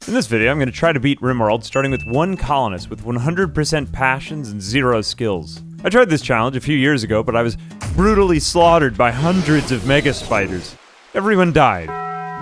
In this video, I'm going to try to beat Rimworld starting with one colonist with 100% passions and 0 skills. I tried this challenge a few years ago, but I was brutally slaughtered by hundreds of mega spiders. Everyone died.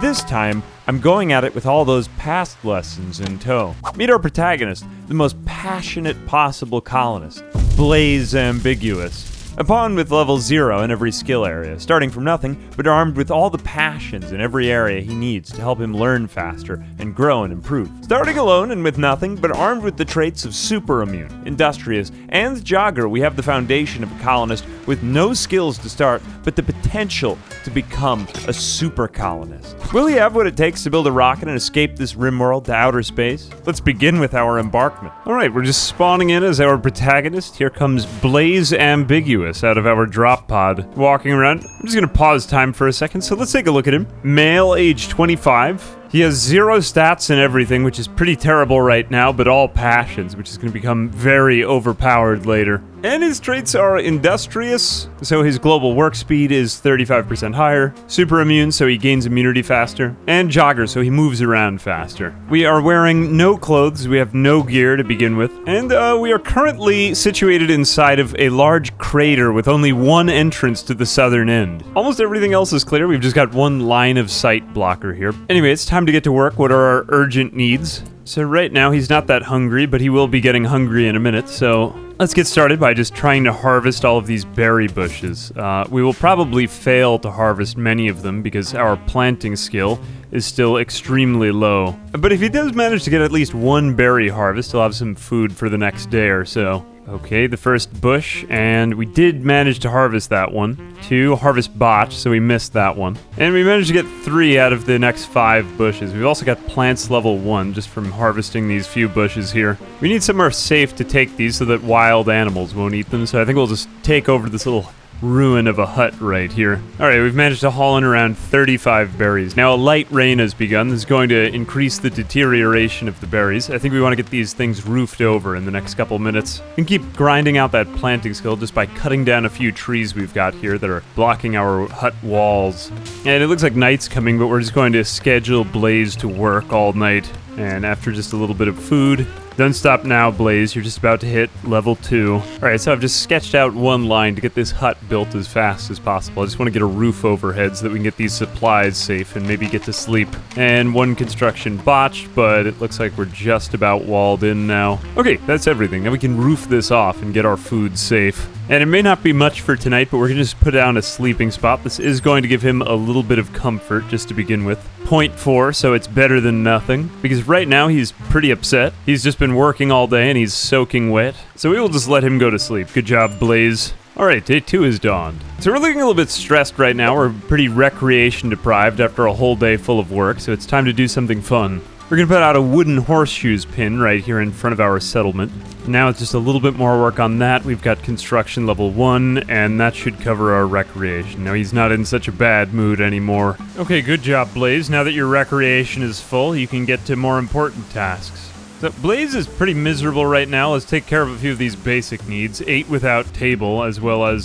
This time, I'm going at it with all those past lessons in tow. Meet our protagonist, the most passionate possible colonist, Blaze Ambiguous. A pawn with level 0 in every skill area, starting from nothing, but armed with all the passions in every area he needs to help him learn faster and grow and improve. Starting alone and with nothing, but armed with the traits of super immune, industrious, and jogger, we have the foundation of a colonist with no skills to start, but the potential to become a super colonist. Will he have what it takes to build a rocket and escape this Rimworld to outer space? Let's begin with our embarkment. Alright, we're just spawning in as our protagonist. Here comes Blaze Ambiguous out of our drop pod, walking around. I'm just gonna pause time for a second, so let's take a look at him. Male, age 25. He has 0 stats and everything, which is pretty terrible right now, but all passions, which is going to become very overpowered later. And his traits are industrious, so his global work speed is 35% higher, super immune, so he gains immunity faster, and jogger, so he moves around faster. We are wearing no clothes, we have no gear to begin with, and we are currently situated inside of a large crater with only one entrance to the southern end. Almost everything else is clear, we've just got one line of sight blocker here. Anyway, it's time to get to work. What are our urgent needs? So right now he's not that hungry, but he will be getting hungry in a minute, so let's get started by just trying to harvest all of these berry bushes. We will probably fail to harvest many of them because our planting skill is still extremely low. But if he does manage to get at least one berry harvest, he'll have some food for the next day or so. Okay, the first bush, and we did manage to harvest that one. 2, harvest botch, so we missed that one. And we managed to get 3 out of the next 5 bushes. We've also got plants level 1, just from harvesting these few bushes here. We need somewhere safe to take these so that wild animals won't eat them, so I think we'll just take over this little ruin of a hut right here. Alright, we've managed to haul in around 35 berries. Now a light rain has begun. This is going to increase the deterioration of the berries. I think we want to get these things roofed over in the next couple minutes. We can keep grinding out that planting skill just by cutting down a few trees we've got here that are blocking our hut walls. And it looks like night's coming, but we're just going to schedule Blaze to work all night. And after just a little bit of food, don't stop now, Blaze. You're just about to hit level 2. Alright, so I've just sketched out one line to get this hut built as fast as possible. I just want to get a roof overhead so that we can get these supplies safe and maybe get to sleep. And one construction botched, but it looks like we're just about walled in now. Okay, that's everything. Now we can roof this off and get our food safe. And it may not be much for tonight, but we're going to just put down a sleeping spot. This is going to give him a little bit of comfort just to begin with. 0.4, so it's better than nothing. Because right now he's pretty upset. He's just been working all day and he's soaking wet. So we will just let him go to sleep. Good job, Blaze. Alright, day 2 is dawned. So we're looking a little bit stressed right now. We're pretty recreation deprived after a whole day full of work, so it's time to do something fun. We're going to put out a wooden horseshoes pin right here in front of our settlement. Now it's just a little bit more work on that. We've got construction level 1, and that should cover our recreation. Now he's not in such a bad mood anymore. Okay, good job, Blaze. Now that your recreation is full, you can get to more important tasks. So Blaze is pretty miserable right now. Let's take care of a few of these basic needs. 8 without table, as well as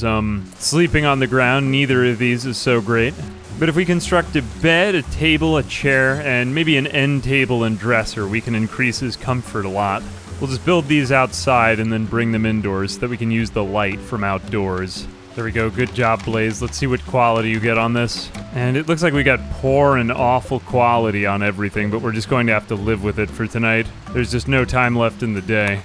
sleeping on the ground. Neither of these is so great. But if we construct a bed, a table, a chair, and maybe an end table and dresser, we can increase his comfort a lot. We'll just build these outside and then bring them indoors so that we can use the light from outdoors. There we go, good job, Blaze. Let's see what quality you get on this. And it looks like we got poor and awful quality on everything, but we're just going to have to live with it for tonight. There's just no time left in the day.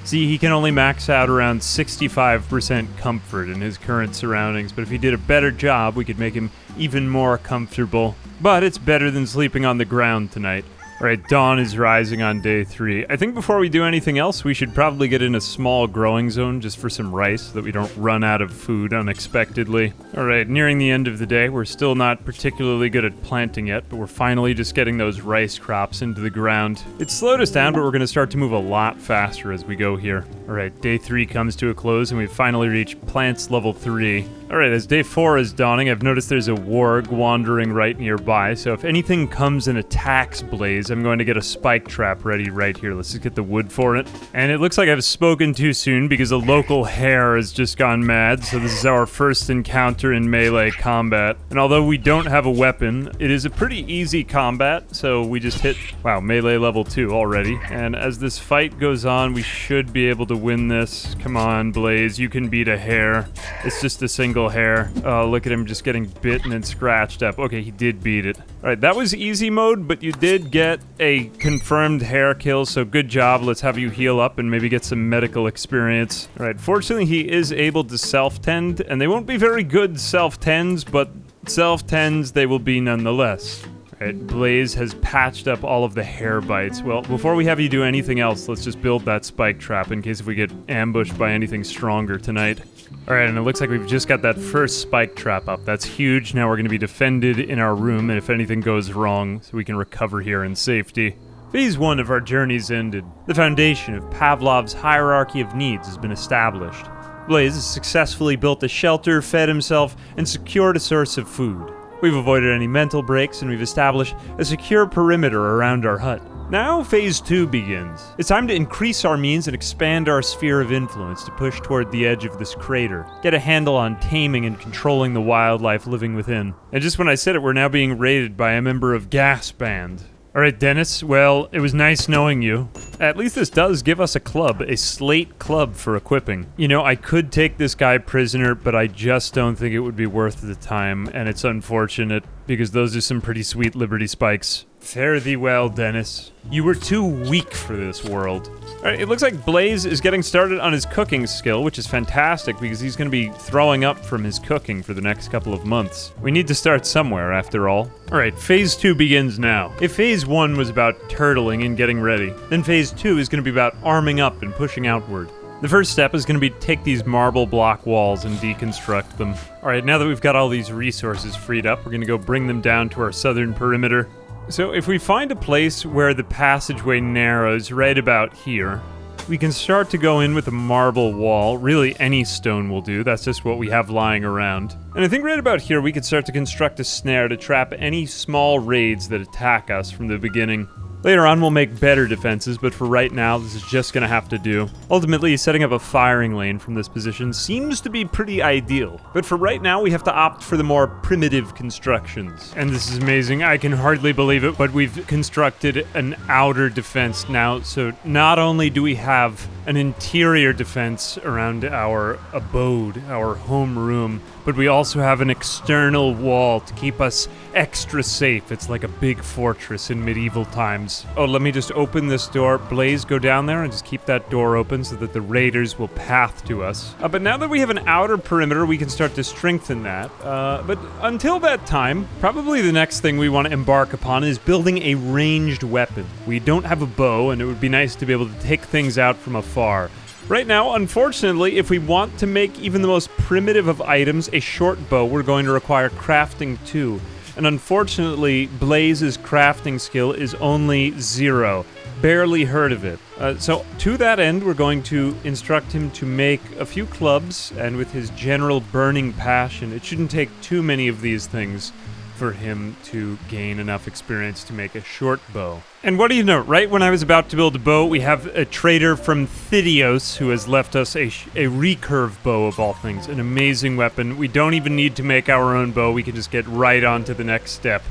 See, he can only max out around 65% comfort in his current surroundings, but if he did a better job, we could make him even more comfortable. But it's better than sleeping on the ground tonight. Alright, dawn is rising on day 3. I think before we do anything else, we should probably get in a small growing zone just for some rice so that we don't run out of food unexpectedly. Alright, nearing the end of the day, we're still not particularly good at planting yet, but we're finally just getting those rice crops into the ground. It slowed us down, but we're going to start to move a lot faster as we go here. Alright, day 3 comes to a close and we've finally reached plants level 3. Alright, as day 4 is dawning, I've noticed there's a warg wandering right nearby, so if anything comes and attacks Blaze, I'm going to get a spike trap ready right here. Let's just get the wood for it. And it looks like I've spoken too soon because a local hare has just gone mad, so this is our first encounter in melee combat. And although we don't have a weapon, it is a pretty easy combat, so we just hit, wow, melee level 2 already. And as this fight goes on, we should be able to win this. Come on, Blaze, you can beat a hare. It's just a single hair. Oh, look at him just getting bitten and scratched up. Okay, he did beat it. Alright, that was easy mode, but you did get a confirmed hair kill, so good job. Let's have you heal up and maybe get some medical experience. Alright, fortunately he is able to self-tend, and they won't be very good self-tends, but self-tends they will be nonetheless. Alright, Blaze has patched up all of the hair bites. Well, before we have you do anything else, let's just build that spike trap in case if we get ambushed by anything stronger tonight. Alright, and it looks like we've just got that first spike trap up. That's huge. Now we're going to be defended in our room, and if anything goes wrong, so we can recover here in safety. Phase 1 of our journey's ended. The foundation of Pavlov's hierarchy of needs has been established. Blaze has successfully built a shelter, fed himself, and secured a source of food. We've avoided any mental breaks, and we've established a secure perimeter around our hut. Now, Phase 2 begins. It's time to increase our means and expand our sphere of influence to push toward the edge of this crater. Get a handle on taming and controlling the wildlife living within. And just when I said it, we're now being raided by a member of Gas Band. Alright, Dennis, well, it was nice knowing you. At least this does give us a club, a slate club for equipping. You know, I could take this guy prisoner, but I just don't think it would be worth the time, and it's unfortunate, because those are some pretty sweet Liberty Spikes. Fare thee well, Dennis. You were too weak for this world. Alright, it looks like Blaze is getting started on his cooking skill, which is fantastic because he's going to be throwing up from his cooking for the next couple of months. We need to start somewhere, after all. Alright, Phase 2 begins now. If Phase 1 was about turtling and getting ready, then Phase 2 is going to be about arming up and pushing outward. The first step is going to be to take these marble block walls and deconstruct them. Alright, now that we've got all these resources freed up, we're going to go bring them down to our southern perimeter. So if we find a place where the passageway narrows right about here, we can start to go in with a marble wall. Really, any stone will do. That's just what we have lying around. And I think right about here we could start to construct a snare to trap any small raids that attack us from the beginning. Later on, we'll make better defenses, but for right now, this is just gonna have to do. Ultimately, setting up a firing lane from this position seems to be pretty ideal. But for right now, we have to opt for the more primitive constructions. And this is amazing. I can hardly believe it, but we've constructed an outer defense now. So not only do we have an interior defense around our abode, our home room, but we also have an external wall to keep us extra safe. It's like a big fortress in medieval times. Oh, let me just open this door. Blaze, go down there and just keep that door open so that the raiders will path to us. But now that we have an outer perimeter, we can start to strengthen that. But until that time, probably the next thing we want to embark upon is building a ranged weapon. We don't have a bow, and it would be nice to be able to take things out from afar. Right now, unfortunately, if we want to make even the most primitive of items a short bow, we're going to require crafting 2. And unfortunately, Blaze's crafting skill is only 0. Barely heard of it. So to that end, we're going to instruct him to make a few clubs, and with his general burning passion, it shouldn't take too many of these things for him to gain enough experience to make a short bow. And what do you know, right when I was about to build a bow, we have a trader from Thidios who has left us a recurve bow of all things, an amazing weapon. We don't even need to make our own bow, we can just get right on to the next step.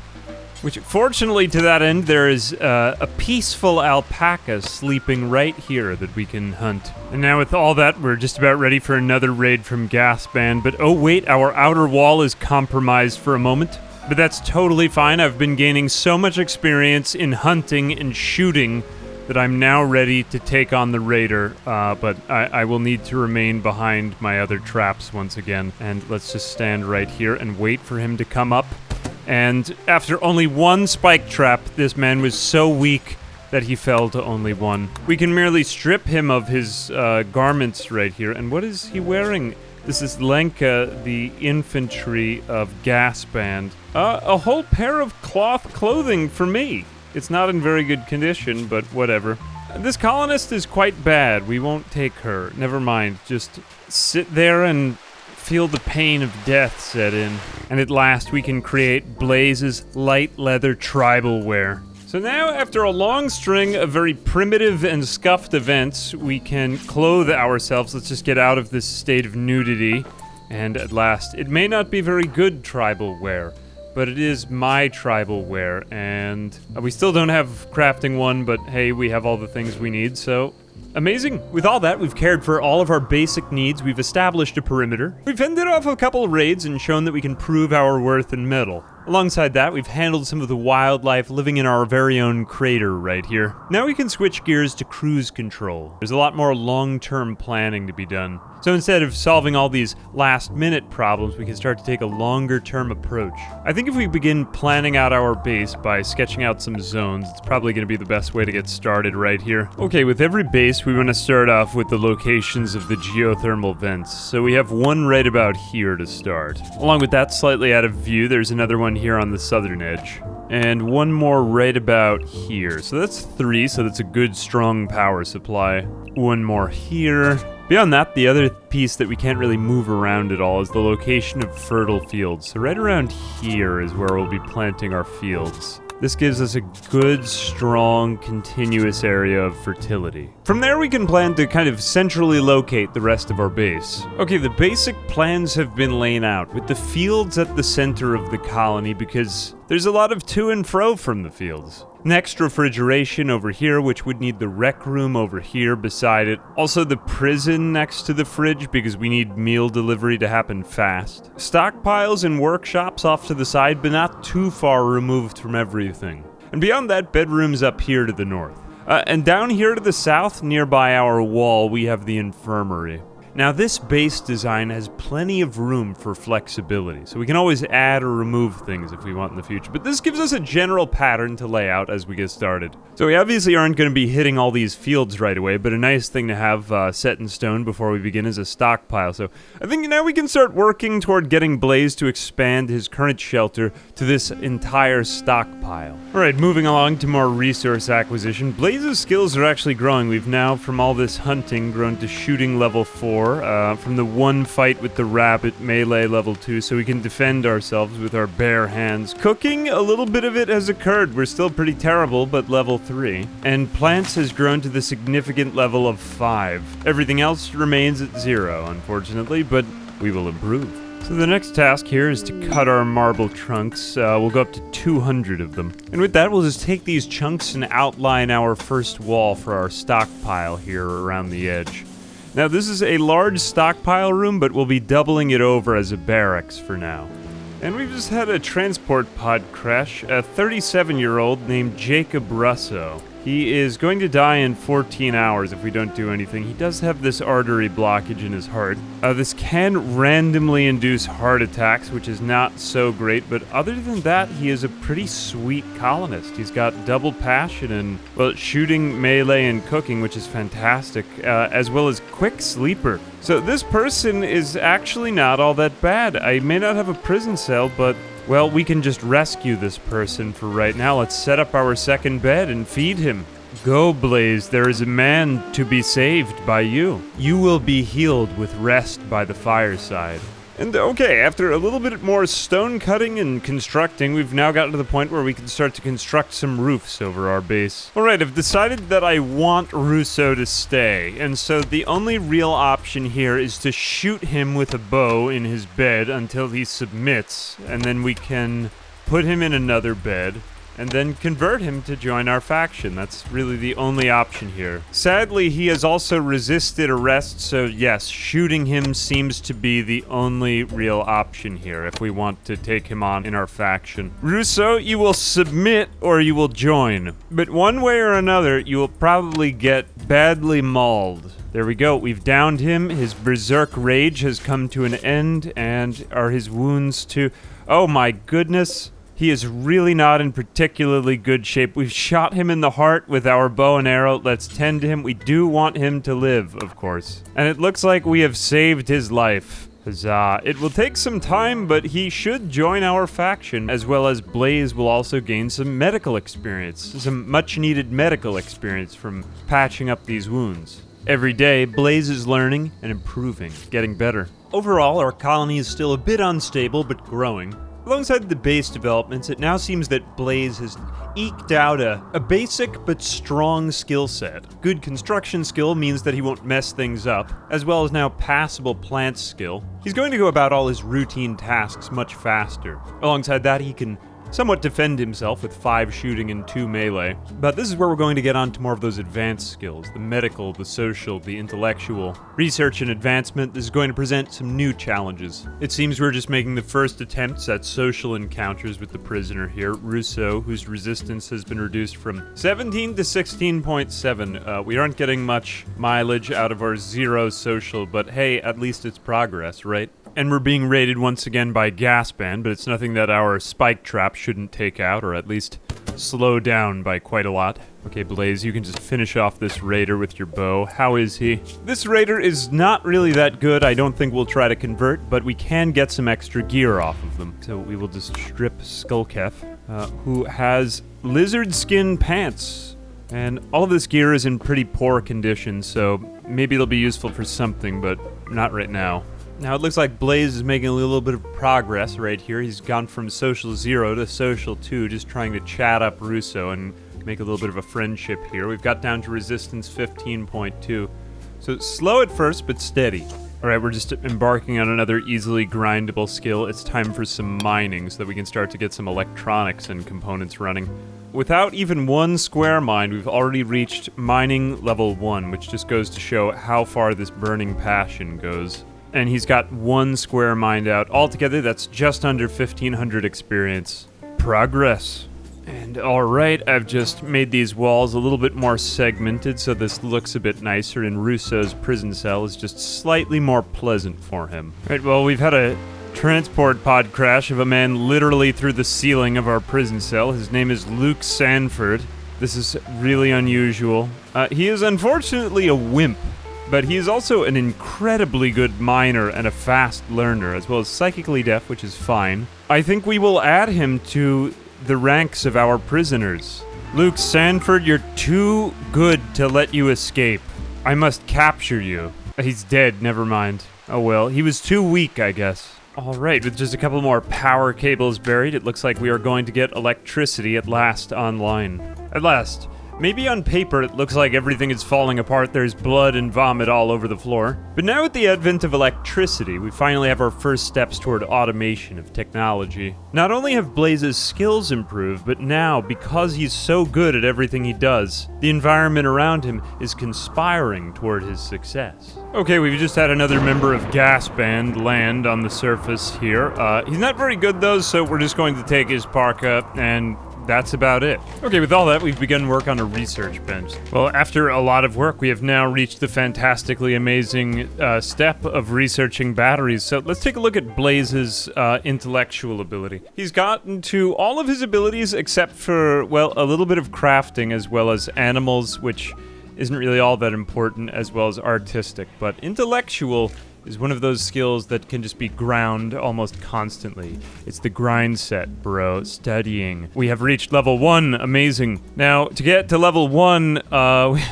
Which, fortunately to that end, there is a peaceful alpaca sleeping right here that we can hunt. And now with all that, we're just about ready for another raid from Gas Band, but oh wait, our outer wall is compromised for a moment. But that's totally fine. I've been gaining so much experience in hunting and shooting that I'm now ready to take on the raider, but I will need to remain behind my other traps once again. And let's just stand right here and wait for him to come up. And after only one spike trap, this man was so weak that he fell to only one. We can merely strip him of his garments right here. And what is he wearing? This is Lenka, the infantry of Gas Band. A whole pair of cloth clothing for me. It's not in very good condition, but whatever. This colonist is quite bad. We won't take her. Never mind. Just sit there and feel the pain of death set in. And at last we can create Blaze's light leather tribal wear. So now, after a long string of very primitive and scuffed events, we can clothe ourselves. Let's just get out of this state of nudity. And at last, it may not be very good tribal wear, but it is my tribal wear, and we still don't have crafting one, but hey, we have all the things we need, so amazing. With all that, we've cared for all of our basic needs, we've established a perimeter, we've fended off a couple raids and shown that we can prove our worth in metal. Alongside that, we've handled some of the wildlife living in our very own crater right here. Now we can switch gears to cruise control. There's a lot more long-term planning to be done. So instead of solving all these last-minute problems, we can start to take a longer-term approach. I think if we begin planning out our base by sketching out some zones, it's probably going to be the best way to get started right here. Okay, with every base, we want to start off with the locations of the geothermal vents. So we have one right about here to start. Along with that, slightly out of view, there's another one here on the southern edge. And one more right about here. So that's 3, so that's a good, strong power supply. One more here. Beyond that, the other piece that we can't really move around at all is the location of fertile fields. So right around here is where we'll be planting our fields. This gives us a good, strong, continuous area of fertility. From there, we can plan to kind of centrally locate the rest of our base. Okay, the basic plans have been laid out, with the fields at the center of the colony because there's a lot of to and fro from the fields. Next, refrigeration over here, which would need the rec room over here beside it. Also the prison next to the fridge because we need meal delivery to happen fast. Stockpiles and workshops off to the side, but not too far removed from everything. And beyond that, bedrooms up here to the north. And down here to the south, nearby our wall, we have the infirmary. Now this base design has plenty of room for flexibility, so we can always add or remove things if we want in the future, but this gives us a general pattern to lay out as we get started. So we obviously aren't going to be hitting all these fields right away, but a nice thing to have set in stone before we begin is a stockpile. So I think now we can start working toward getting Blaze to expand his current shelter to this entire stockpile. Alright, moving along to more resource acquisition. Blaze's skills are actually growing. We've now, from all this hunting, grown to shooting level 4. From the one fight with the rabbit, melee level 2, so we can defend ourselves with our bare hands. Cooking, a little bit of it has occurred. We're still pretty terrible, but level 3. And plants has grown to the significant level of 5. Everything else remains at 0, unfortunately, but we will improve. So the next task here is to cut our marble trunks. We'll go up to 200 of them. And with that, we'll just take these chunks and outline our first wall for our stockpile here around the edge. Now this is a large stockpile room, but we'll be doubling it over as a barracks for now. And we've just had a transport pod crash, a 37-year-old named Jacob Russo. He is going to die in 14 hours if we don't do anything. He does have this artery blockage in his heart. This can randomly induce heart attacks, which is not so great, but other than that, he is a pretty sweet colonist. He's got double passion and, well, shooting, melee, and cooking, which is fantastic, as well as quick sleeper. So this person is actually not all that bad. I may not have a prison cell, but well, we can just rescue this person for right now. Let's set up our second bed and feed him. Go, Blaze, there is a man to be saved by you. You will be healed with rest by the fireside. And okay, after a little bit more stone cutting and constructing, we've now gotten to the point where we can start to construct some roofs over our base. Alright, I've decided that I want Russo to stay, and so the only real option here is to shoot him with a bow in his bed until he submits, and then we can put him in another bed, and then convert him to join our faction. That's really the only option here. Sadly, he has also resisted arrest, so yes, shooting him seems to be the only real option here if we want to take him on in our faction. Russo, you will submit or you will join. But one way or another, you will probably get badly mauled. There we go, we've downed him, his berserk rage has come to an end, and are his wounds too? Oh my goodness. He is really not in particularly good shape. We've shot him in the heart with our bow and arrow. Let's tend to him. We do want him to live, of course. And it looks like we have saved his life. Huzzah. It will take some time, but he should join our faction, as well as Blaze will also gain some medical experience. Some much-needed medical experience from patching up these wounds. Every day, Blaze is learning and improving, getting better. Overall, our colony is still a bit unstable, but growing. Alongside the base developments, it now seems that Blaze has eked out a basic but strong skill set. Good construction skill means that he won't mess things up, as well as now passable plant skill. He's going to go about all his routine tasks much faster. Alongside that, he can somewhat defend himself with 5 shooting and 2 melee. But this is where we're going to get on to more of those advanced skills, the medical, the social, the intellectual. Research and advancement, this is going to present some new challenges. It seems we're just making the first attempts at social encounters with the prisoner here, Rousseau, whose resistance has been reduced from 17 to 16.7. We aren't getting much mileage out of our 0 social, but hey, at least it's progress, right? And we're being raided once again by Gasband, but it's nothing that our spike trap shouldn't take out, or at least slow down by quite a lot. Okay, Blaze, you can just finish off this raider with your bow. How is he? This raider is not really that good. I don't think we'll try to convert, but we can get some extra gear off of them. So we will just strip Skullkef, who has lizard skin pants. And all of this gear is in pretty poor condition, so maybe it'll be useful for something, but not right now. Now it looks like Blaze is making a little bit of progress right here. He's gone from social 0 to social 2, just trying to chat up Rousseau and make a little bit of a friendship here. We've got down to resistance 15.2. So slow at first, but steady. Alright, we're just embarking on another easily grindable skill. It's time for some mining so that we can start to get some electronics and components running. Without even 1 square mined, we've already reached mining level 1, which just goes to show how far this burning passion goes. And he's got 1 square mined out. Altogether, that's just under 1,500 experience. Progress. And alright, I've just made these walls a little bit more segmented so this looks a bit nicer, and Rousseau's prison cell is just slightly more pleasant for him. Right, well, we've had a transport pod crash of a man literally through the ceiling of our prison cell. His name is Luke Sanford. This is really unusual. He is unfortunately a wimp, but he is also an incredibly good miner and a fast learner, as well as psychically deaf, which is fine. I think we will add him to the ranks of our prisoners. Luke Sanford, you're too good to let you escape. I must capture you. He's dead, never mind. Oh well, he was too weak, I guess. Alright, with just a couple more power cables buried, it looks like we are going to get electricity at last online. At last. Maybe on paper it looks like everything is falling apart, there's blood and vomit all over the floor. But now with the advent of electricity, we finally have our first steps toward automation of technology. Not only have Blaze's skills improved, but now, because he's so good at everything he does, the environment around him is conspiring toward his success. Okay, we've just had another member of Gasband land on the surface here. He's not very good though, so we're just going to take his parka and that's about it. Okay, with all that, we've begun work on a research bench. Well, after a lot of work, we have now reached the fantastically amazing step of researching batteries. So let's take a look at Blaze's intellectual ability. He's gotten to all of his abilities except for, well, a little bit of crafting as well as animals, which isn't really all that important, as well as artistic. But intellectual is one of those skills that can just be ground almost constantly. It's the grind set, bro. Studying. We have reached level 1. Amazing. Now, to get to level 1,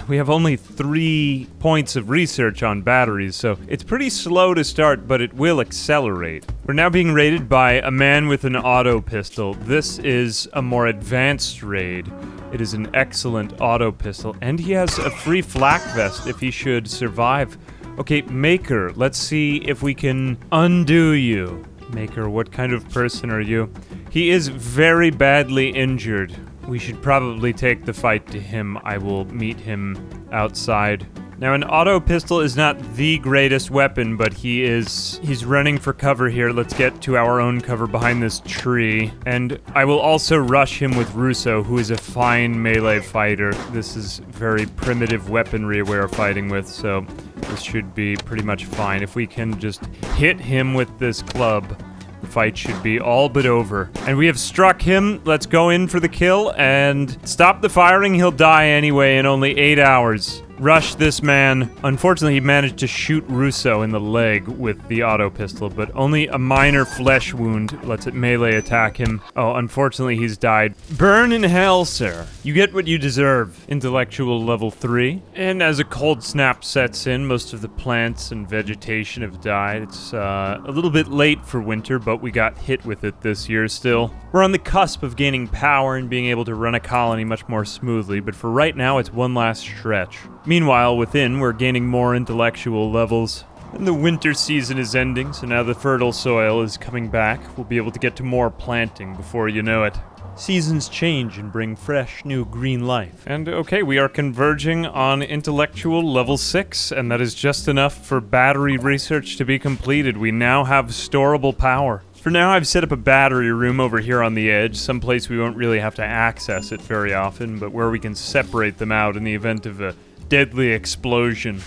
we have only 3 points of research on batteries, so it's pretty slow to start, but it will accelerate. We're now being raided by a man with an auto pistol. This is a more advanced raid. It is an excellent auto pistol, and he has a free flak vest if he should survive. Okay, Maker, let's see if we can undo you. Maker, what kind of person are you? He is very badly injured. We should probably take the fight to him. I will meet him outside. Now, an auto pistol is not the greatest weapon, but he's running for cover here. Let's get to our own cover behind this tree. And I will also rush him with Rousseau, who is a fine melee fighter. This is very primitive weaponry we're fighting with, so this should be pretty much fine. If we can just hit him with this club, the fight should be all but over. And we have struck him. Let's go in for the kill and stop the firing. He'll die anyway in only 8 hours. rush this man. Unfortunately, he managed to shoot Russo in the leg with the auto pistol, but only a minor flesh wound lets it melee attack him. Oh, unfortunately, he's died. Burn in hell, sir. You get what you deserve. Intellectual level 3. And as a cold snap sets in, most of the plants and vegetation have died. It's a little bit late for winter, but we got hit with it this year still. We're on the cusp of gaining power and being able to run a colony much more smoothly, but for right now, it's one last stretch. Meanwhile, within, we're gaining more intellectual levels. And the winter season is ending, so now the fertile soil is coming back. We'll be able to get to more planting before you know it. Seasons change and bring fresh, new green life. And okay, we are converging on intellectual level 6, and that is just enough for battery research to be completed. We now have storable power. For now, I've set up a battery room over here on the edge, someplace we won't really have to access it very often, but where we can separate them out in the event of a deadly explosion.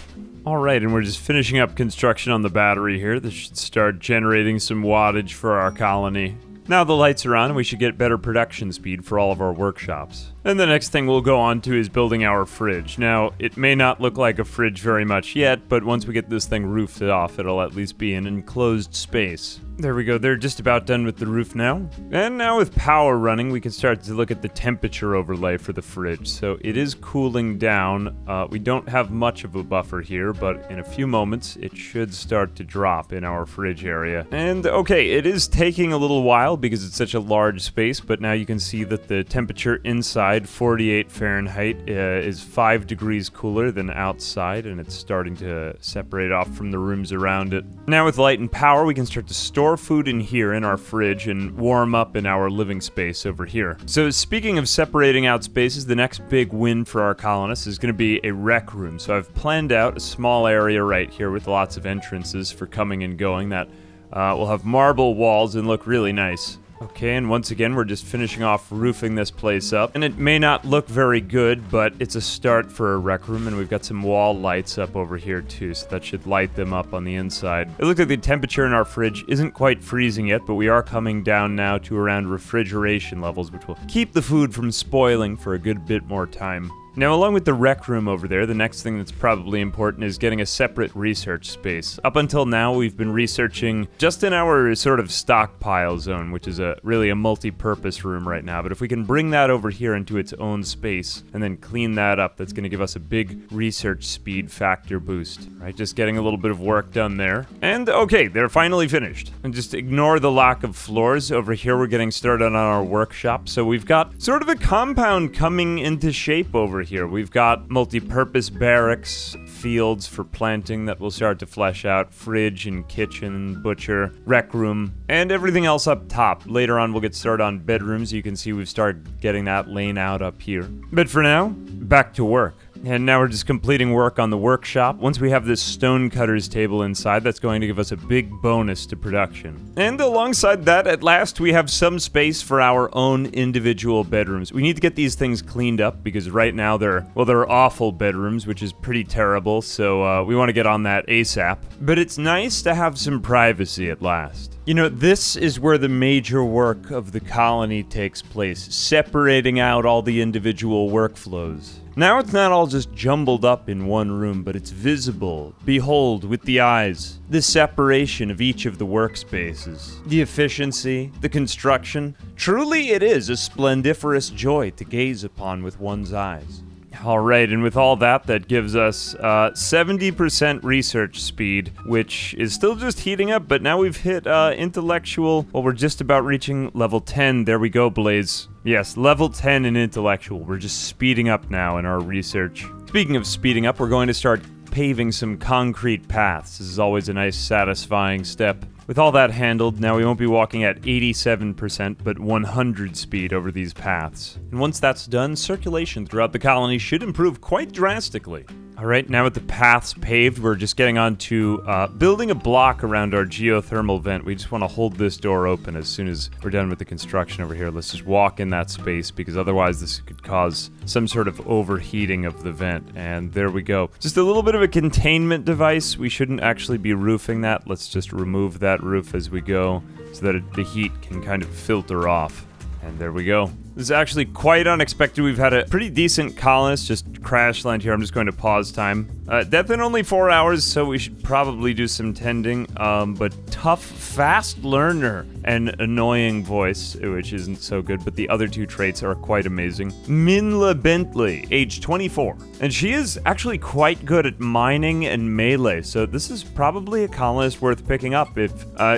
Alright, and we're just finishing up construction on the battery here. This should start generating some wattage for our colony. Now the lights are on, and we should get better production speed for all of our workshops. And the next thing we'll go on to is building our fridge. Now, it may not look like a fridge very much yet, but once we get this thing roofed off, it'll at least be an enclosed space. There we go, they're just about done with the roof now. And now with power running, we can start to look at the temperature overlay for the fridge. So it is cooling down. We don't have much of a buffer here, but in a few moments, it should start to drop in our fridge area. And okay, it is taking a little while because it's such a large space, but now you can see that the temperature inside, 48 Fahrenheit, is 5 degrees cooler than outside, and it's starting to separate off from the rooms around it. Now with light and power, we can start to store food in here in our fridge and warm up in our living space over here. So speaking of separating out spaces, the next big win for our colonists is going to be a rec room. So I've planned out a small area right here with lots of entrances for coming and going that will have marble walls and look really nice. Okay, and once again, we're just finishing off roofing this place up. And it may not look very good, but it's a start for a rec room, and we've got some wall lights up over here too, so that should light them up on the inside. It looks like the temperature in our fridge isn't quite freezing yet, but we are coming down now to around refrigeration levels, which will keep the food from spoiling for a good bit more time. Now, along with the rec room over there, the next thing that's probably important is getting a separate research space. Up until now, we've been researching just in our sort of stockpile zone, which is really a multi-purpose room right now. But if we can bring that over here into its own space and then clean that up, that's going to give us a big research speed factor boost. Right, just getting a little bit of work done there. And okay, they're finally finished. And just ignore the lack of floors. Over here, we're getting started on our workshop. So we've got sort of a compound coming into shape over here. We've got multi-purpose barracks, fields for planting that will start to flesh out, fridge and kitchen, butcher, rec room, and everything else up top. Later on, we'll get started on bedrooms. You can see we've started getting that laying out up here. But for now, back to work. And now we're just completing work on the workshop. Once we have this stonecutter's table inside, that's going to give us a big bonus to production. And alongside that, at last, we have some space for our own individual bedrooms. We need to get these things cleaned up because right now they're awful bedrooms, which is pretty terrible, so we want to get on that ASAP. But it's nice to have some privacy at last. You know, this is where the major work of the colony takes place, separating out all the individual workflows. Now it's not all just jumbled up in one room, but it's visible. Behold, with the eyes, the separation of each of the workspaces, the efficiency, the construction. Truly it is a splendiferous joy to gaze upon with one's eyes. Alright, and with all that, that gives us 70% research speed, which is still just heating up, but now we've hit intellectual. Well, we're just about reaching level 10. There we go, Blaze. Yes, level 10 in intellectual. We're just speeding up now in our research. Speaking of speeding up, we're going to start paving some concrete paths. This is always a nice, satisfying step. With all that handled, now we won't be walking at 87%, but 100 speed over these paths. And once that's done, circulation throughout the colony should improve quite drastically. Alright, now with the paths paved, we're just getting on to building a block around our geothermal vent. We just want to hold this door open as soon as we're done with the construction over here. Let's just walk in that space, because otherwise this could cause some sort of overheating of the vent. And there we go. Just a little bit of a containment device. We shouldn't actually be roofing that. Let's just remove that roof as we go so that the heat can kind of filter off. And there we go. This is actually quite unexpected. We've had a pretty decent colonist just crash land here. I'm just going to pause time. Death in only 4 hours, so we should probably do some tending. But tough, fast learner and annoying voice, which isn't so good, but the other 2 traits are quite amazing. Minla Bentley, age 24. And she is actually quite good at mining and melee, so this is probably a colonist worth picking up. If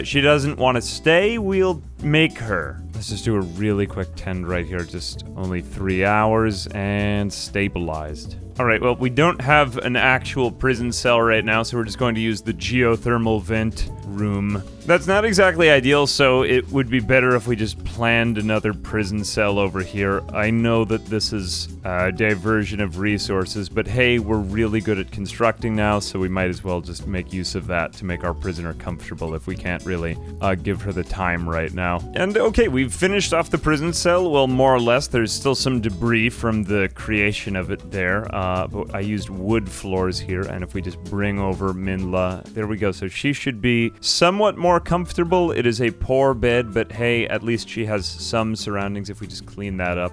she doesn't want to stay, we'll make her. Let's just do a really quick tend right here, just only 3 hours and stabilized. All right, well, we don't have an actual prison cell right now, so we're just going to use the geothermal vent room. That's not exactly ideal, so it would be better if we just planned another prison cell over here. I know that this is a diversion of resources, but hey, we're really good at constructing now, so we might as well just make use of that to make our prisoner comfortable if we can't really give her the time right now. And okay, we've finished off the prison cell, well, more or less. There's still some debris from the creation of it there, but I used wood floors here, and if we just bring over Minla, there we go. So she should be somewhat more comfortable. It is a poor bed, but hey, at least she has some surroundings if we just clean that up.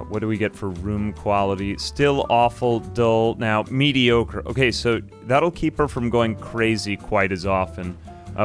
What do we get for room quality? Still awful, dull, now mediocre. Okay, so that'll keep her from going crazy quite as often.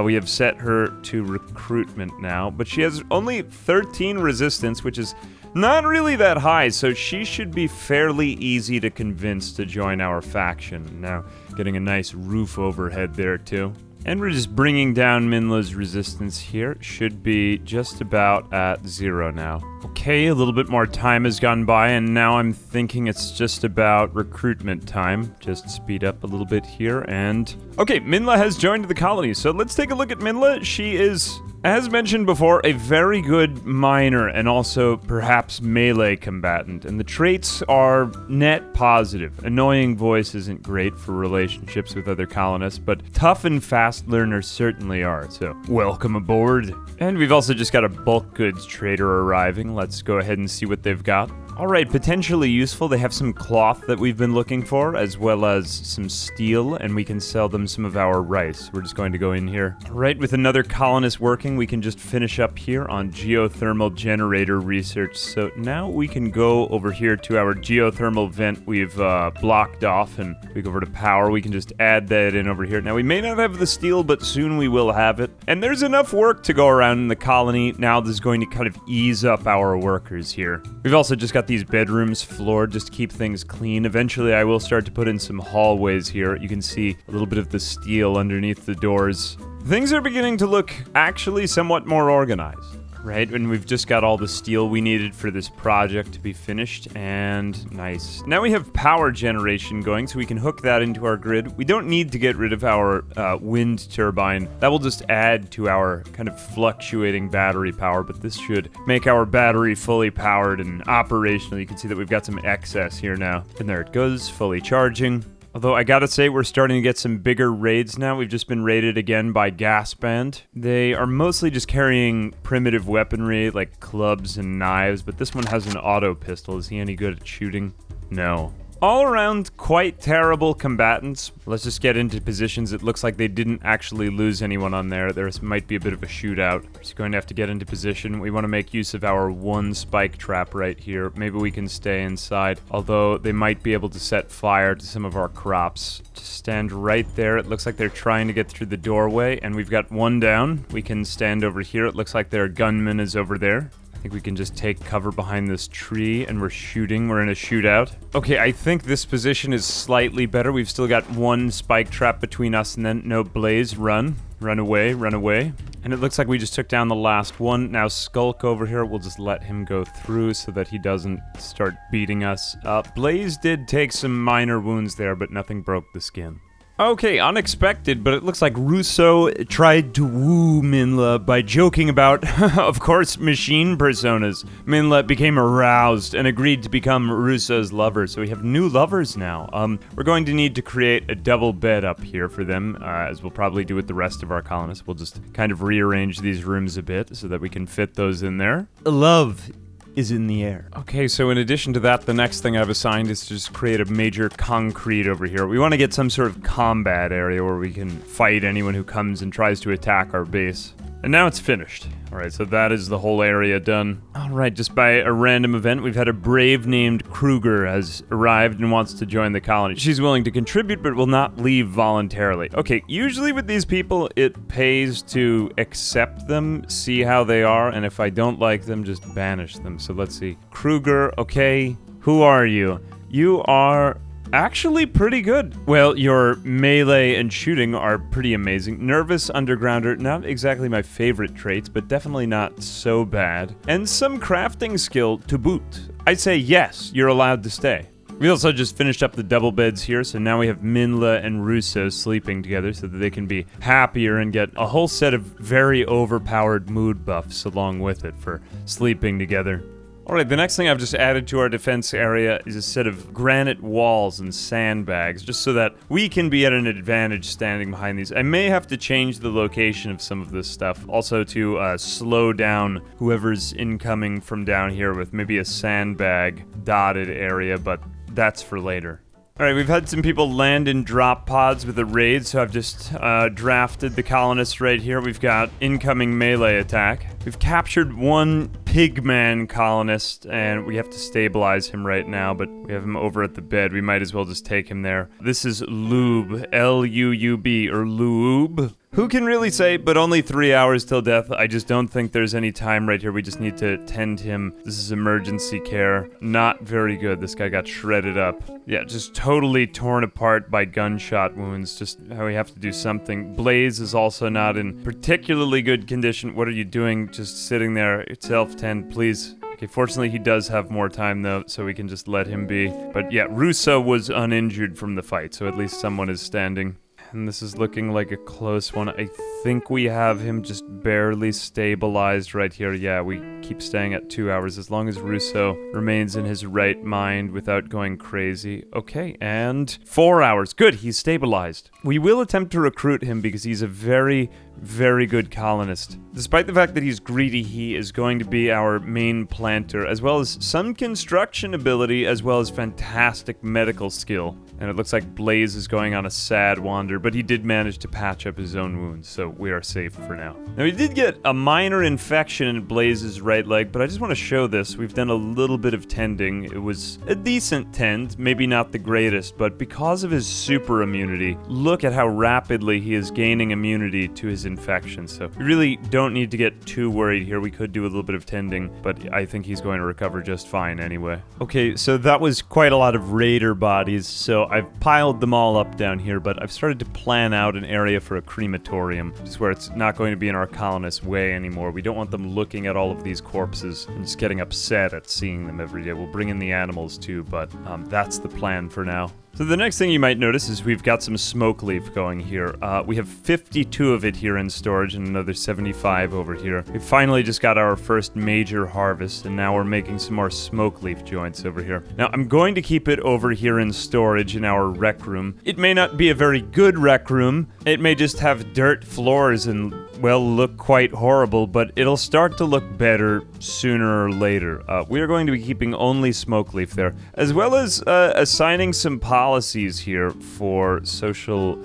We have set her to recruitment now, but she has only 13 resistance, which is not really that high, so she should be fairly easy to convince to join our faction. Now, getting a nice roof overhead there, too. And we're just bringing down Minla's resistance here. Should be just about at 0 now. Okay, a little bit more time has gone by, and now I'm thinking it's just about recruitment time. Just speed up a little bit here, and... Okay, Minla has joined the colony, so let's take a look at Minla. She is, as mentioned before, a very good miner and also perhaps melee combatant, and the traits are net positive. Annoying voice isn't great for relationships with other colonists, but tough and fast learners certainly are, so welcome aboard. And we've also just got a bulk goods trader arriving. Let's go ahead and see what they've got. Alright, potentially useful. They have some cloth that we've been looking for, as well as some steel, and we can sell them some of our rice. We're just going to go in here. Alright, with another colonist working, we can just finish up here on geothermal generator research. So now we can go over here to our geothermal vent we've blocked off, and we go over to power. We can just add that in over here. Now, we may not have the steel, but soon we will have it. And there's enough work to go around in the colony. Now this is going to kind of ease up our workers here. We've also just got these bedrooms floored just to keep things clean. Eventually, I will start to put in some hallways here. You can see a little bit of the steel underneath the doors. Things are beginning to look actually somewhat more organized. Right, and we've just got all the steel we needed for this project to be finished, and nice. Now we have power generation going, so we can hook that into our grid. We don't need to get rid of our wind turbine. That will just add to our kind of fluctuating battery power, but this should make our battery fully powered and operational. You can see that we've got some excess here now. And there it goes, fully charging. Although I gotta say, we're starting to get some bigger raids now. We've just been raided again by Gas Band. They are mostly just carrying primitive weaponry like clubs and knives, but this one has an auto pistol. Is he any good at shooting? No. All around, quite terrible combatants. Let's just get into positions. It looks like they didn't actually lose anyone on there. There might be a bit of a shootout. We're just going to have to get into position. We want to make use of our one spike trap right here. Maybe we can stay inside, although they might be able to set fire to some of our crops. Just stand right there. It looks like they're trying to get through the doorway, and we've got one down. We can stand over here. It looks like their gunman is over there. I think we can just take cover behind this tree, and we're shooting. We're in a shootout. Okay, I think this position is slightly better. We've still got one spike trap between us and then no blaze. Run. Run away. Run away. And it looks like we just took down the last one. Now Skulk over here. We'll just let him go through so that he doesn't start beating us. Blaze did take some minor wounds there, but nothing broke the skin. Okay, unexpected, but it looks like Russo tried to woo Minla by joking about, of course, machine personas. Minla became aroused and agreed to become Russo's lover, so we have new lovers now. We're going to need to create a double bed up here for them, as we'll probably do with the rest of our colonists. We'll just kind of rearrange these rooms a bit so that we can fit those in there. Love is in the air. Okay, so in addition to that, the next thing I've assigned is to just create a major concrete over here. We want to get some sort of combat area where we can fight anyone who comes and tries to attack our base. And now it's finished. All right, so that is the whole area done. All right, just by a random event, we've had a brave named Kruger has arrived and wants to join the colony. She's willing to contribute, but will not leave voluntarily. Okay, usually with these people, it pays to accept them, see how they are, and if I don't like them, just banish them. So let's see. Kruger, okay. Who are you? You are actually pretty good. Well, your melee and shooting are pretty amazing. Nervous undergrounder, not exactly my favorite traits, but definitely not so bad. And some crafting skill to boot. I'd say yes, you're allowed to stay. We also just finished up the double beds here, so now we have Minla and Russo sleeping together so that they can be happier and get a whole set of very overpowered mood buffs along with it for sleeping together. Alright, the next thing I've just added to our defense area is a set of granite walls and sandbags, just so that we can be at an advantage standing behind these. I may have to change the location of some of this stuff, also to slow down whoever's incoming from down here with maybe a sandbag dotted area, but that's for later. Alright, we've had some people land in drop pods with a raid, so I've just drafted the colonists right here. We've got incoming melee attack. We've captured one pigman colonist, and we have to stabilize him right now, but we have him over at the bed. We might as well just take him there. This is Lube, L-U-U-B, or Lube. Who can really say, but only 3 hours till death. I just don't think there's any time right here. We just need to tend him. This is emergency care. Not very good. This guy got shredded up. Yeah, just totally torn apart by gunshot wounds. Just how we have to do something. Blaze is also not in particularly good condition. What are you doing? Just sitting there. Self-tend, please. Okay, fortunately he does have more time though, so we can just let him be. But yeah, Russo was uninjured from the fight, so at least someone is standing. And this is looking like a close one. I think we have him just barely stabilized right here. Yeah, we keep staying at 2 hours as long as Russo remains in his right mind without going crazy. Okay, and 4 hours. Good, he's stabilized. We will attempt to recruit him because he's a very, very good colonist. Despite the fact that he's greedy, he is going to be our main planter, as well as some construction ability, as well as fantastic medical skill. And it looks like Blaze is going on a sad wander, but he did manage to patch up his own wounds, so we are safe for now. Now, we did get a minor infection in Blaze's right leg, but I just want to show this. We've done a little bit of tending. It was a decent tend, maybe not the greatest, but because of his super immunity, look at how rapidly he is gaining immunity to his infection. So we really don't need to get too worried here. We could do a little bit of tending, but I think he's going to recover just fine anyway. Okay, so that was quite a lot of raider bodies, so I've piled them all up down here, but I've started to plan out an area for a crematorium, just where it's not going to be in our colonists' way anymore. We don't want them looking at all of these corpses and just getting upset at seeing them every day. We'll bring in the animals too, but that's the plan for now. So the next thing you might notice is we've got some smoke leaf going here. We have 52 of it here in storage and another 75 over here. We finally just got our first major harvest, and now we're making some more smoke leaf joints over here. Now, I'm going to keep it over here in storage in our rec room. It may not be a very good rec room. It may just have dirt floors and, well, look quite horrible, but it'll start to look better sooner or later. We are going to be keeping only smoke leaf there, as well as assigning some policies here for social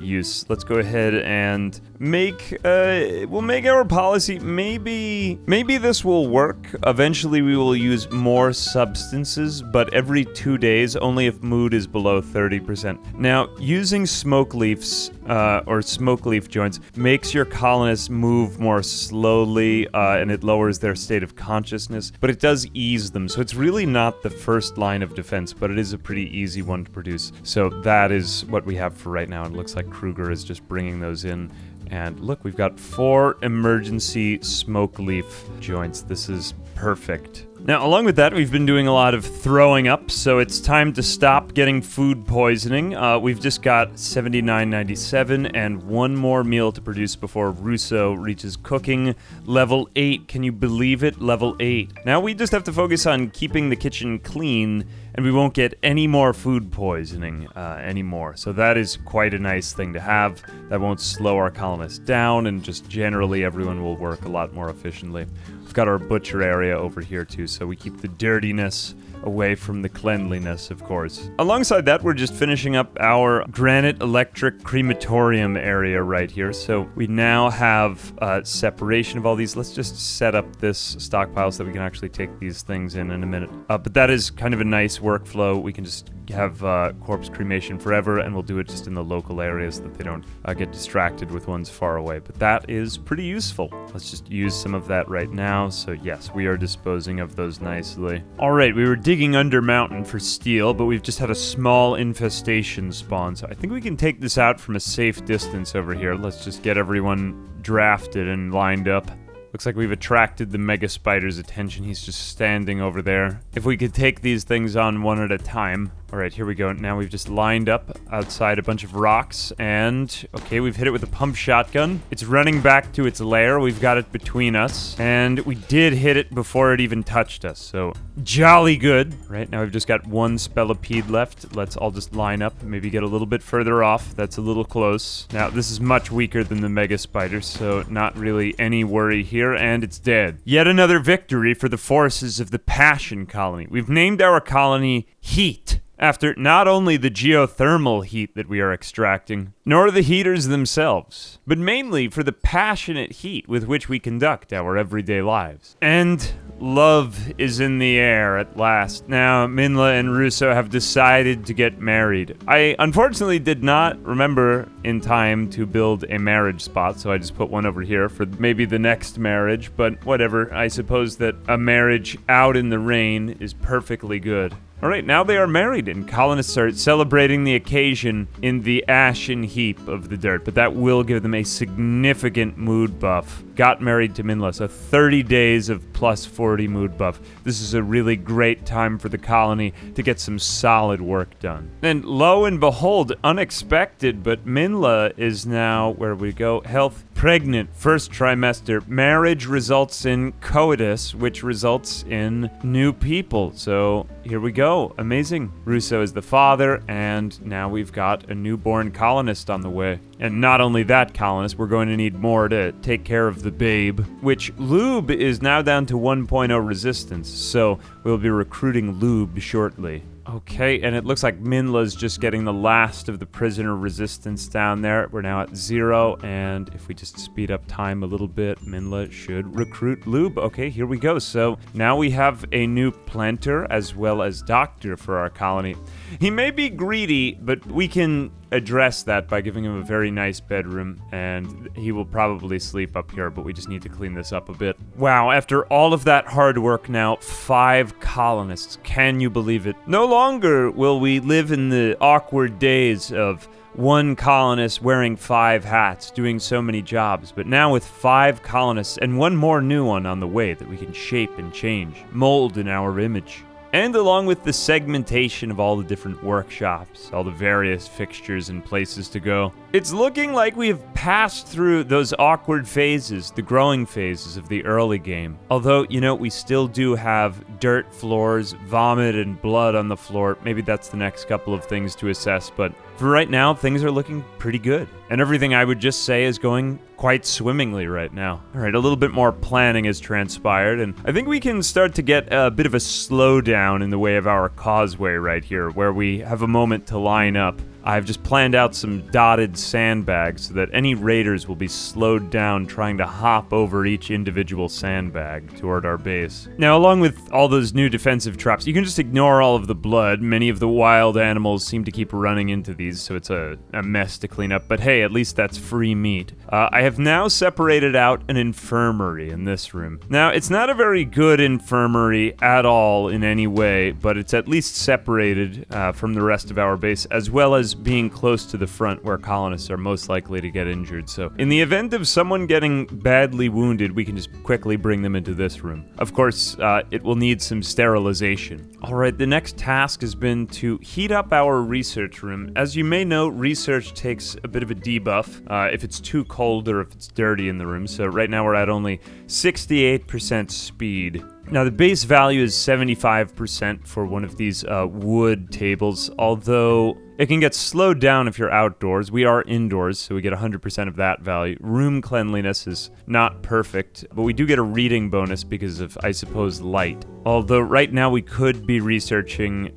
use. Let's go ahead and we'll make our policy, maybe this will work. Eventually we will use more substances, but every 2 days, only if mood is below 30%. Now, using smoke leaves, or smoke leaf joints, makes your colonists move more slowly, and it lowers their state of consciousness, but it does ease them, so it's really not the first line of defense, but it is a pretty easy one to produce. So that is what we have for right now, and it looks like Kruger is just bringing those in. And look, we've got 4 emergency smoke leaf joints. This is perfect. Now, along with that, we've been doing a lot of throwing up, so it's time to stop getting food poisoning. We've just got 79.97 and one more meal to produce before Russo reaches cooking level 8. Can you believe it? Level 8. Now we just have to focus on keeping the kitchen clean, and we won't get any more food poisoning anymore. So that is quite a nice thing to have. That won't slow our colonists down, and just generally everyone will work a lot more efficiently. We've got our butcher area over here too, so we keep the dirtiness away from the cleanliness, of course. Alongside that, we're just finishing up our granite electric crematorium area right here. So we now have separation of all these. Let's just set up this stockpile so that we can actually take these things in a minute. But that is kind of a nice workflow. We can just have corpse cremation forever, and we'll do it just in the local areas so that they don't get distracted with ones far away. But that is pretty useful. Let's just use some of that right now. So yes, we are disposing of those nicely. All right, we were digging under mountain for steel, but we've just had a small infestation spawn. So I think we can take this out from a safe distance over here. Let's just get everyone drafted and lined up. Looks like we've attracted the mega spider's attention. He's just standing over there. If we could take these things on one at a time. All right, here we go. Now we've just lined up outside a bunch of rocks, and okay, we've hit it with a pump shotgun. It's running back to its lair. We've got it between us, and we did hit it before it even touched us, so jolly good. Right, now we've just got one spellipede left. Let's all just line up, maybe get a little bit further off. That's a little close. Now, this is much weaker than the mega spider, so not really any worry here, and it's dead. Yet another victory for the forces of the Passion Colony. We've named our colony Heat, after not only the geothermal heat that we are extracting, nor the heaters themselves, but mainly for the passionate heat with which we conduct our everyday lives. And love is in the air at last. Now, Minla and Russo have decided to get married. I unfortunately did not remember in time to build a marriage spot, so I just put one over here for maybe the next marriage, but whatever. I suppose that a marriage out in the rain is perfectly good. All right, now they are married, and colonists are celebrating the occasion in the ashen heap of the dirt, but that will give them a significant mood buff. Got married to Minla, so 30 days of plus 40 mood buff. This is a really great time for the colony to get some solid work done. And lo and behold, unexpected, but Minla is now, where we go, health, pregnant, first trimester. Marriage results in coitus, which results in new people. So here we go. Amazing. Russo is the father, and now we've got a newborn colonist on the way. And not only that colonist, we're going to need more to take care of the babe, which Lube is now down to 1.0 resistance, so we'll be recruiting Lube shortly. Okay, and it looks like Minla's just getting the last of the prisoner resistance down there. We're now at 0, and if we just speed up time a little bit, Minla should recruit Lube. Okay, here we go. So now we have a new planter as well as doctor for our colony. He may be greedy, but we can address that by giving him a very nice bedroom, and he will probably sleep up here, but we just need to clean this up a bit. Wow, after all of that hard work now, 5 colonists. Can you believe it? No longer will we live in the awkward days of one colonist wearing 5 hats, doing so many jobs, but now with 5 colonists and one more new one on the way that we can shape and change, mold in our image. And along with the segmentation of all the different workshops, all the various fixtures and places to go, it's looking like we have passed through those awkward phases, the growing phases of the early game. Although, you know, we still do have dirt floors, vomit and blood on the floor. Maybe that's the next couple of things to assess, but for right now, things are looking pretty good. And everything I would just say is going quite swimmingly right now. All right, a little bit more planning has transpired, and I think we can start to get a bit of a slowdown in the way of our causeway right here, where we have a moment to line up. I've just planned out some dotted sandbags so that any raiders will be slowed down trying to hop over each individual sandbag toward our base. Now, along with all those new defensive traps, you can just ignore all of the blood. Many of the wild animals seem to keep running into these, so it's a mess to clean up. But hey, at least that's free meat. I have now separated out an infirmary in this room. Now, it's not a very good infirmary at all in any way, but it's at least separated from the rest of our base, as well as being close to the front where colonists are most likely to get injured. So in the event of someone getting badly wounded, we can just quickly bring them into this room. Of course, it will need some sterilization. All right, the next task has been to heat up our research room. As you may know, research takes a bit of a debuff if it's too cold or if it's dirty in the room. So right now we're at only 68% speed. Now, the base value is 75% for one of these wood tables, although It can get slowed down if you're outdoors. We are indoors, so we get 100% of that value. Room cleanliness is not perfect, but we do get a reading bonus because of, I suppose, light. Although right now we could be researching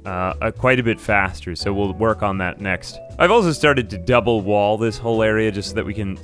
quite a bit faster, so we'll work on that next. I've also started to double wall this whole area just so that we can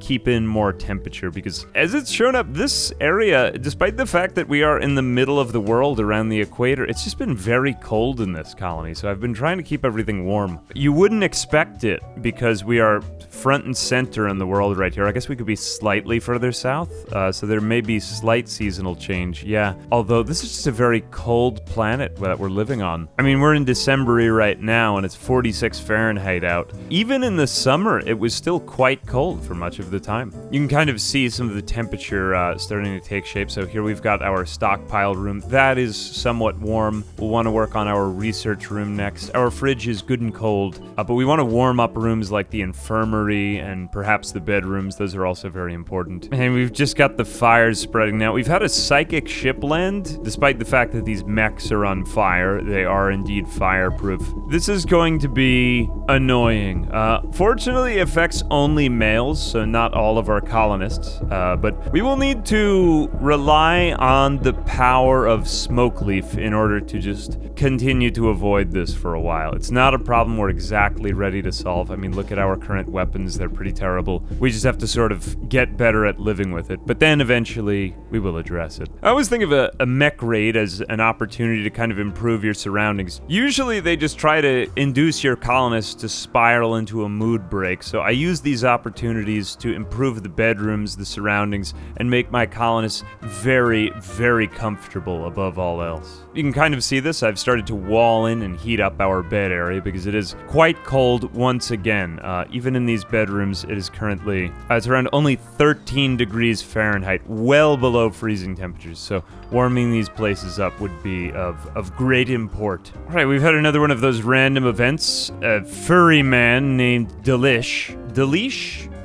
keep in more temperature, because as it's shown up, this area, despite the fact that we are in the middle of the world around the equator, it's just been very cold in this colony, so I've been trying to keep everything warm. You wouldn't expect it because we are front and center in the world right here. I guess we could be slightly further south, so there may be slight seasonal change, yeah. Although this is just a very cold planet that we're living on. I mean, we're in December right now and it's 46 Fahrenheit out. Even in the summer, it was still quite cold for much of the time. You can kind of see some of the temperature starting to take shape. So here we've got our stockpile room. That is somewhat warm. We'll want to work on our research room next. Our fridge is good and cold, but we want to warm up rooms like the infirmary and perhaps the bedrooms. Those are also very important. And we've just got the fires spreading now. We've had a psychic ship land, despite the fact that these mechs are on fire. They are indeed fireproof. This is going to be annoying. Fortunately, it affects only males, so not all of our colonists, but we will need to rely on the power of Smokeleaf in order to just continue to avoid this for a while. It's not a problem we're exactly ready to solve. I mean, look at our current weapons. They're pretty terrible. We just have to sort of get better at living with it, but then eventually we will address it. I always think of a mech raid as an opportunity to kind of improve your surroundings. Usually they just try to induce your colonists to spiral into a mood break, so I use these opportunities to improve the bedrooms, the surroundings, and make my colonists very, very comfortable above all else. You can kind of see this. I've started to wall in and heat up our bed area because it is quite cold once again. Even in these bedrooms, it is currently, it's around only 13 degrees Fahrenheit, well below freezing temperatures, so warming these places up would be of great import. All right, we've had another one of those random events. A furry man named Delish.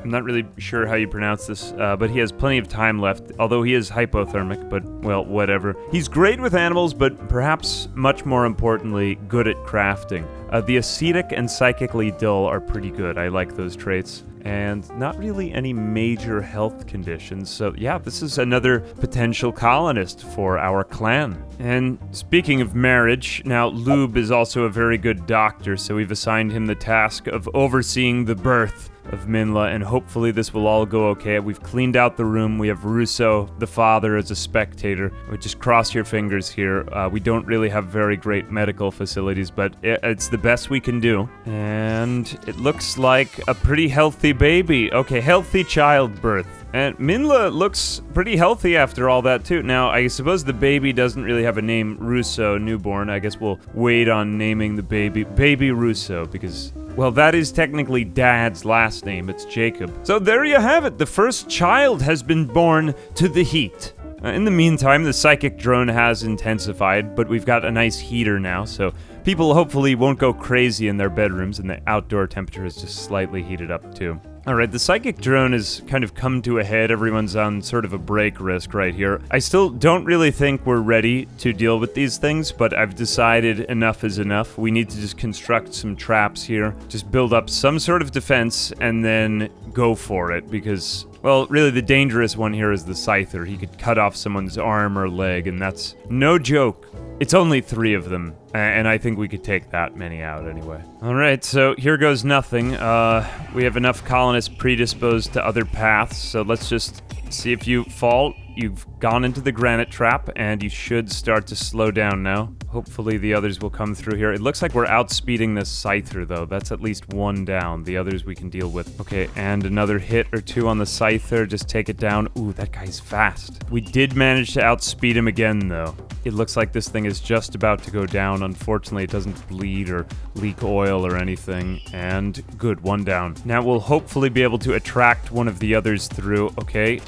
I'm not really sure how you pronounce this, but he has plenty of time left, although he is hypothermic, but, well, whatever. He's great with animals, but perhaps much more importantly, good at crafting. The ascetic and psychically dull are pretty good. I like those traits. And not really any major health conditions. So yeah, this is another potential colonist for our clan. And speaking of marriage, now Lube is also a very good doctor, so we've assigned him the task of overseeing the birth of Minla, and hopefully this will all go okay. We've cleaned out the room. We have Russo, the father, as a spectator. Just cross your fingers here. We don't really have very great medical facilities, but it's the best we can do. And it looks like a pretty healthy baby. Okay, healthy childbirth. And Minla looks pretty healthy after all that, too. Now, I suppose the baby doesn't really have a name, Russo, newborn. I guess we'll wait on naming the baby Russo, because, well, that is technically Dad's last name. It's Jacob. So there you have it. The first child has been born to the heat. In the meantime, the psychic drone has intensified, but we've got a nice heater now, so people hopefully won't go crazy in their bedrooms, and the outdoor temperature is just slightly heated up, too. Alright, the psychic drone has kind of come to a head. Everyone's on sort of a break risk right here. I still don't really think we're ready to deal with these things, but I've decided enough is enough. We need to just construct some traps here, just build up some sort of defense, and then go for it, because, well, really the dangerous one here is the Scyther. He could cut off someone's arm or leg, and that's no joke. It's only 3 of them, and I think we could take that many out anyway. Alright, so here goes nothing. We have enough colonists predisposed to other paths, so let's just see if you fall. You've gone into the granite trap, and you should start to slow down now. Hopefully the others will come through here. It looks like we're outspeeding this Scyther, though. That's at least 1 down. The others we can deal with. Okay, and another hit or 2 on the Scyther. Just take it down. Ooh, that guy's fast. We did manage to outspeed him again, though. It looks like this thing is just about to go down. Unfortunately, it doesn't bleed or leak oil or anything. And good, 1 down. Now we'll hopefully be able to attract one of the others through. Okay,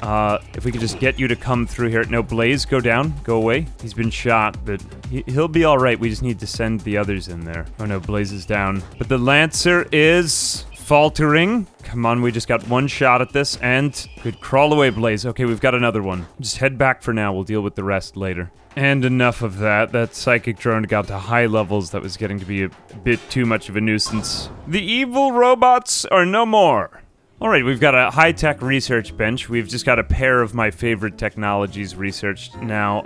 if we could just get you to come through here. No, Blaze, go down. Go away. He's been shot, but he'll be alright. We just need to send the others in there. Oh no, Blaze is down. But the Lancer is faltering. Come on, we just got one shot at this, and good crawl away, Blaze. Okay, we've got another one. Just head back for now. We'll deal with the rest later. And enough of that. That psychic drone got to high levels. That was getting to be a bit too much of a nuisance. The evil robots are no more. Alright, we've got a high-tech research bench. We've just got a pair of my favorite technologies researched now.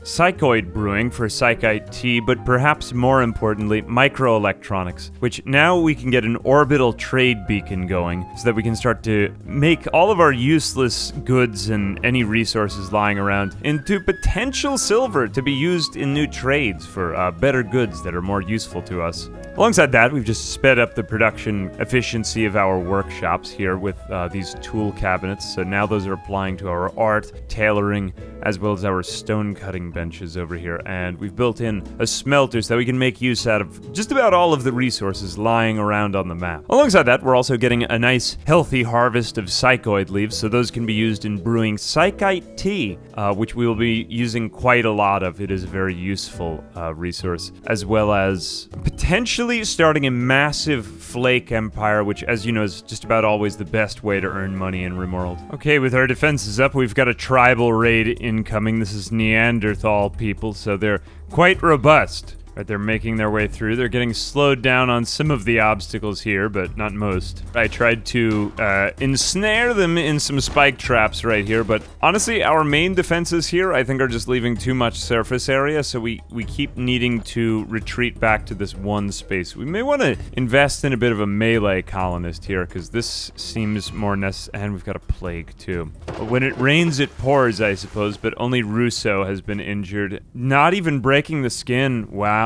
Psychoid brewing for Psychite tea, but perhaps more importantly, microelectronics, which now we can get an orbital trade beacon going so that we can start to make all of our useless goods and any resources lying around into potential silver to be used in new trades for better goods that are more useful to us. Alongside that, we've just sped up the production efficiency of our workshops here with these tool cabinets. So now those are applying to our art, tailoring, as well as our stone cutting benches over here. And we've built in a smelter so that we can make use out of just about all of the resources lying around on the map. Alongside that, we're also getting a nice healthy harvest of psychoid leaves, so those can be used in brewing psychite tea, which we will be using quite a lot of. It is a very useful resource, as well as potentially starting a massive flake empire, which, as you know, is just about always the best way to earn money in Rimworld. Okay, with our defenses up, we've got a tribal raid incoming. This is Neanderthal people, so they're quite robust. Right, they're making their way through. They're getting slowed down on some of the obstacles here, but not most. I tried to ensnare them in some spike traps right here, but honestly, our main defenses here, I think, are just leaving too much surface area, so we keep needing to retreat back to this one space. We may want to invest in a bit of a melee colonist here, because this seems more necessary, and we've got a plague, too. But when it rains, it pours, I suppose, but only Russo has been injured. Not even breaking the skin. Wow.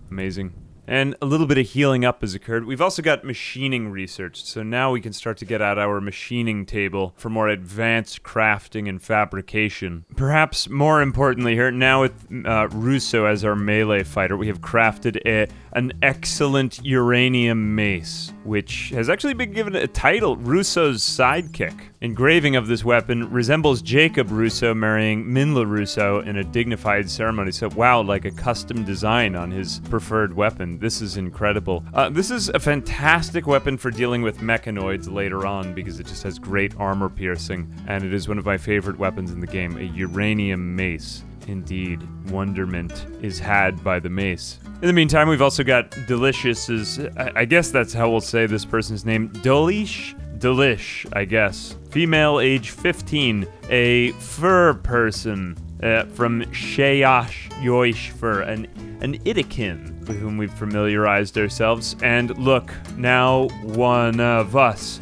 Amazing. And a little bit of healing up has occurred. We've also got machining researched, so now we can start to get at our machining table for more advanced crafting and fabrication. Perhaps more importantly here, now with Russo as our melee fighter, we have crafted an excellent uranium mace, which has actually been given a title, Russo's Sidekick. Engraving of this weapon resembles Jacob Russo marrying Minla Russo in a dignified ceremony. So wow, like a custom design on his preferred weapon. This is incredible. This is a fantastic weapon for dealing with mechanoids later on because it just has great armor piercing, and it is one of my favorite weapons in the game, a uranium mace. Indeed, wonderment is had by the mace. In the meantime, we've also got Delicious's, I guess that's how we'll say this person's name, Delish, I guess. Female, age 15, a fur person from Sheyash Yoish Fur, an Idikin with whom we've familiarized ourselves. And look, now one of us,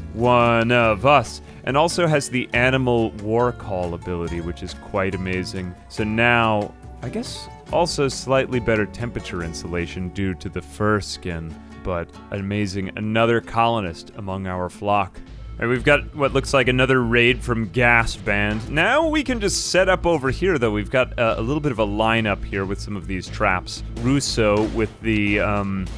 and also has the animal war call ability, which is quite amazing. So now, I guess, also slightly better temperature insulation due to the fur skin, but amazing. Another colonist among our flock. All right, we've got what looks like another raid from Gas Band. Now we can just set up over here, though. We've got a little bit of a lineup here with some of these traps. Russo with the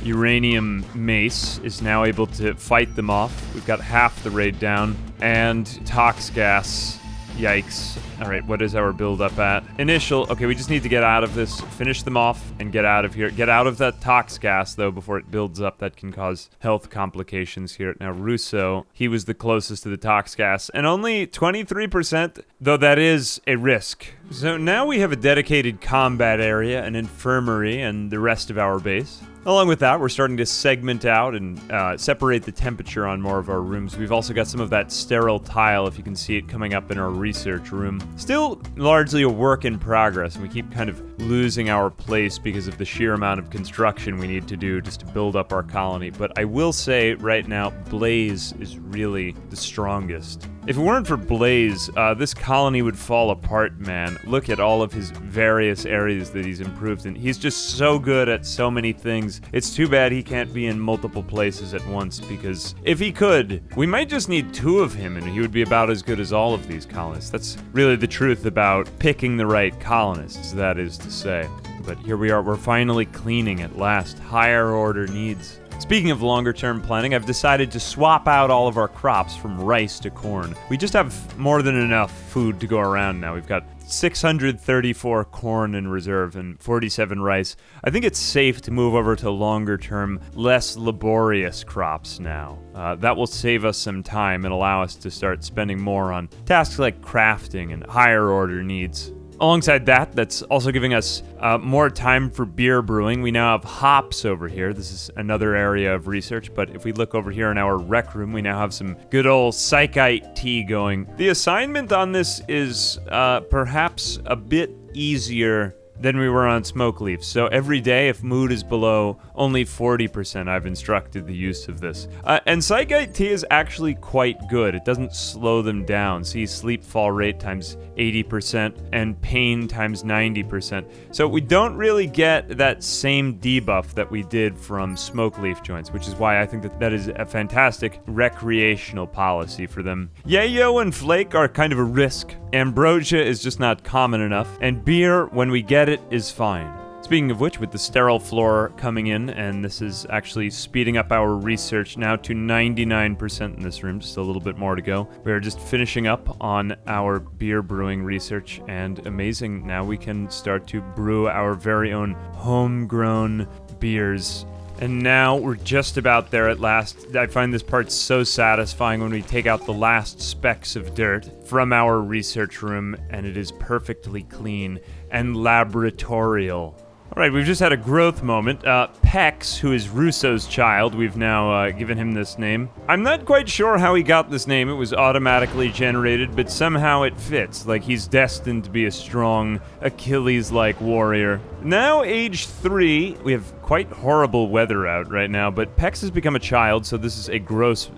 uranium mace is now able to fight them off. We've got half the raid down. And Tox Gas. Yikes. All right, what is our build up at? Initial. Okay, we just need to get out of this, finish them off, and get out of here. Get out of that Tox Gas, though, before it builds up. That can cause health complications here. Now, Russo, he was the closest to the Tox Gas, and only 23%, though that is a risk. So now we have a dedicated combat area, an infirmary, and the rest of our base. Along with that, we're starting to segment out and separate the temperature on more of our rooms. We've also got some of that sterile tile, if you can see it coming up in our research room. Still largely a work in progress, and we keep kind of losing our place because of the sheer amount of construction we need to do just to build up our colony. But I will say right now, Blaze is really the strongest. If it weren't for Blaze, this colony would fall apart, man. Look at all of his various areas that he's improved in. He's just so good at so many things. It's too bad he can't be in multiple places at once, because if he could, we might just need 2 of him and he would be about as good as all of these colonists. That's really the truth about picking the right colonists, that is to say. But here we are, we're finally cleaning at last. Higher order needs. Speaking of longer-term planning, I've decided to swap out all of our crops from rice to corn. We just have more than enough food to go around now. We've got 634 corn in reserve and 47 rice. I think it's safe to move over to longer-term, less laborious crops now. That will save us some time and allow us to start spending more on tasks like crafting and higher-order needs. Alongside that, that's also giving us more time for beer brewing. We now have hops over here. This is another area of research, but if we look over here in our rec room, we now have some good old psychite tea going. The assignment on this is perhaps a bit easier than we were on smoke leaf. So every day, if mood is below only 40%, I've instructed the use of this. And psychite tea is actually quite good. It doesn't slow them down. See, sleep fall rate times 80% and pain times 90%. So we don't really get that same debuff that we did from smoke leaf joints, which is why I think that is a fantastic recreational policy for them. Yayo and flake are kind of a risk. Ambrosia is just not common enough, and beer, when we get it, is fine. Speaking of which, with the sterile floor coming in, and this is actually speeding up our research now to 99% in this room, just a little bit more to go. We are just finishing up on our beer brewing research, and amazing, now we can start to brew our very own homegrown beers. And now we're just about there at last. I find this part so satisfying when we take out the last specks of dirt from our research room, and it is perfectly clean and laboratorial. All right, we've just had a growth moment. Pex, who is Russo's child, we've now given him this name. I'm not quite sure how he got this name. It was automatically generated, but somehow it fits. Like, he's destined to be a strong, Achilles-like warrior. Now, age 3, we have quite horrible weather out right now, but Pex has become a child, so this is a growth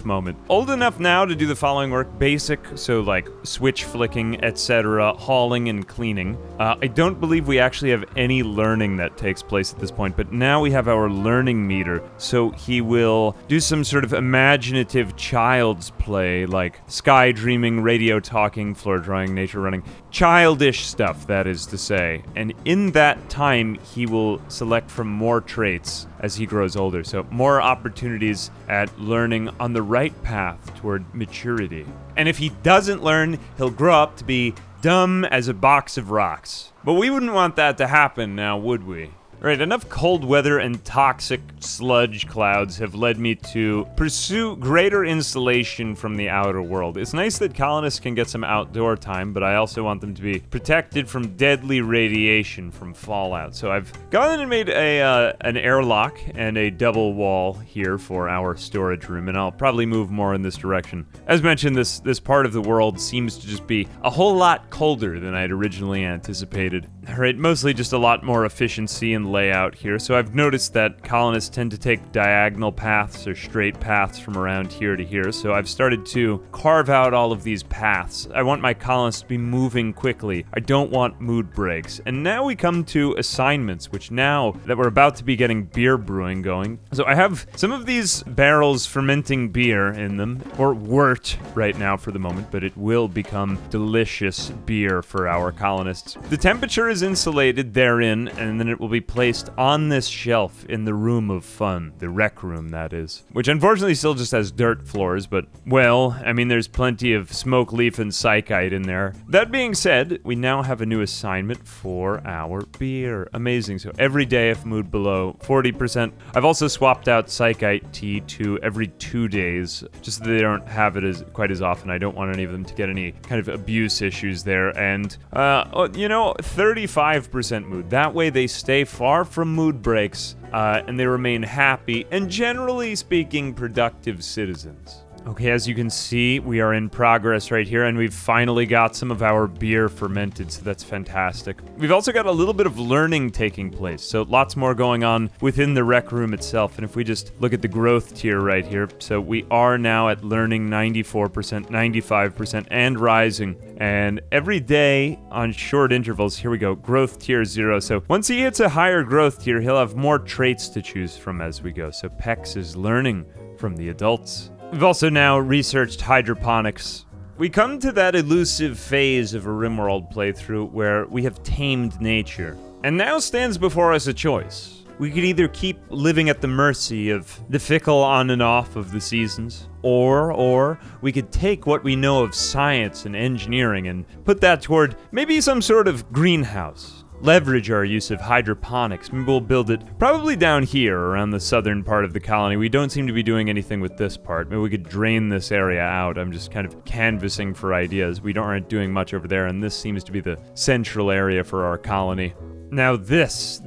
moment. Old enough now to do the following work: basic, so like switch flicking, etc., hauling and cleaning. I don't believe we actually have any learning that takes place at this point, but now we have our learning meter, so he will do some sort of imaginative child's play, like sky dreaming, radio talking, floor drawing, nature running, childish stuff, that is to say. And in that time, he will select from more traits as he grows older, so more opportunities at learning on the right path toward maturity. And if he doesn't learn, he'll grow up to be dumb as a box of rocks. But we wouldn't want that to happen now, would we? Right, enough cold weather and toxic sludge clouds have led me to pursue greater insulation from the outer world. It's nice that colonists can get some outdoor time, but I also want them to be protected from deadly radiation from fallout. So I've gone and made an airlock and a double wall here for our storage room, and I'll probably move more in this direction. As mentioned, this part of the world seems to just be a whole lot colder than I'd originally anticipated. Right, mostly just a lot more efficiency and layout here. So I've noticed that colonists tend to take diagonal paths or straight paths from around here to here. So I've started to carve out all of these paths. I want my colonists to be moving quickly. I don't want mood breaks. And now we come to assignments, which now that we're about to be getting beer brewing going. So I have some of these barrels fermenting beer in them, or wort right now for the moment, but it will become delicious beer for our colonists. The temperature is insulated therein, and then it will be placed on this shelf in the room of fun, the rec room, that is, which unfortunately still just has dirt floors, but, well, I mean, there's plenty of smoke leaf and psychite in there. That being said, we now have a new assignment for our beer. Amazing. So every day, if mood below 40%. I've also swapped out psychite tea to every 2 days, just so they don't have it quite as often. I don't want any of them to get any kind of abuse issues there. And, 35% mood. That way they stay far from mood breaks, and they remain happy and, generally speaking, productive citizens. Okay, as you can see, we are in progress right here, and we've finally got some of our beer fermented, so that's fantastic. We've also got a little bit of learning taking place, so lots more going on within the rec room itself. And if we just look at the growth tier right here, so we are now at learning 94%, 95%, and rising. And every day on short intervals, here we go, growth tier 0. So once he hits a higher growth tier, he'll have more traits to choose from as we go. So Pex is learning from the adults. We've also now researched hydroponics. We come to that elusive phase of a Rimworld playthrough where we have tamed nature. And now stands before us a choice. We could either keep living at the mercy of the fickle on and off of the seasons, or we could take what we know of science and engineering and put that toward maybe some sort of greenhouse. Leverage our use of hydroponics. Maybe we'll build it probably down here around the southern part of the colony. We don't seem to be doing anything with this part. Maybe we could drain this area out. I'm just kind of canvassing for ideas. We aren't doing much over there, and this seems to be the central area for our colony. Now this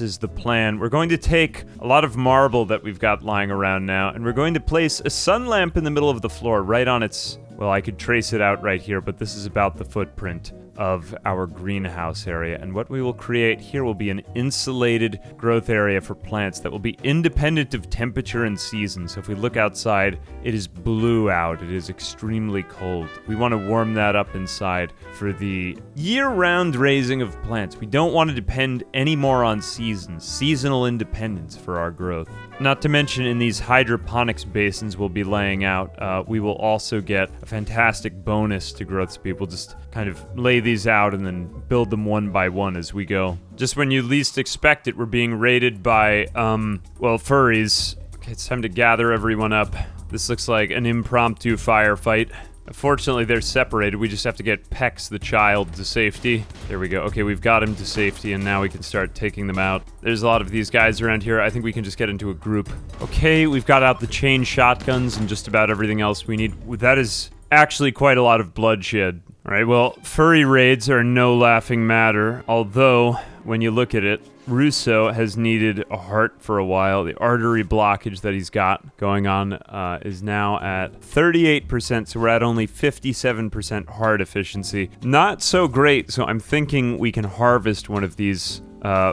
is the plan. We're going to take a lot of marble that we've got lying around now, and we're going to place a sun lamp in the middle of the floor right on its... Well, I could trace it out right here, but this is about the footprint of our greenhouse area. And what we will create here will be an insulated growth area for plants that will be independent of temperature and season. So if we look outside, it is blue out. It is extremely cold. We want to warm that up inside for the year-round raising of plants. We don't want to depend anymore on seasons. Seasonal independence for our growth. Not to mention, in these hydroponics basins we'll be laying out, we will also get a fantastic bonus to growth speed. We'll just kind of lay these out and then build them one by one as we go. Just when you least expect it, we're being raided by, furries. Okay, it's time to gather everyone up. This looks like an impromptu firefight. Fortunately, they're separated. We just have to get Pex, the child, to safety. There we go. Okay, we've got him to safety, and now we can start taking them out. There's a lot of these guys around here. I think we can just get into a group. Okay, we've got out the chain shotguns and just about everything else we need. That is actually quite a lot of bloodshed. All right, well, furry raids are no laughing matter, although when you look at it, Russo has needed a heart for a while. The artery blockage that he's got going on is now at 38%, so we're at only 57% heart efficiency. Not so great, so I'm thinking we can harvest one of these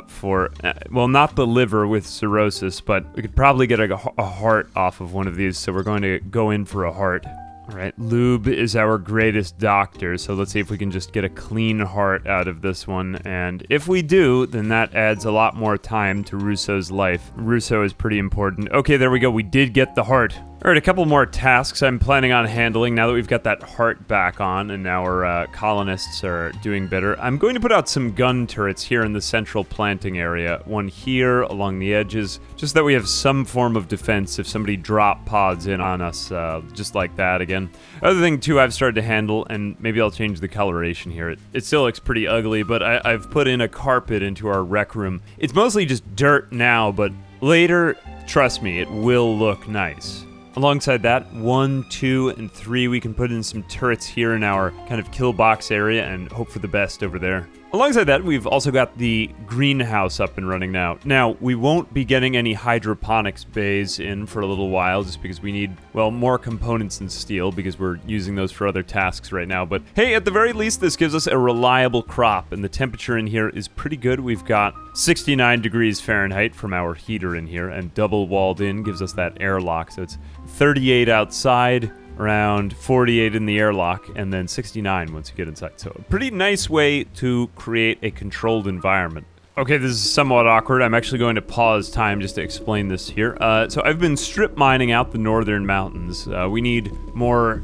for, not the liver with cirrhosis, but we could probably get a heart off of one of these, so we're going to go in for a heart. All right, Lube is our greatest doctor, so let's see if we can just get a clean heart out of this one, and if we do, then that adds a lot more time to Russo's life. Russo is pretty important. Okay, there we go, we did get the heart. All right, a couple more tasks I'm planning on handling now that we've got that heart back on and our colonists are doing better. I'm going to put out some gun turrets here in the central planting area. One here along the edges, just that we have some form of defense if somebody drop pods in on us, just like that again. Other thing too I've started to handle, and maybe I'll change the coloration here. It still looks pretty ugly, but I've put in a carpet into our rec room. It's mostly just dirt now, but later, trust me, it will look nice. Alongside that, 1, 2, and 3, we can put in some turrets here in our kind of kill box area and hope for the best over there. Alongside that, we've also got the greenhouse up and running now. Now, we won't be getting any hydroponics bays in for a little while just because we need, more components than steel because we're using those for other tasks right now. But hey, at the very least, this gives us a reliable crop, and the temperature in here is pretty good. We've got 69 degrees Fahrenheit from our heater in here, and double walled in gives us that airlock. So it's 38 outside, around 48 in the airlock, and then 69 once you get inside. So a pretty nice way to create a controlled environment. Okay, this is somewhat awkward. I'm actually going to pause time just to explain this here. So I've been strip mining out the northern mountains. We need more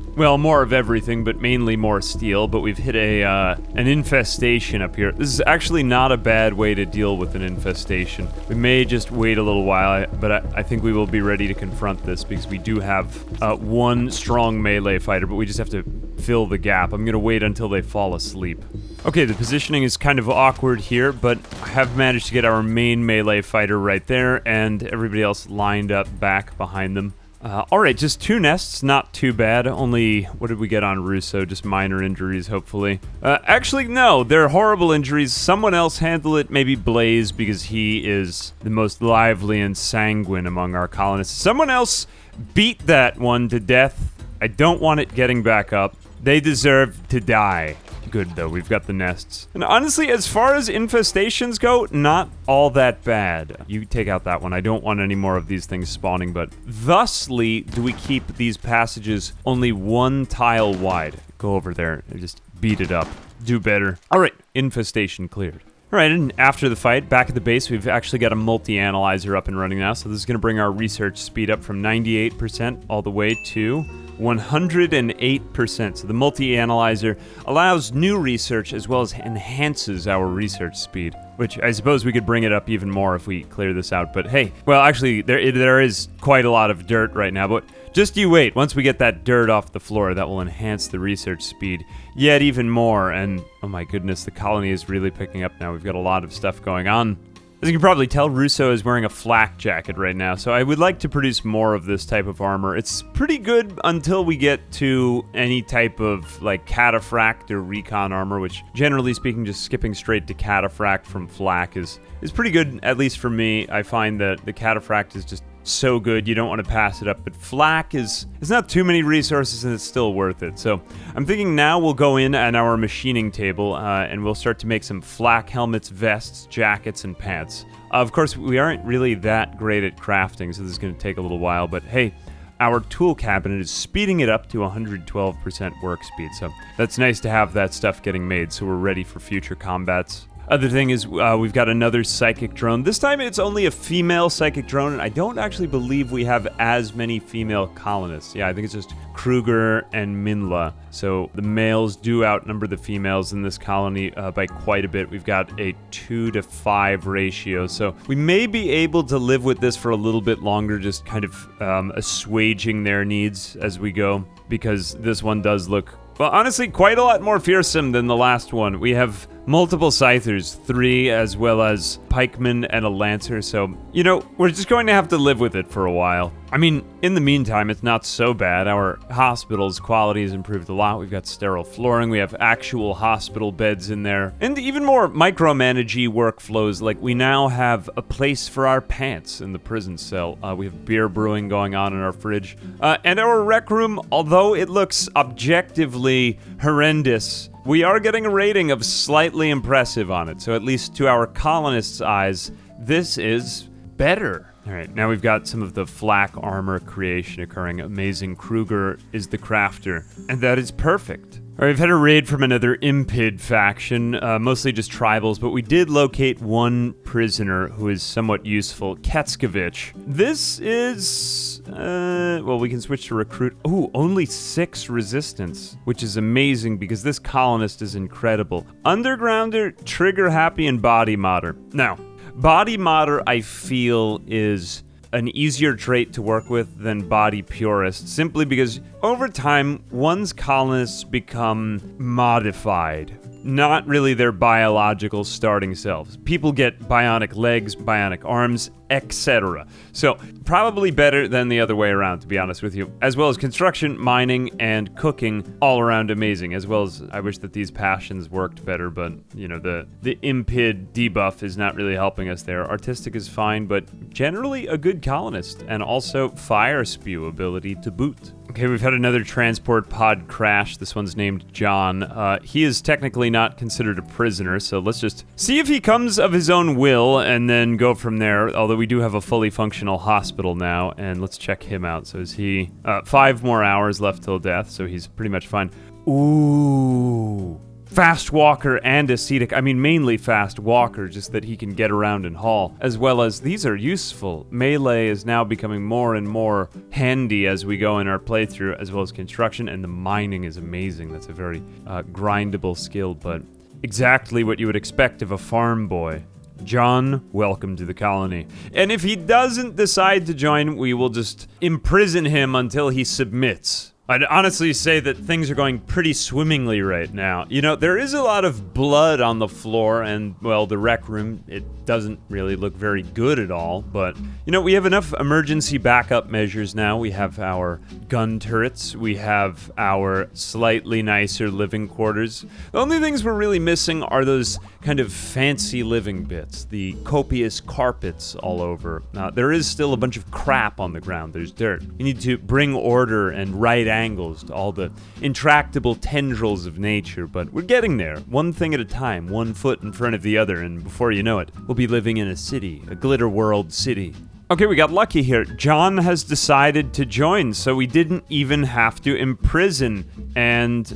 of everything, but mainly more steel, but we've hit an infestation up here. This is actually not a bad way to deal with an infestation. We may just wait a little while, but I think we will be ready to confront this because we do have one strong melee fighter, but we just have to fill the gap. I'm going to wait until they fall asleep. Okay, the positioning is kind of awkward here, but I have managed to get our main melee fighter right there, and everybody else lined up back behind them. Alright, just 2 nests, not too bad. Only, what did we get on Russo? Just minor injuries, hopefully. Actually, no, they're horrible injuries. Someone else handle it, maybe Blaze, because he is the most lively and sanguine among our colonists. Someone else beat that one to death. I don't want it getting back up. They deserve to die. Good, though. We've got the nests. And honestly, as far as infestations go, not all that bad. You take out that one. I don't want any more of these things spawning, but thusly do we keep these passages only 1 tile wide. Go over there and just beat it up. Do better. All right, infestation cleared. All right, and after the fight, back at the base, we've actually got a multi-analyzer up and running now, so this is going to bring our research speed up from 98% all the way to... 108%. So the multi-analyzer allows new research as well as enhances our research speed, which I suppose we could bring it up even more if we clear this out. But hey, well, actually, there is quite a lot of dirt right now, but just you wait. Once we get that dirt off the floor, that will enhance the research speed yet even more. And oh my goodness, the colony is really picking up now. We've got a lot of stuff going on. As you can probably tell, Russo is wearing a flak jacket right now, so I would like to produce more of this type of armor. It's pretty good until we get to any type of, like, cataphract or recon armor, which, generally speaking, just skipping straight to cataphract from flak is pretty good, at least for me. I find that the cataphract is just so good, you don't want to pass it up, but flak it's not too many resources and it's still worth it. So I'm thinking now we'll go in at our machining table and we'll start to make some flak helmets, vests, jackets, and pants. Of course, we aren't really that great at crafting, so this is going to take a little while, but hey, our tool cabinet is speeding it up to 112% work speed, so that's nice to have that stuff getting made so we're ready for future combats. Other thing is, we've got another psychic drone. This time it's only a female psychic drone, and I don't actually believe we have as many female colonists. Yeah, I think it's just Kruger and Minla. So the males do outnumber the females in this colony by quite a bit. We've got a 2 to 5 ratio. So we may be able to live with this for a little bit longer, just kind of assuaging their needs as we go, because this one does look, well, honestly, quite a lot more fearsome than the last one. We have multiple scythers, 3, as well as pikemen and a lancer, so, you know, we're just going to have to live with it for a while. I mean, in the meantime, it's not so bad. Our hospital's quality has improved a lot. We've got sterile flooring, we have actual hospital beds in there, and even more micromanagey workflows, like we now have a place for our pants in the prison cell. We have beer brewing going on in our fridge, and our rec room, although it looks objectively horrendous, we are getting a rating of slightly impressive on it, so at least to our colonists' eyes, this is better. Alright, now we've got some of the flak armor creation occurring. Amazing Kruger is the crafter, and that is perfect. Alright, we've had a raid from another Impid faction, mostly just tribals, but we did locate one prisoner who is somewhat useful, Ketskovich. This is, well, we can switch to recruit. Ooh, only 6 resistance, which is amazing because this colonist is incredible. Undergrounder, trigger happy, and body modder. Now, body modder, I feel, is an easier trait to work with than body purist, simply because over time, one's colonists become modified, not really their biological starting selves. People get bionic legs, bionic arms, etc. So, probably better than the other way around, to be honest with you. As well as construction, mining, and cooking, all around amazing. As well as, I wish that these passions worked better, but, you know, the Impid debuff is not really helping us there. Artistic is fine, but generally a good colonist, and also fire spew ability to boot. Okay, we've had another transport pod crash. This one's named John. He is technically not considered a prisoner, so let's just see if he comes of his own will and then go from there, although we do have a fully functional hospital now, and let's check him out. So is he... 5 more hours left till death, so he's pretty much fine. Ooh... Fast walker and ascetic. I mean, mainly fast walker, just that he can get around and haul. As well as, these are useful. Melee is now becoming more and more handy as we go in our playthrough, as well as construction, and the mining is amazing. That's a very grindable skill, but exactly what you would expect of a farm boy. John, welcome to the colony. And if he doesn't decide to join, we will just imprison him until he submits. I'd honestly say that things are going pretty swimmingly right now. You know, there is a lot of blood on the floor, and, well, the rec room, it doesn't really look very good at all, but, you know, we have enough emergency backup measures now. We have our gun turrets, we have our slightly nicer living quarters. The only things we're really missing are those kind of fancy living bits, the copious carpets all over. There is still a bunch of crap on the ground. There's dirt. We need to bring order and right angles to all the intractable tendrils of nature, but we're getting there, one thing at a time, one foot in front of the other, and before you know it, we'll be living in a city, a glitter world city. Okay, we got lucky here. John has decided to join, so we didn't even have to imprison and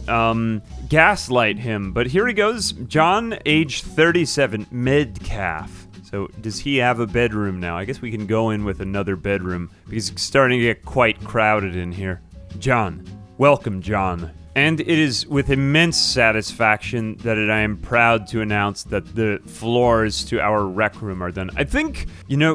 gaslight him. But here he goes. John, age 37, Medcalf. So does he have a bedroom now? I guess we can go in with another bedroom because it's starting to get quite crowded in here. John, Welcome, John. And it is with immense satisfaction that I am proud to announce that the floors to our rec room are done. I think,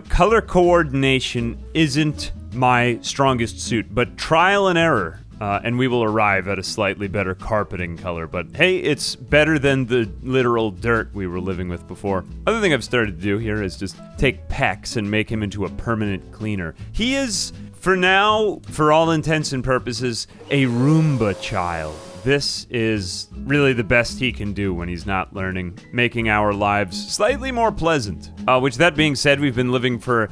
color coordination isn't my strongest suit, but trial and error. And we will arrive at a slightly better carpeting color. But hey, it's better than the literal dirt we were living with before. Other thing I've started to do here is just take Pex and make him into a permanent cleaner. He is, for now, for all intents and purposes, a Roomba child. This is really the best he can do when he's not learning, making our lives slightly more pleasant. Which, that being said, we've been living for,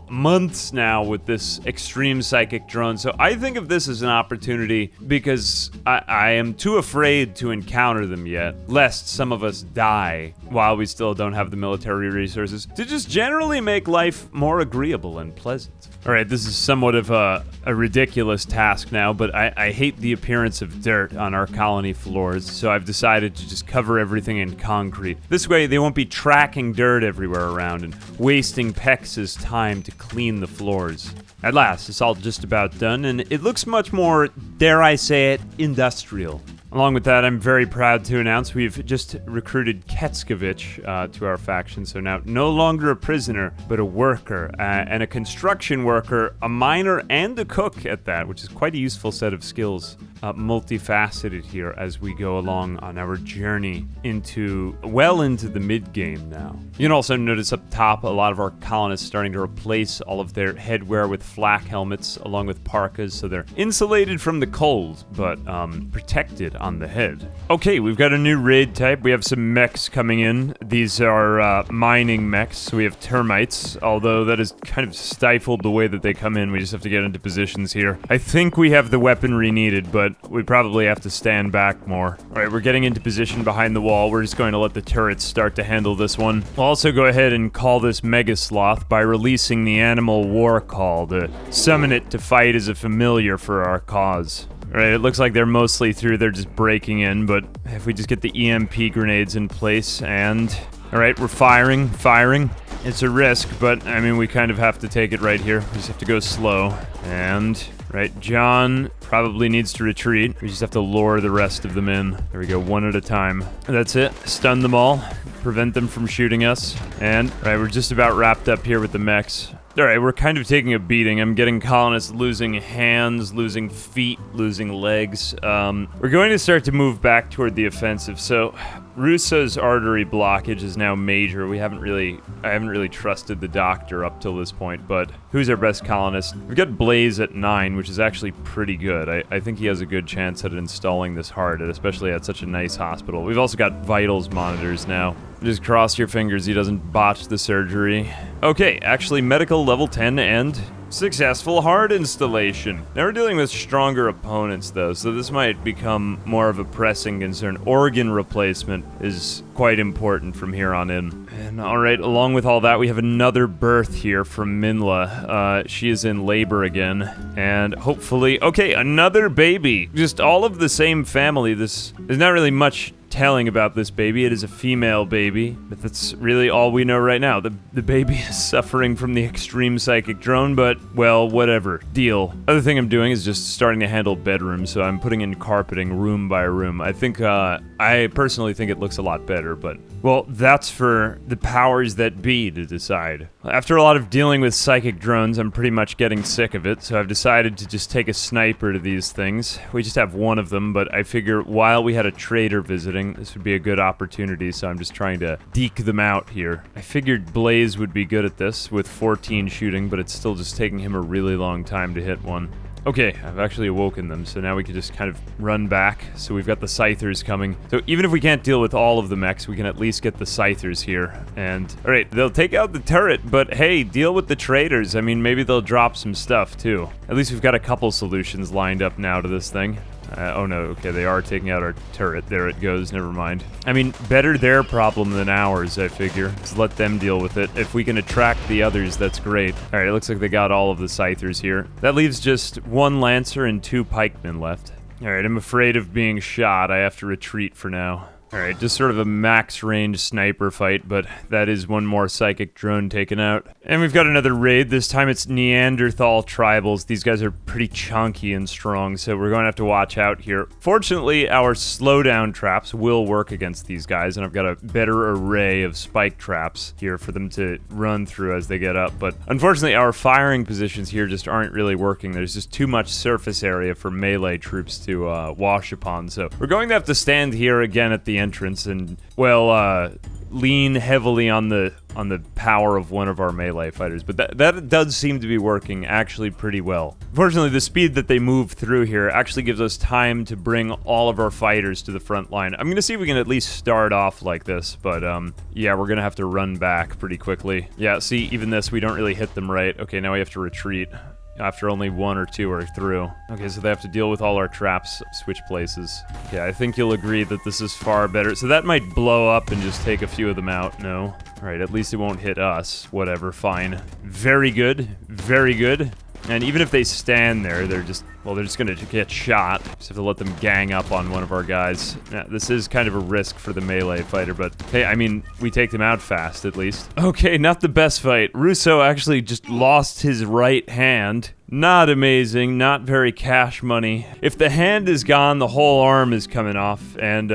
months now with this extreme psychic drone, so I think of this as an opportunity because I am too afraid to encounter them yet, lest some of us die while we still don't have the military resources, to just generally make life more agreeable and pleasant. Alright, this is somewhat of a ridiculous task now, but I hate the appearance of dirt on our colony floors, so I've decided to just cover everything in concrete. This way they won't be tracking dirt everywhere around and wasting Pex's time to clean the floors. At last, it's all just about done, and it looks much more, dare I say it, industrial. Along with that, I'm very proud to announce we've just recruited Ketskovich to our faction, so now no longer a prisoner, but a worker, and a construction worker, a miner, and a cook at that, which is quite a useful set of skills. Multifaceted here as we go along on our journey into the mid-game now. You can also notice up top a lot of our colonists starting to replace all of their headwear with flak helmets along with parkas, so they're insulated from the cold, but protected on the head. Okay, we've got a new raid type. We have some mechs coming in. These are mining mechs, so we have termites, although that has kind of stifled the way that they come in. We just have to get into positions here. I think we have the weaponry needed, but we probably have to stand back more. Alright, we're getting into position behind the wall. We're just going to let the turrets start to handle this one. We'll also go ahead and call this Mega Sloth by releasing the Animal War Call to summon it to fight as a familiar for our cause. Alright, it looks like they're mostly through. They're just breaking in, but if we just get the EMP grenades in place and... Alright, we're firing. It's a risk, but, we kind of have to take it right here. We just have to go slow. And... Right, John probably needs to retreat. We just have to lure the rest of them in. There we go, one at a time. That's it. Stun them all. Prevent them from shooting us. And, right, we're just about wrapped up here with the mechs. Alright, we're kind of taking a beating. I'm getting colonists losing hands, losing feet, losing legs. We're going to start to move back toward the offensive, so... Russo's artery blockage is now major. I haven't really trusted the doctor up till this point, but who's our best colonist? We've got Blaze at 9, which is actually pretty good. I think he has a good chance at installing this heart, especially at such a nice hospital. We've also got vitals monitors now. Just cross your fingers he doesn't botch the surgery. Okay, actually medical level 10 and... successful heart installation. Now we're dealing with stronger opponents though, so this might become more of a pressing concern. Organ replacement is quite important from here on in. And alright, along with all that, we have another birth here from Minla. She is in labor again, and hopefully... Okay, another baby! Just all of the same family. There's not really much telling about this baby. It is a female baby, but that's really all we know right now. The baby is suffering from the extreme psychic drone, but, well, whatever. Deal. Other thing I'm doing is just starting to handle bedrooms, so I'm putting in carpeting room by room. I think, I personally think it looks a lot better, but, well, that's for the powers that be to decide. After a lot of dealing with psychic drones, I'm pretty much getting sick of it, so I've decided to just take a sniper to these things. We just have one of them, but I figure while we had a trader visiting, this would be a good opportunity, so I'm just trying to deke them out here. I figured Blaze would be good at this with 14 shooting, but it's still just taking him a really long time to hit one. Okay, I've actually awoken them, so now we can just kind of run back. So we've got the Scythers coming. So even if we can't deal with all of the mechs, we can at least get the Scythers here. And, alright, they'll take out the turret, but hey, deal with the traders. Maybe they'll drop some stuff, too. At least we've got a couple solutions lined up now to this thing. Oh no, okay, they are taking out our turret. There it goes, never mind. Better their problem than ours, I figure. Just let them deal with it. If we can attract the others, that's great. Alright, it looks like they got all of the Scythers here. That leaves just one Lancer and 2 pikemen left. Alright, I'm afraid of being shot. I have to retreat for now. Alright, just sort of a max range sniper fight, but that is one more psychic drone taken out. And we've got another raid. This time it's Neanderthal tribals. These guys are pretty chunky and strong, so we're going to have to watch out here. Fortunately, our slowdown traps will work against these guys, and I've got a better array of spike traps here for them to run through as they get up. But unfortunately, our firing positions here just aren't really working. There's just too much surface area for melee troops to wash upon, so we're going to have to stand here again at the entrance and, well, lean heavily on the power of one of our melee fighters, but that does seem to be working actually pretty well. Fortunately, the speed that they move through here actually gives us time to bring all of our fighters to the front line. I'm gonna see if we can at least start off like this, but yeah, we're gonna have to run back pretty quickly. Yeah, see, even this, we don't really hit them right. Okay, now we have to retreat after only one or two are through. Okay, so they have to deal with all our traps, switch places. Okay, I think you'll agree that this is far better. So that might blow up and just take a few of them out. No. All right, at least it won't hit us. Whatever, fine. Very good, very good. And even if they stand there, they're just gonna get shot. Just have to let them gang up on one of our guys. Now, this is kind of a risk for the melee fighter, but hey, I mean, we take them out fast, at least. Okay, not the best fight. Russo actually just lost his right hand. Not amazing, not very cash money. If the hand is gone, the whole arm is coming off, and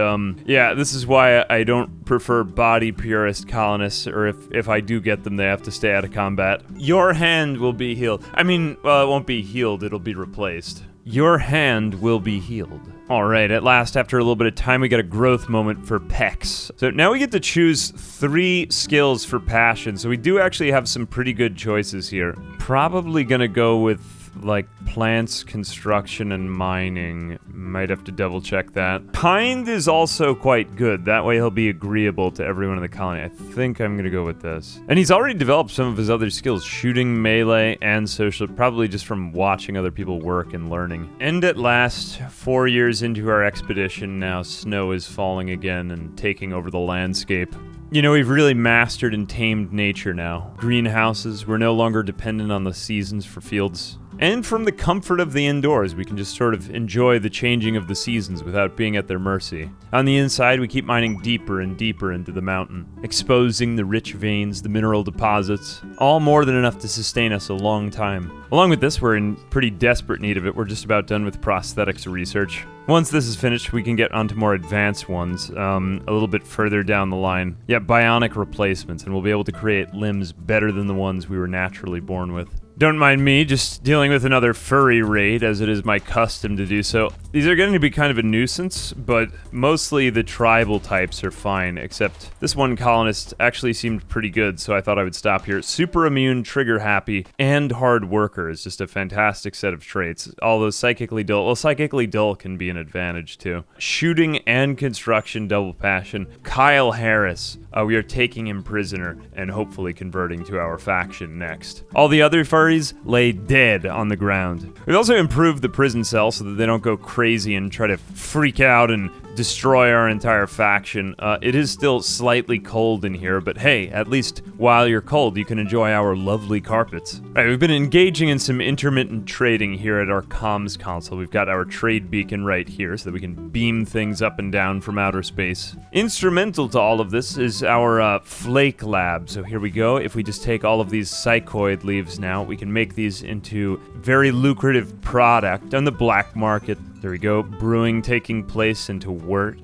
yeah, this is why I don't prefer body purist colonists, or if I do get them, they have to stay out of combat. Your hand will be healed. I mean, well, it won't be healed, it'll be replaced. Your hand will be healed. Alright, at last, after a little bit of time, we get a growth moment for Pex. So now we get to choose 3 skills for passion, so we do actually have some pretty good choices here. Probably gonna go with, like, plants, construction, and mining. Might have to double check that. Kind is also quite good. That way he'll be agreeable to everyone in the colony. I think I'm gonna go with this. And he's already developed some of his other skills, shooting, melee, and social, probably just from watching other people work and learning. And at last, 4 years into our expedition, now snow is falling again and taking over the landscape. You know, we've really mastered and tamed nature now. Greenhouses, we're no longer dependent on the seasons for fields. And from the comfort of the indoors, we can just sort of enjoy the changing of the seasons without being at their mercy. On the inside, we keep mining deeper and deeper into the mountain, exposing the rich veins, the mineral deposits, all more than enough to sustain us a long time. Along with this, we're in pretty desperate need of it. We're just about done with prosthetics research. Once this is finished, we can get onto more advanced ones, a little bit further down the line. Yeah, bionic replacements, and we'll be able to create limbs better than the ones we were naturally born with. Don't mind me, just dealing with another furry raid, as it is my custom to do so. These are going to be kind of a nuisance, but mostly the tribal types are fine, except this one colonist actually seemed pretty good, so I thought I would stop here. Super immune, trigger happy, and hard worker is just a fantastic set of traits. Although psychically dull, well, psychically dull can be an advantage too. Shooting and construction, double passion. Kyle Harris, we are taking him prisoner and hopefully converting to our faction next. All the other furries lay dead on the ground. We've also improved the prison cell so that they don't go crazy and try to freak out and destroy our entire faction. It is still slightly cold in here, but hey, at least while you're cold, you can enjoy our lovely carpets. Alright, we've been engaging in some intermittent trading here at our comms console. We've got our trade beacon right here so that we can beam things up and down from outer space. Instrumental to all of this is our flake lab. So here we go. If we just take all of these psychoid leaves now, we can make these into very lucrative product on the black market. There we go, brewing taking place into wort.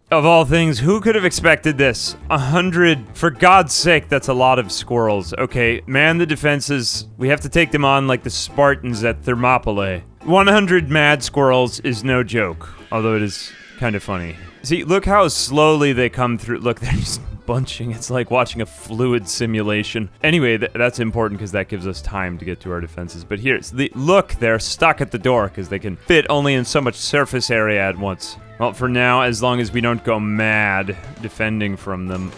Of all things, who could have expected this? 100, for God's sake, that's a lot of squirrels. Okay, man the defenses, we have to take them on like the Spartans at Thermopylae. 100 mad squirrels is no joke, although it is kind of funny. See, look how slowly they come through. Look, they're just bunching. It's like watching a fluid simulation. Anyway, that's important because that gives us time to get to our defenses. But here's the look, they're stuck at the door because they can fit only in so much surface area at once. Well, for now, as long as we don't go mad defending from them,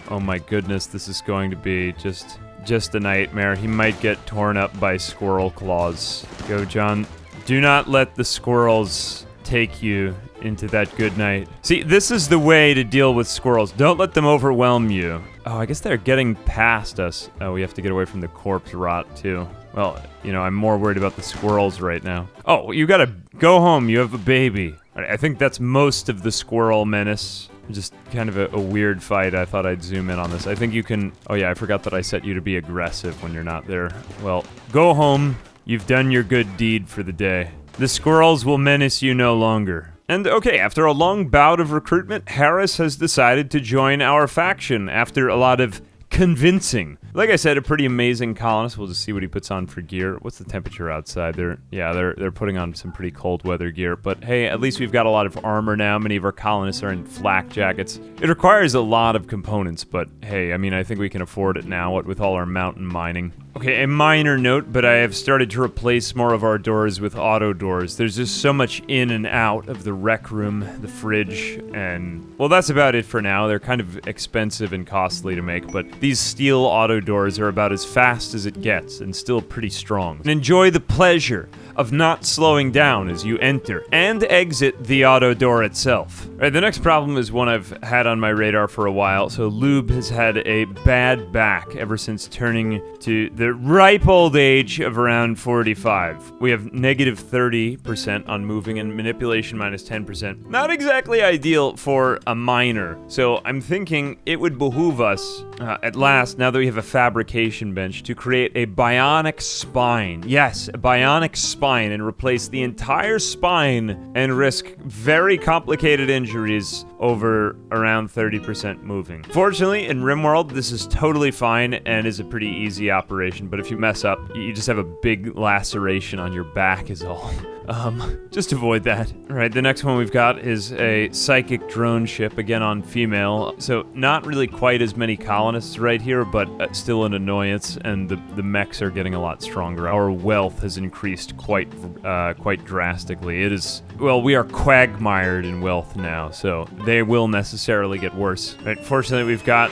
oh my goodness, this is going to be just a nightmare. He might get torn up by squirrel claws. Go, John. Do not let the squirrels take you into that good night. See, this is the way to deal with squirrels. Don't let them overwhelm you. Oh, I guess they're getting past us. Oh, we have to get away from the corpse rot, too. Well, you know, I'm more worried about the squirrels right now. Oh, you gotta go home. You have a baby. I think that's most of the squirrel menace. Just kind of a weird fight. I thought I'd zoom in on this. I think you can... Oh yeah, I forgot that I set you to be aggressive when you're not there. Well, go home. You've done your good deed for the day. The squirrels will menace you no longer. And okay, after a long bout of recruitment, Harris has decided to join our faction after a lot of convincing. Like I said, a pretty amazing colonist. We'll just see what he puts on for gear. What's the temperature outside? They're putting on some pretty cold weather gear. But hey, at least we've got a lot of armor now. Many of our colonists are in flak jackets. It requires a lot of components, but hey, I mean, I think we can afford it now, what with all our mountain mining. Okay, a minor note, but I have started to replace more of our doors with auto doors. There's just so much in and out of the rec room, the fridge, and... well, that's about it for now. They're kind of expensive and costly to make, but these steel auto doors are about as fast as it gets and still pretty strong. And enjoy the pleasure of not slowing down as you enter and exit the auto door itself. All right, the next problem is one I've had on my radar for a while. So Lube has had a bad back ever since turning to the ripe old age of around 45. We have negative 30% on moving and manipulation minus 10%. Not exactly ideal for a miner. So I'm thinking it would behoove us, at last, now that we have a fabrication bench, to create a bionic spine. Yes, a bionic spine, and replace the entire spine and risk very complicated injuries over around 30% moving. Fortunately, in Rimworld, this is totally fine and is a pretty easy operation, but if you mess up, you just have a big laceration on your back is all. Just avoid that. All right, the next one we've got is a psychic drone ship, again on female. So not really quite as many colonists right here, but still an annoyance, and the mechs are getting a lot stronger. Our wealth has increased quite drastically. It is, well, we are quagmired in wealth now, so they will necessarily get worse. Right, fortunately, we've got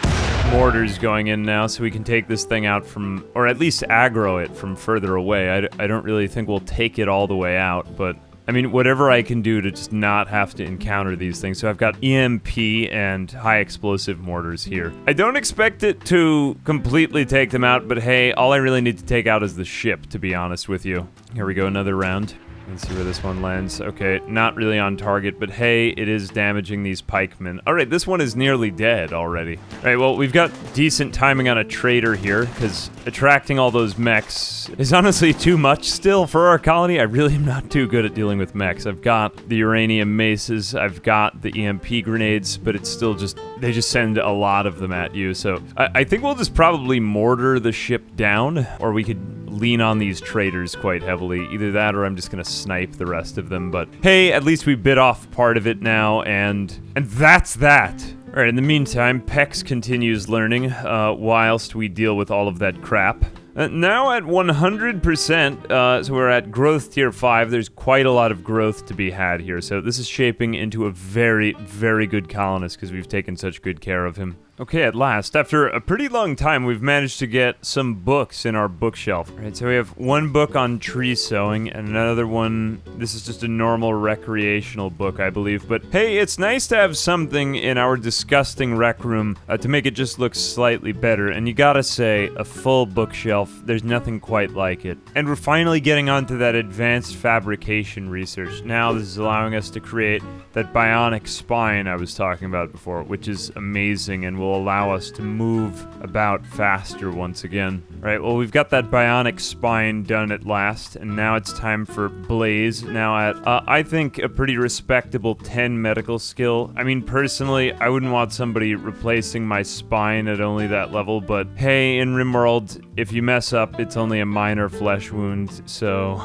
mortars going in now, so we can take this thing out from, or at least aggro it from further away. I don't really think we'll take it all the way out, but I mean, whatever I can do to just not have to encounter these things. So I've got EMP and high explosive mortars here. I don't expect it to completely take them out, but hey, all I really need to take out is the ship, to be honest with you. Here we go, another round. Let's see where this one lands. Okay, not really on target, but hey, it is damaging these pikemen. All right, this one is nearly dead already. All right, well, we've got decent timing on a trader here, because attracting all those mechs is honestly too much still for our colony. I really am not too good at dealing with mechs. I've got the uranium maces, I've got the EMP grenades, but it's still just, they just send a lot of them at you. So I think we'll just probably mortar the ship down, or we could lean on these traders quite heavily. Either that or I'm just gonna snipe the rest of them, but hey, at least we bit off part of it now, and that's that. All right, in the meantime, Pex continues learning whilst we deal with all of that crap. Now at 100%, so we're at growth tier 5. There's quite a lot of growth to be had here, so this is shaping into a very, very good colonist because we've taken such good care of him. Okay, at last, after a pretty long time, we've managed to get some books in our bookshelf. All right, so we have one book on tree sowing and another one, this is just a normal recreational book, I believe. But hey, it's nice to have something in our disgusting rec room to make it just look slightly better. And you gotta say, a full bookshelf, there's nothing quite like it. And we're finally getting onto that advanced fabrication research. Now this is allowing us to create that bionic spine I was talking about before, which is amazing and will allow us to move about faster once again. All right, well, we've got that bionic spine done at last, and now it's time for Blaze. Now at, I think, a pretty respectable 10 medical skill. I mean, personally, I wouldn't want somebody replacing my spine at only that level, but hey, in Rimworld, if you mess up, it's only a minor flesh wound, so...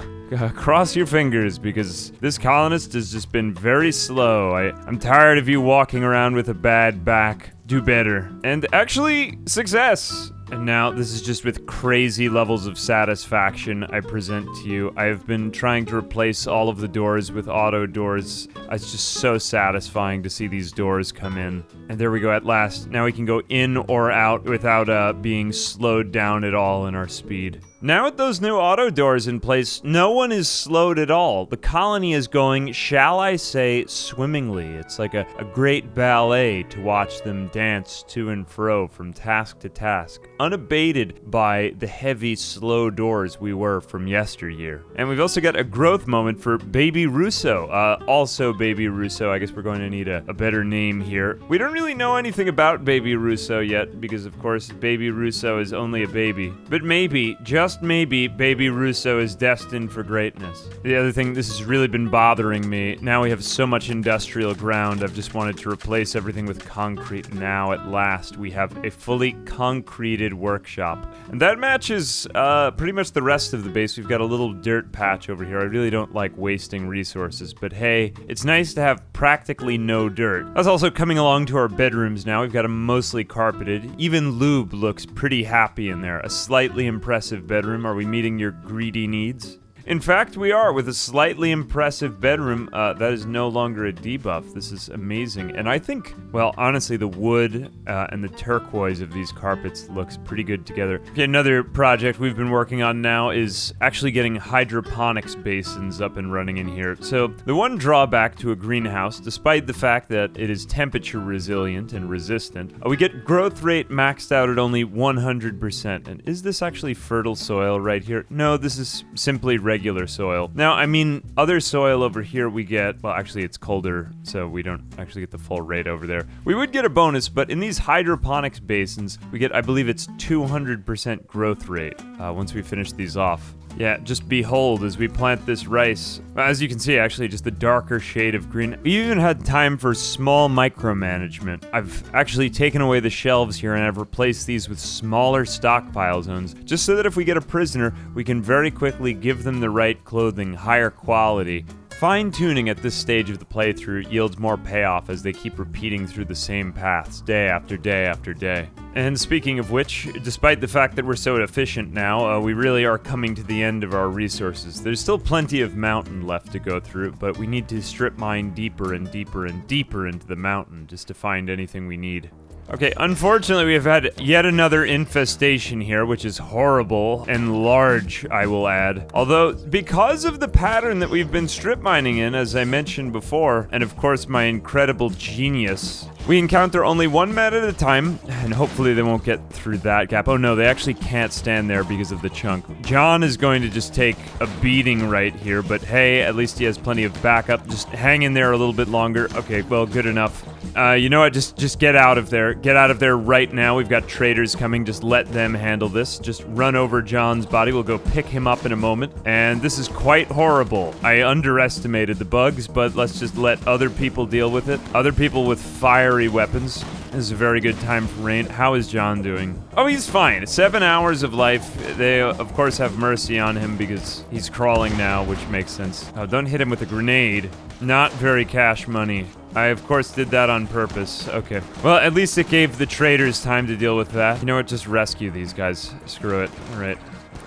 cross your fingers, because this colonist has just been very slow. I'm tired of you walking around with a bad back. Do better. And actually, success! And now, this is just with crazy levels of satisfaction I present to you. I have been trying to replace all of the doors with auto doors. It's just so satisfying to see these doors come in. And there we go at last. Now we can go in or out without being slowed down at all in our speed. Now with those new auto doors in place, no one is slowed at all. The colony is going, shall I say, swimmingly. It's like a great ballet to watch them dance to and fro from task to task, unabated by the heavy, slow doors we were from yesteryear. And we've also got a growth moment for Baby Russo. Also Baby Russo, I guess we're going to need a better name here. We don't really know anything about Baby Russo yet, because of course Baby Russo is only a baby. But maybe, just maybe, Baby Russo is destined for greatness. The other thing, this has really been bothering me. Now we have so much industrial ground, I've just wanted to replace everything with concrete. Now, at last, we have a fully concreted workshop. And that matches pretty much the rest of the base. We've got a little dirt patch over here. I really don't like wasting resources, but hey, it's nice to have practically no dirt. That's also coming along to our bedrooms now. We've got them mostly carpeted. Even Lube looks pretty happy in there. A slightly impressive bedroom. Are we meeting your greedy needs? In fact, we are, with a slightly impressive bedroom. That is no longer a debuff. This is amazing. And I think, well, honestly, the wood and the turquoise of these carpets looks pretty good together. Okay, another project we've been working on now is actually getting hydroponics basins up and running in here. So the one drawback to a greenhouse, despite the fact that it is temperature resilient and resistant, we get growth rate maxed out at only 100%. And is this actually fertile soil right here? No, this is simply regular soil. Now, I mean, other soil over here we get, well, actually it's colder, so we don't actually get the full rate over there. We would get a bonus, but in these hydroponics basins, we get, I believe it's 200% growth rate once we finish these off. Yeah, just behold as we plant this rice. As you can see, actually, just the darker shade of green. We even had time for small micromanagement. I've actually taken away the shelves here and I've replaced these with smaller stockpile zones, just so that if we get a prisoner, we can very quickly give them the right clothing, higher quality. Fine-tuning at this stage of the playthrough yields more payoff as they keep repeating through the same paths day after day after day. And speaking of which, despite the fact that we're so efficient now, we really are coming to the end of our resources. There's still plenty of mountain left to go through, but we need to strip mine deeper and deeper and deeper into the mountain just to find anything we need. Okay, unfortunately we have had yet another infestation here, which is horrible and large, I will add. Although, because of the pattern that we've been strip mining in, as I mentioned before, and of course my incredible genius, we encounter only one mat at a time, and hopefully they won't get through that gap. Oh no, they actually can't stand there because of the chunk. John is going to just take a beating right here, but hey, at least he has plenty of backup. Just hang in there a little bit longer. Okay, well, good enough. You know what, just get out of there. Get out of there right now. We've got traders coming. Just let them handle this. Just run over John's body. We'll go pick him up in a moment. And this is quite horrible. I underestimated the bugs, but let's just let other people deal with it. Other people with fiery weapons. This is a very good time for rain. How is John doing? Oh, he's fine. 7 hours of life. They, of course, have mercy on him because he's crawling now, which makes sense. Oh, don't hit him with a grenade. Not very cash money. I, of course, did that on purpose. Okay. Well, at least it gave the traders time to deal with that. You know what? Just rescue these guys. Screw it. All right.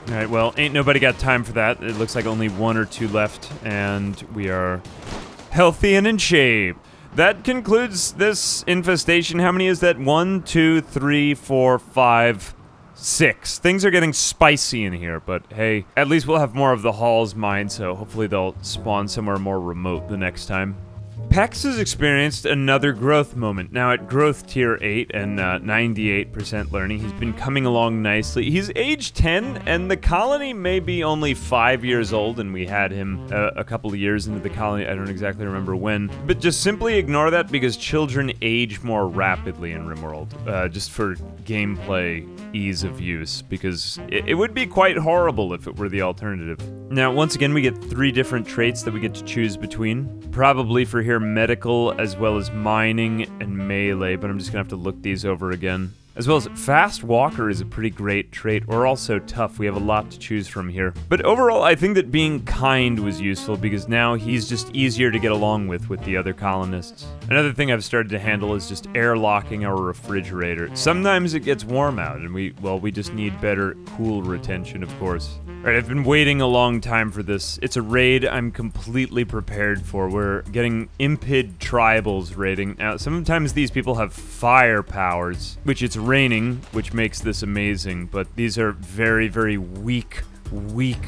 All right, well, ain't nobody got time for that. It looks like only 1 or 2 left, and we are healthy and in shape. That concludes this infestation. How many is that? 1, 2, 3, 4, 5, 6. Things are getting spicy in here, but hey, at least we'll have more of the halls mined, so hopefully they'll spawn somewhere more remote the next time. Pex has experienced another growth moment. Now at growth tier 8 and 98% learning, he's been coming along nicely. He's age 10 and the colony may be only 5 years old, and we had him a couple of years into the colony. I don't exactly remember when, but just simply ignore that because children age more rapidly in Rimworld, just for gameplay ease of use, because it would be quite horrible if it were the alternative. Now, once again, we get 3 different traits that we get to choose between. Probably for here, medical, as well as mining and melee, but I'm just gonna have to look these over again. As well as fast walker is a pretty great trait, or also tough. We have a lot to choose from here. But overall, I think that being kind was useful because now he's just easier to get along with the other colonists. Another thing I've started to handle is just airlocking our refrigerator. Sometimes it gets warm out and we just need better cool retention, of course. Alright, I've been waiting a long time for this. It's a raid I'm completely prepared for. We're getting Impid Tribals raiding. Now, sometimes these people have fire powers, which it's raining, which makes this amazing, but these are very, very weak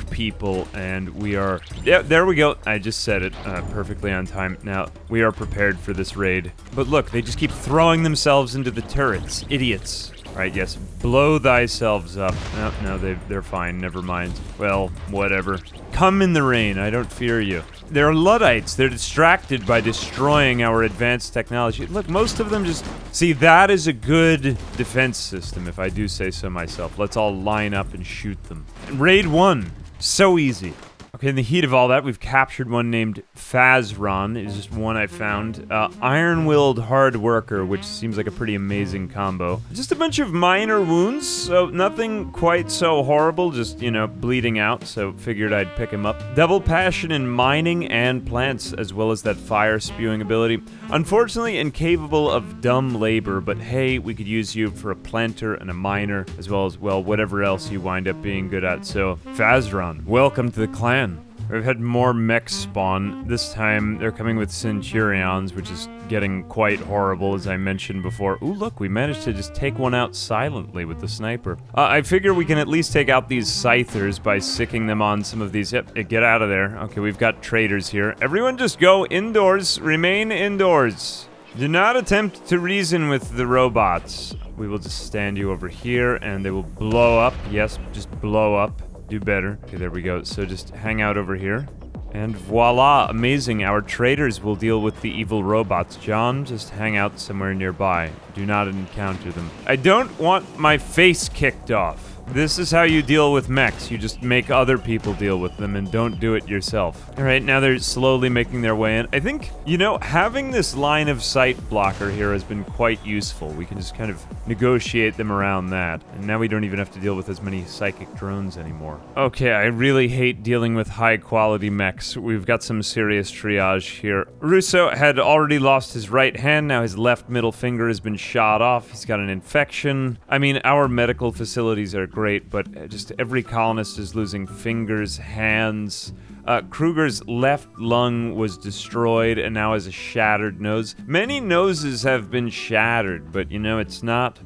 people, and we are... Yeah, there we go. I just said it perfectly on time. Now, we are prepared for this raid. But look, they just keep throwing themselves into the turrets. Idiots. Right, yes, blow thyself up. No, they're fine, never mind. Well, whatever. Come in the rain, I don't fear you. They're Luddites, they're distracted by destroying our advanced technology. Look, most of them just... See, that is a good defense system, if I do say so myself. Let's all line up and shoot them. And raid 1, so easy. Okay, in the heat of all that, we've captured one named Fazron. It's just one I found. Iron-willed hard worker, which seems like a pretty amazing combo. Just a bunch of minor wounds, so nothing quite so horrible, just, you know, bleeding out, so figured I'd pick him up. Double passion in mining and plants, as well as that fire-spewing ability. Unfortunately, incapable of dumb labor, but hey, we could use you for a planter and a miner, as well as, well, whatever else you wind up being good at. So, Fazron, welcome to the clan. We've had more mechs spawn. This time, they're coming with Centurions, which is getting quite horrible, as I mentioned before. Ooh, look, we managed to just take one out silently with the sniper. I figure we can at least take out these Scythers by sicking them on some of these... Yep, get out of there. Okay, we've got traders here. Everyone just go indoors. Remain indoors. Do not attempt to reason with the robots. We will just stand you over here, and they will blow up. Yes, just blow up. Do better. Okay, there we go. So just hang out over here. And voila, amazing. Our traders will deal with the evil robots. John, just hang out somewhere nearby. Do not encounter them. I don't want my face kicked off. This is how you deal with mechs. You just make other people deal with them and don't do it yourself. All right, now they're slowly making their way in. I think, you know, having this line of sight blocker here has been quite useful. We can just kind of negotiate them around that. And now we don't even have to deal with as many psychic drones anymore. Okay, I really hate dealing with high quality mechs. We've got some serious triage here. Russo had already lost his right hand. Now his left middle finger has been shot off. He's got an infection. I mean, our medical facilities are great, but just every colonist is losing fingers, hands. Kruger's left lung was destroyed and now has a shattered nose. Many noses have been shattered, but you know, it's not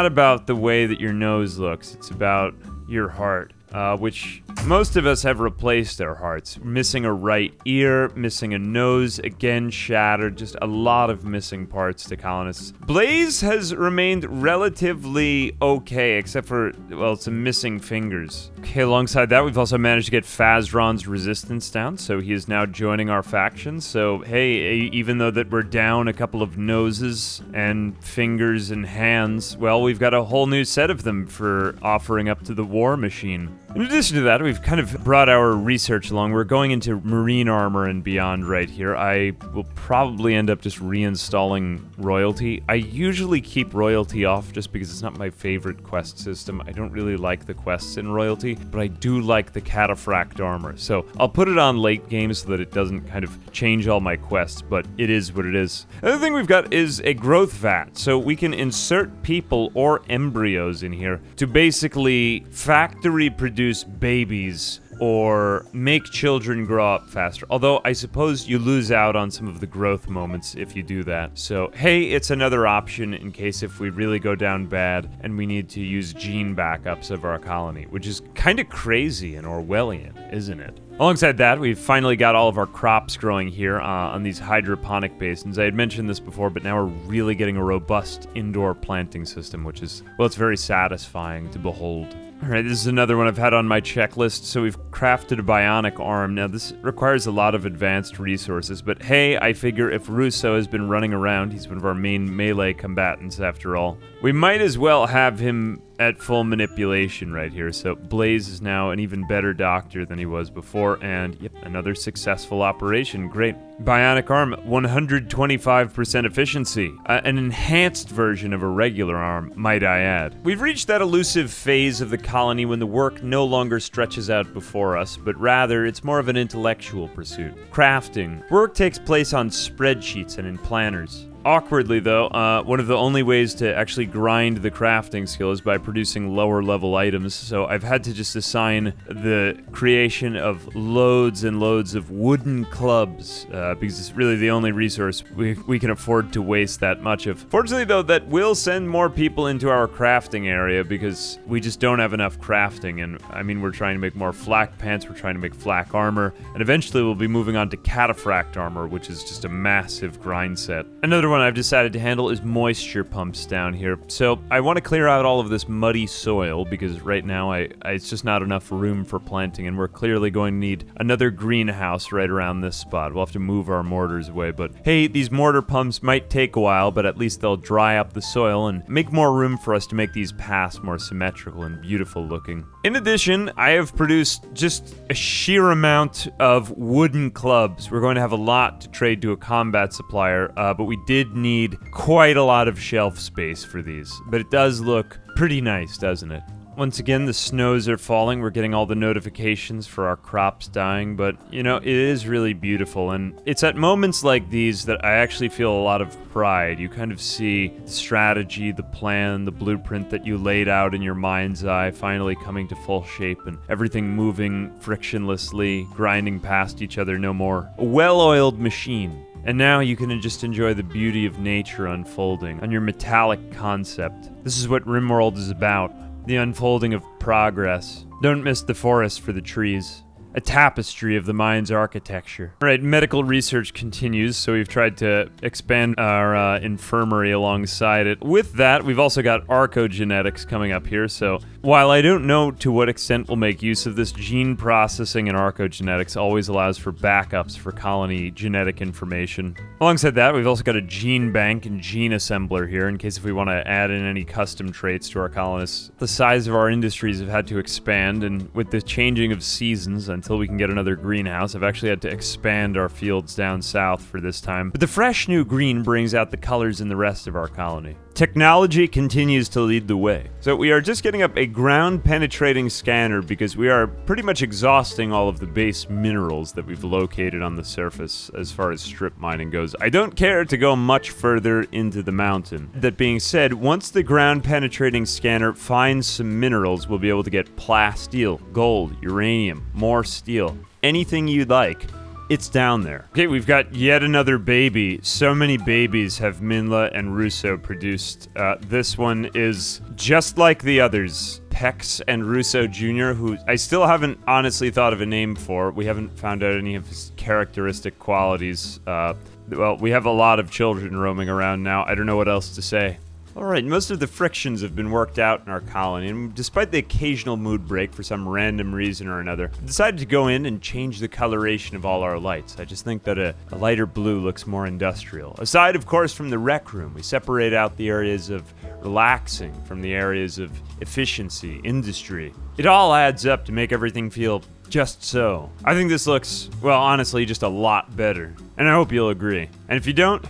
about the way that your nose looks. It's about your heart. Which most of us have replaced our hearts. Missing a right ear, missing a nose, again shattered, just a lot of missing parts to colonists. Blaze has remained relatively okay, except for, well, some missing fingers. Okay, alongside that, we've also managed to get Fazron's resistance down, so he is now joining our faction. So, hey, even though that we're down a couple of noses and fingers and hands, well, we've got a whole new set of them for offering up to the war machine. In addition to that, we've kind of brought our research along. We're going into marine armor and beyond right here. I will probably end up just reinstalling royalty. I usually keep royalty off just because it's not my favorite quest system. I don't really like the quests in royalty, but I do like the cataphract armor. So I'll put it on late game so that it doesn't kind of change all my quests, but it is what it is. Another thing we've got is a growth vat. So we can insert people or embryos in here to basically factory produce babies or make children grow up faster. Although I suppose you lose out on some of the growth moments if you do that. So hey, it's another option in case if we really go down bad and we need to use gene backups of our colony, which is kind of crazy and Orwellian, isn't it? Alongside that, we've finally got all of our crops growing here on these hydroponic basins. I had mentioned this before, but now we're really getting a robust indoor planting system, which is, well, it's very satisfying to behold. All right, this is another one I've had on my checklist. So we've crafted a bionic arm. Now, this requires a lot of advanced resources, but hey, I figure if Russo has been running around, he's one of our main melee combatants after all, we might as well have him at full manipulation right here. So Blaze is now an even better doctor than he was before, and yep, another successful operation. Great. Bionic arm, 125% efficiency. An enhanced version of a regular arm, might I add. We've reached that elusive phase of the colony when the work no longer stretches out before us, but rather it's more of an intellectual pursuit. Crafting. Work takes place on spreadsheets and in planners. Awkwardly, though, one of the only ways to actually grind the crafting skill is by producing lower level items, so I've had to just assign the creation of loads and loads of wooden clubs, because it's really the only resource we can afford to waste that much of. Fortunately, though, that will send more people into our crafting area, because we just don't have enough crafting, and I mean, we're trying to make more flak pants, we're trying to make flak armor, and eventually we'll be moving on to cataphract armor, which is just a massive grind set. Another one I've decided to handle is moisture pumps down here. So I want to clear out all of this muddy soil because right now it's just not enough room for planting, and we're clearly going to need another greenhouse right around this spot. We'll have to move our mortars away, but hey, these mortar pumps might take a while, but at least they'll dry up the soil and make more room for us to make these paths more symmetrical and beautiful looking. In addition, I have produced just a sheer amount of wooden clubs. We're going to have a lot to trade to a combat supplier, but we did need quite a lot of shelf space for these. But it does look pretty nice, doesn't it? Once again, the snows are falling. We're getting all the notifications for our crops dying, but, you know, it is really beautiful, and it's at moments like these that I actually feel a lot of pride. You kind of see the strategy, the plan, the blueprint that you laid out in your mind's eye finally coming to full shape, and everything moving frictionlessly, grinding past each other no more. A well-oiled machine. And now you can just enjoy the beauty of nature unfolding on your metallic concept. This is what Rimworld is about. The unfolding of progress. Don't miss the forest for the trees. A tapestry of the mind's architecture. All right, medical research continues, so we've tried to expand our infirmary alongside it. With that, we've also got archogenetics coming up here, so while I don't know to what extent we'll make use of this, gene processing and archogenetics always allows for backups for colony genetic information. Alongside that, we've also got a gene bank and gene assembler here in case if we want to add in any custom traits to our colonists. The size of our industries have had to expand, and with the changing of seasons until we can get another greenhouse, I've actually had to expand our fields down south for this time. But the fresh new green brings out the colors in the rest of our colony. Technology continues to lead the way. So we are just getting up a ground-penetrating scanner because we are pretty much exhausting all of the base minerals that we've located on the surface as far as strip mining goes. I don't care to go much further into the mountain. That being said, once the ground-penetrating scanner finds some minerals, we'll be able to get plasteel, gold, uranium, more steel, anything you'd like. It's down there. Okay, we've got yet another baby. So many babies have Minla and Russo produced. This one is just like the others. Pex and Russo Jr., who I still haven't honestly thought of a name for. We haven't found out any of his characteristic qualities. Well, we have a lot of children roaming around now. I don't know what else to say. Alright, most of the frictions have been worked out in our colony, and despite the occasional mood break for some random reason or another, I decided to go in and change the coloration of all our lights. I just think that a lighter blue looks more industrial. Aside, of course, from the rec room, we separate out the areas of relaxing from the areas of efficiency, industry. It all adds up to make everything feel just so. I think this looks, well, honestly, just a lot better. And I hope you'll agree. And if you don't,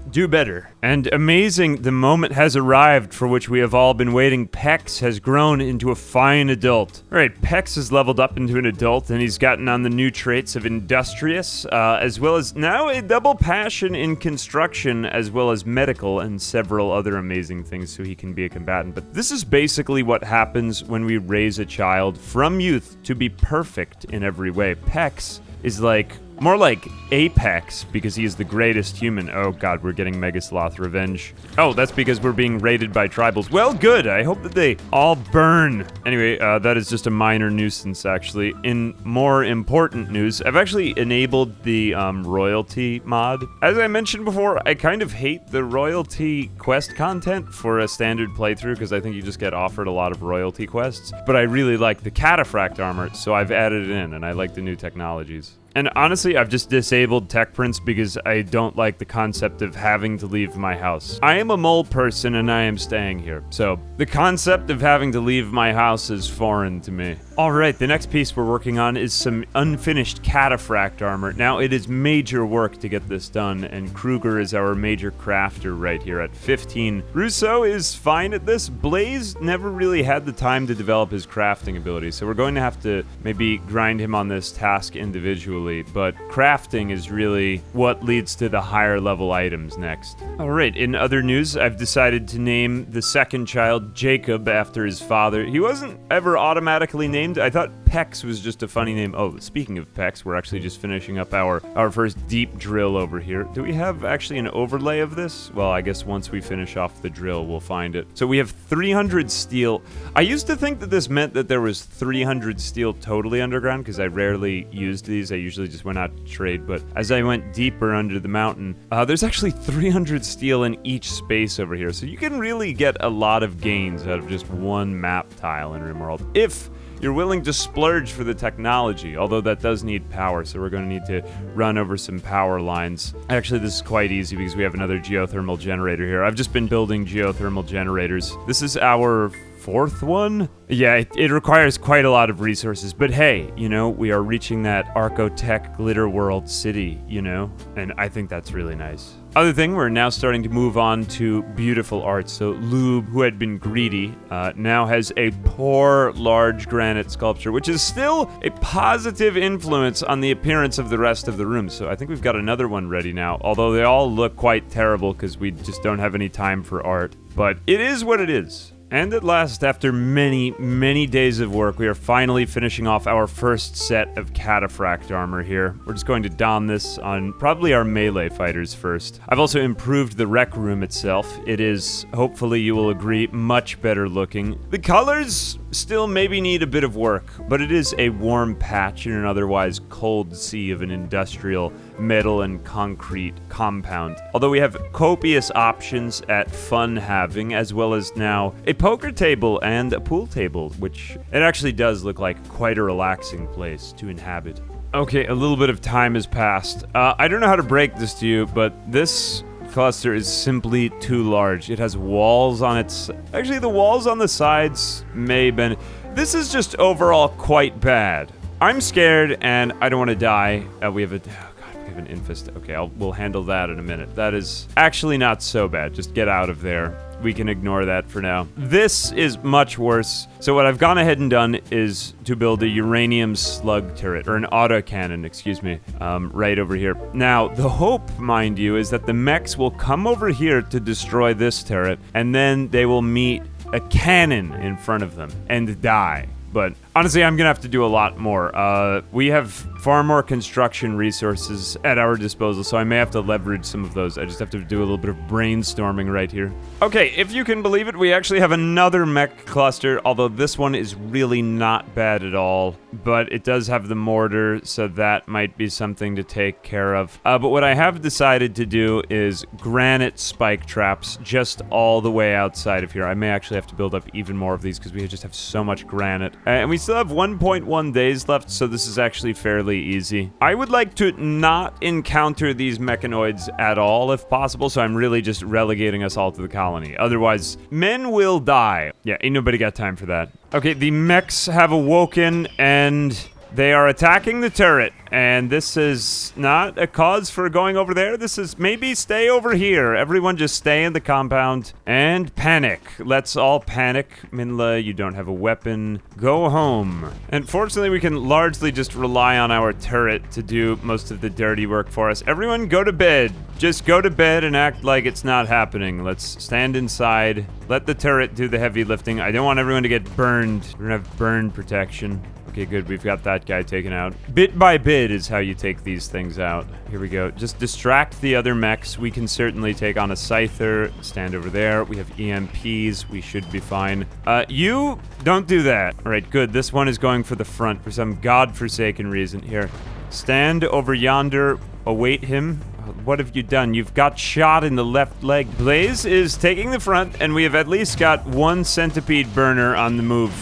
do better. And amazing, the moment has arrived for which we have all been waiting. Pex has grown into a fine adult. Alright, Pex has leveled up into an adult, and he's gotten on the new traits of industrious, as well as now a double passion in construction, as well as medical and several other amazing things so he can be a combatant. But this is basically what happens when we raise a child from youth to be perfect in every way. Pex is more like Apex, because he is the greatest human. Oh god, we're getting Megasloth revenge. Oh, that's because we're being raided by tribals. Well, good. I hope that they all burn. Anyway, that is just a minor nuisance, actually. In more important news, I've actually enabled the royalty mod. As I mentioned before, I kind of hate the royalty quest content for a standard playthrough, because I think you just get offered a lot of royalty quests. But I really like the cataphract armor, so I've added it in, and I like the new technologies. And honestly, I've just disabled tech prints because I don't like the concept of having to leave my house. I am a mole person and I am staying here. So the concept of having to leave my house is foreign to me. All right, the next piece we're working on is some unfinished cataphract armor. Now, it is major work to get this done, and Kruger is our major crafter right here at 15. Rousseau is fine at this. Blaze never really had the time to develop his crafting ability, so we're going to have to maybe grind him on this task individually, but crafting is really what leads to the higher level items next. All right, in other news, I've decided to name the second child Jacob after his father. He wasn't ever automatically named. I thought Pex was just a funny name. Oh, speaking of Pex, we're actually just finishing up our first deep drill over here. Do we have actually an overlay of this? Well, I guess once we finish off the drill, we'll find it. So we have 300 steel. I used to think that this meant that there was 300 steel totally underground because I rarely used these. I usually just went out to trade, but as I went deeper under the mountain, there's actually 300 steel in each space over here. So you can really get a lot of gains out of just one map tile in Rimworld. If you're willing to splurge for the technology, although that does need power, so we're going to need to run over some power lines. Actually, this is quite easy because we have another geothermal generator here. I've just been building geothermal generators. This is our fourth one? Yeah, it requires quite a lot of resources, but hey, you know, we are reaching that Archotech Glitter World city, you know, and I think that's really nice. Other thing, we're now starting to move on to beautiful art. So Lube, who had been greedy, now has a poor large granite sculpture, which is still a positive influence on the appearance of the rest of the room. So I think we've got another one ready now, although they all look quite terrible because we just don't have any time for art. But it is what it is. And at last, after many, many days of work, we are finally finishing off our first set of cataphract armor here. We're just going to don this on probably our melee fighters first. I've also improved the rec room itself. It is, hopefully you will agree, much better looking. The colors still maybe need a bit of work, but it is a warm patch in an otherwise cold sea of an industrial metal and concrete compound. Although we have copious options at fun having, as well as now a poker table and a pool table, which it actually does look like quite a relaxing place to inhabit. Okay, a little bit of time has passed. I don't know how to break this to you, but this cluster is simply too large. It has walls on its... Actually, the walls on the sides may have been... This is just overall quite bad. I'm scared, and I don't want to die. We have a... an infest. Okay, we'll handle that in a minute. That is actually not so bad. Just get out of there. We can ignore that for now. This is much worse. So what I've gone ahead and done is to build a uranium slug turret, or an autocannon, excuse me, right over here. Now, the hope, mind you, is that the mechs will come over here to destroy this turret, and then they will meet a cannon in front of them and die. But honestly, I'm gonna have to do a lot more. We have far more construction resources at our disposal, so I may have to leverage some of those. I just have to do a little bit of brainstorming right here. Okay, if you can believe it, we actually have another mech cluster, although this one is really not bad at all. But it does have the mortar, so that might be something to take care of. But what I have decided to do is granite spike traps just all the way outside of here. I may actually have to build up even more of these because we just have so much granite. And we still have 1.1 days left, so this is actually fairly easy. I would like to not encounter these mechanoids at all if possible, so I'm really just relegating us all to the colony. Otherwise, men will die. Yeah, ain't nobody got time for that. Okay, the mechs have awoken, and they are attacking the turret, and this is not a cause for going over there. This is maybe stay over here. Everyone just stay in the compound and panic. Let's all panic. Minla, you don't have a weapon. Go home. And fortunately, we can largely just rely on our turret to do most of the dirty work for us. Everyone go to bed. Just go to bed and act like it's not happening. Let's stand inside. Let the turret do the heavy lifting. I don't want everyone to get burned. We're gonna have burn protection. Okay, good. We've got that guy taken out. Bit by bit is how you take these things out. Here we go. Just distract the other mechs. We can certainly take on a Scyther. Stand over there. We have EMPs. We should be fine. You don't do that. All right, good. This one is going for the front for some godforsaken reason. Here, stand over yonder. Await him. What have you done? You've got shot in the left leg. Blaze is taking the front, and we have at least got one centipede burner on the move.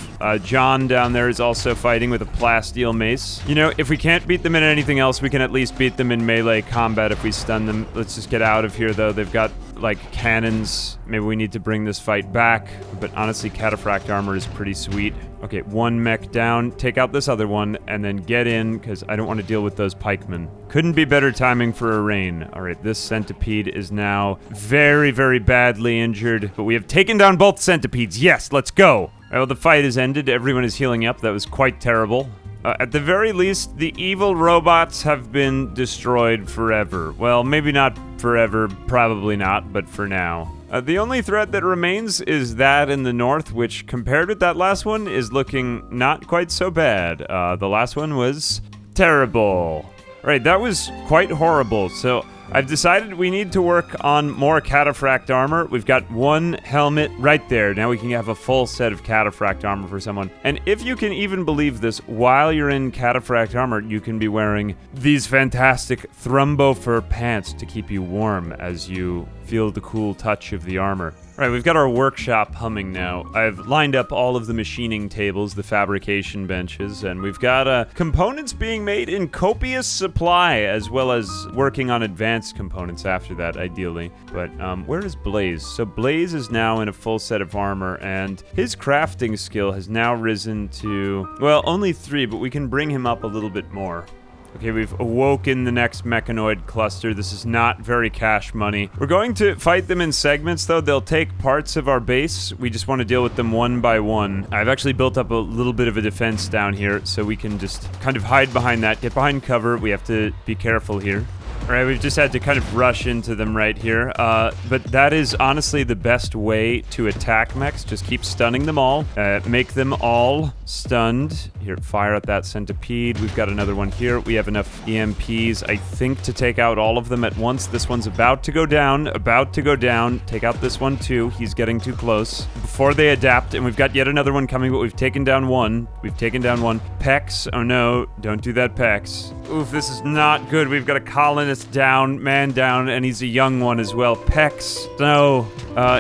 John down there is also fighting with a plasteel mace. You know, if we can't beat them in anything else, we can at least beat them in melee combat if we stun them. Let's just get out of here, though. They've got, like, cannons. Maybe we need to bring this fight back. But honestly, cataphract armor is pretty sweet. Okay, one mech down. Take out this other one, and then get in, because I don't want to deal with those pikemen. Couldn't be better timing for a rain. All right, this centipede is now very, very badly injured. But we have taken down both centipedes. Yes, let's go. All right, well, the fight is ended. Everyone is healing up. That was quite terrible. At the very least, the evil robots have been destroyed forever. Well, maybe not forever, probably not, but for now. The only threat that remains is that in the north, which compared with that last one is looking not quite so bad. The last one was terrible. Right, that was quite horrible. So I've decided we need to work on more cataphract armor. We've got one helmet right there. Now we can have a full set of cataphract armor for someone. And if you can even believe this, while you're in cataphract armor, you can be wearing these fantastic thrumbo fur pants to keep you warm as you feel the cool touch of the armor. All right, we've got our workshop humming now. I've lined up all of the machining tables, the fabrication benches, and we've got components being made in copious supply, as well as working on advanced components after that, ideally. But where is Blaze? So Blaze is now in a full set of armor, and his crafting skill has now risen to, well, only 3, but we can bring him up a little bit more. Okay, we've awoken the next mechanoid cluster. This is not very cash money. We're going to fight them in segments, though. They'll take parts of our base. We just want to deal with them one by one. I've actually built up a little bit of a defense down here, so we can just kind of hide behind that, get behind cover. We have to be careful here. All right, we've just had to kind of rush into them right here. But that is honestly the best way to attack mechs. Just keep stunning them all. Make them all stunned. Here, fire at that centipede. We've got another one here. We have enough EMPs, I think, to take out all of them at once. This one's about to go down. About to go down. Take out this one, too. He's getting too close. Before they adapt, and we've got yet another one coming, but we've taken down one. We've taken down one. Pex. Oh, no. Don't do that, Pex. Oof, this is not good. We've got a colonist down, man down, and he's a young one as well. Pex, no.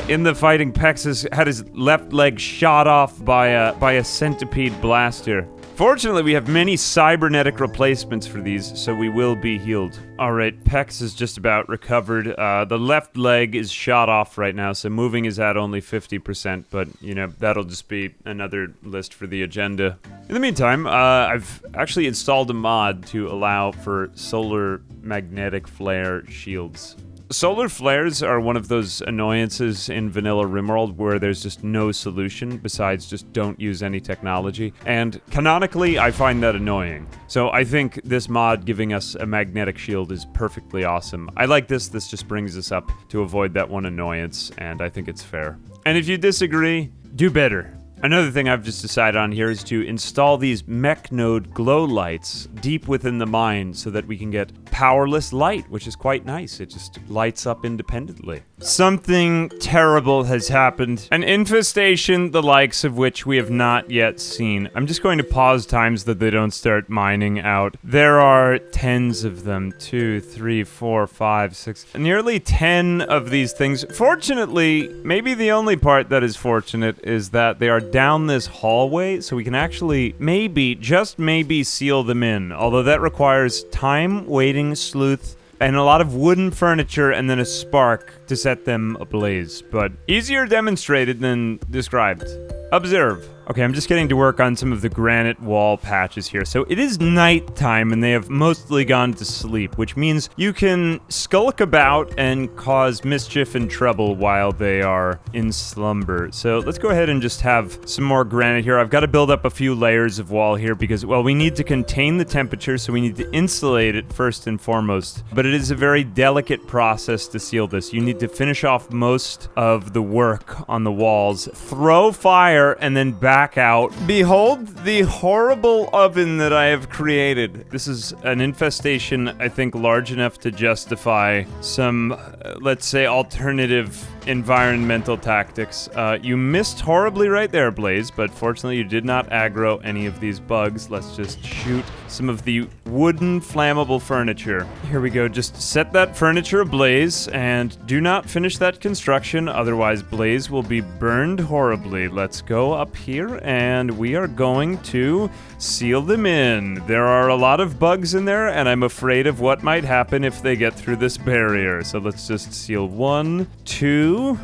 In the fighting, Pex has had his left leg shot off by a centipede blaster. Fortunately, we have many cybernetic replacements for these, so we will be healed. All right, Pex is just about recovered. The left leg is shot off right now, so moving is at only 50%, but, you know, that'll just be another list for the agenda. In the meantime, I've actually installed a mod to allow for solar magnetic flare shields. Solar flares are one of those annoyances in vanilla Rimworld where there's just no solution besides just don't use any technology. And canonically, I find that annoying. So I think this mod giving us a magnetic shield is perfectly awesome. I like this. This just brings us up to avoid that one annoyance, and I think it's fair. And if you disagree, do better. Another thing I've just decided on here is to install these mech node glow lights deep within the mine so that we can get powerless light, which is quite nice. It just lights up independently. Something terrible has happened. An infestation the likes of which we have not yet seen. I'm just going to pause times that they don't start mining out. There are tens of them. 2, 3, 4, 5, 6. Nearly 10 of these things. Fortunately, maybe the only part that is fortunate is that they are down this hallway, so we can actually maybe, just maybe, seal them in. Although that requires time, waiting, sleuth, and a lot of wooden furniture, and then a spark to set them ablaze. But easier demonstrated than described. Observe. Okay, I'm just getting to work on some of the granite wall patches here. So it is nighttime and they have mostly gone to sleep, which means you can skulk about and cause mischief and trouble while they are in slumber. So let's go ahead and just have some more granite here. I've got to build up a few layers of wall here because, well, we need to contain the temperature, so we need to insulate it first and foremost. But it is a very delicate process to seal this. You need to finish off most of the work on the walls, throw fire, and then back out. Behold the horrible oven that I have created. This is an infestation, I think, large enough to justify some, let's say, alternative environmental tactics. You missed horribly right there, Blaze, but fortunately you did not aggro any of these bugs. Let's just shoot some of the wooden flammable furniture. Here we go. Just set that furniture ablaze and do not finish that construction, otherwise Blaze will be burned horribly. Let's go up here and we are going to seal them in. There are a lot of bugs in there and I'm afraid of what might happen if they get through this barrier. So let's just seal 1, 2,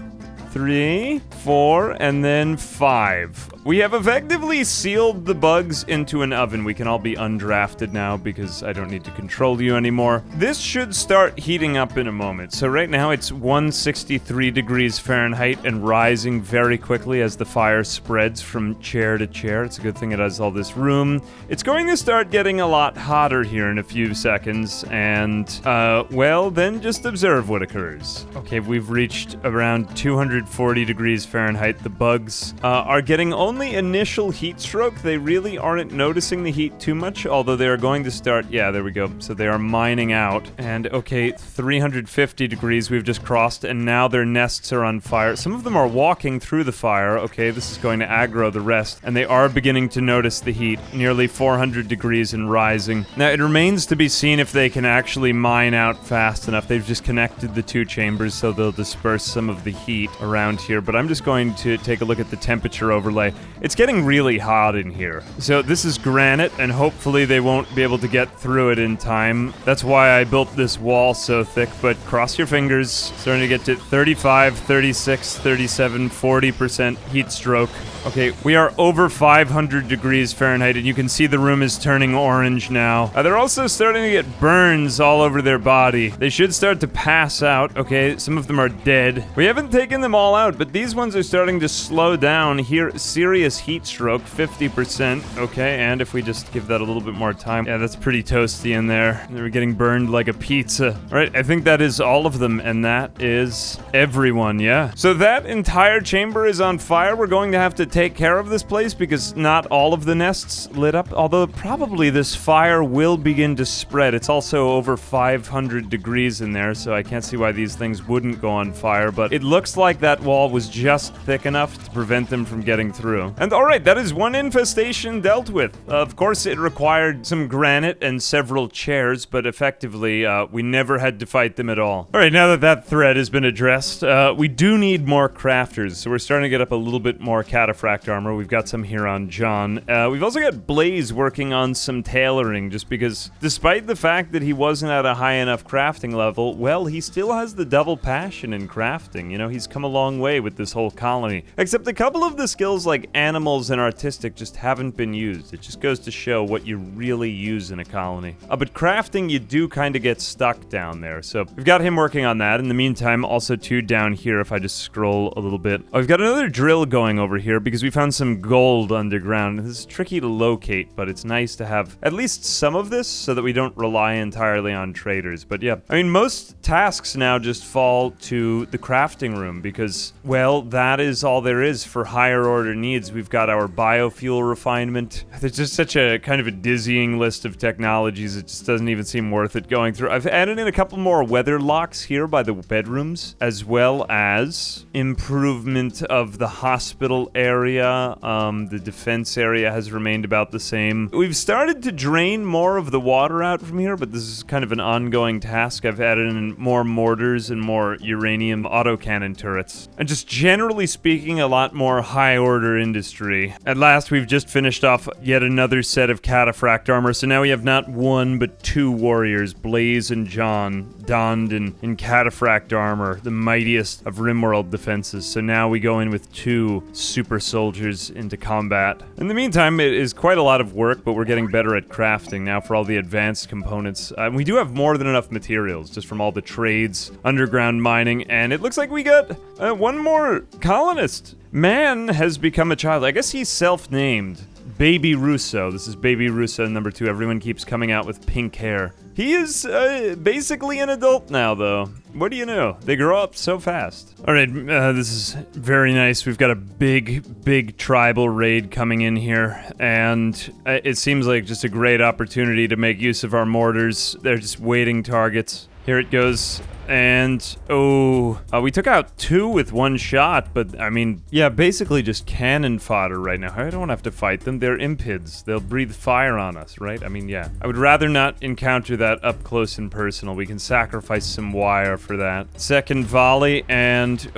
3, 4, and then 5. We have effectively sealed the bugs into an oven. We can all be undrafted now because I don't need to control you anymore. This should start heating up in a moment. So right now it's 163 degrees Fahrenheit and rising very quickly as the fire spreads from chair to chair. It's a good thing it has all this room. It's going to start getting a lot hotter here in a few seconds and, well, then just observe what occurs. Okay, we've reached around 240 degrees Fahrenheit. The bugs are getting only initial heat stroke. They really aren't noticing the heat too much, although they are going to start, yeah, there we go. So they are mining out. And okay, 350 degrees we've just crossed, and now their nests are on fire. Some of them are walking through the fire. Okay, this is going to aggro the rest, and they are beginning to notice the heat. Nearly 400 degrees and rising. Now, it remains to be seen if they can actually mine out fast enough. They've just connected the two chambers, so they'll disperse some of the heat around here, but I'm just going to take a look at the temperature overlay. It's getting really hot in here. So this is granite, and hopefully they won't be able to get through it in time. That's why I built this wall so thick, but cross your fingers. Starting to get to 35, 36, 37, 40% heat stroke. Okay, we are over 500 degrees Fahrenheit, and you can see the room is turning orange now. They're also starting to get burns all over their body. They should start to pass out. Okay, some of them are dead. We haven't taken them all out, but these ones are starting to slow down here. Serious heat stroke, 50%. Okay, and if we just give that a little bit more time. Yeah, that's pretty toasty in there. They're getting burned like a pizza. All right, I think that is all of them, and that is everyone, yeah. So that entire chamber is on fire. We're going to have to take care of this place because not all of the nests lit up, although probably this fire will begin to spread. It's also over 500 degrees in there, so I can't see why these things wouldn't go on fire, but it looks like that wall was just thick enough to prevent them from getting through. And alright, that is one infestation dealt with. Of course, it required some granite and several chairs, but effectively, we never had to fight them at all. Alright, now that that threat has been addressed, we do need more crafters, so we're starting to get up a little bit more cataphract armor. We've got some here on John. We've also got Blaze working on some tailoring, just because despite the fact that he wasn't at a high enough crafting level, well, he still has the double passion in crafting. You know, he's come a long way with this whole colony. Except a couple of the skills like animals and artistic just haven't been used. It just goes to show what you really use in a colony. But crafting, you do kind of get stuck down there. So we've got him working on that. In the meantime, also too down here, if I just scroll a little bit. Oh, we've got another drill going over here because we found some gold underground. This is tricky to locate, but it's nice to have at least some of this so that we don't rely entirely on traders. But yeah, I mean, most tasks now just fall to the crafting room because, well, that is all there is for higher order needs. We've got our biofuel refinement. There's just such a kind of a dizzying list of technologies. It just doesn't even seem worth it going through. I've added in a couple more weather locks here by the bedrooms, as well as improvement of the hospital area. The defense area has remained about the same. We've started to drain more of the water out from here, but this is kind of an ongoing task. I've added in more mortars and more uranium autocannon turrets. And just generally speaking, a lot more high-order industry. At last, we've just finished off yet another set of cataphract armor, so now we have not one, but two warriors, Blaze and John, donned in cataphract armor, the mightiest of Rimworld defenses. So now we go in with two super soldiers into combat. In the meantime, it is quite a lot of work, but we're getting better at crafting now for all the advanced components. We do have more than enough materials, just from all the trades, underground mining, and it looks like we got one more colonist. Man has become a child. I guess he's self-named. Baby Russo. This is Baby Russo number 2. Everyone keeps coming out with pink hair. He is basically an adult now, though. What do you know? They grow up so fast. All right, this is very nice. We've got a big tribal raid coming in here, and it seems like just a great opportunity to make use of our mortars. They're just waiting targets. Here it goes. And, we took out 2 with 1 shot, but, I mean, yeah, basically just cannon fodder right now. I don't have to fight them. They're impids. They'll breathe fire on us, right? I mean, yeah. I would rather not encounter that up close and personal. We can sacrifice some wire for that. Second volley, and,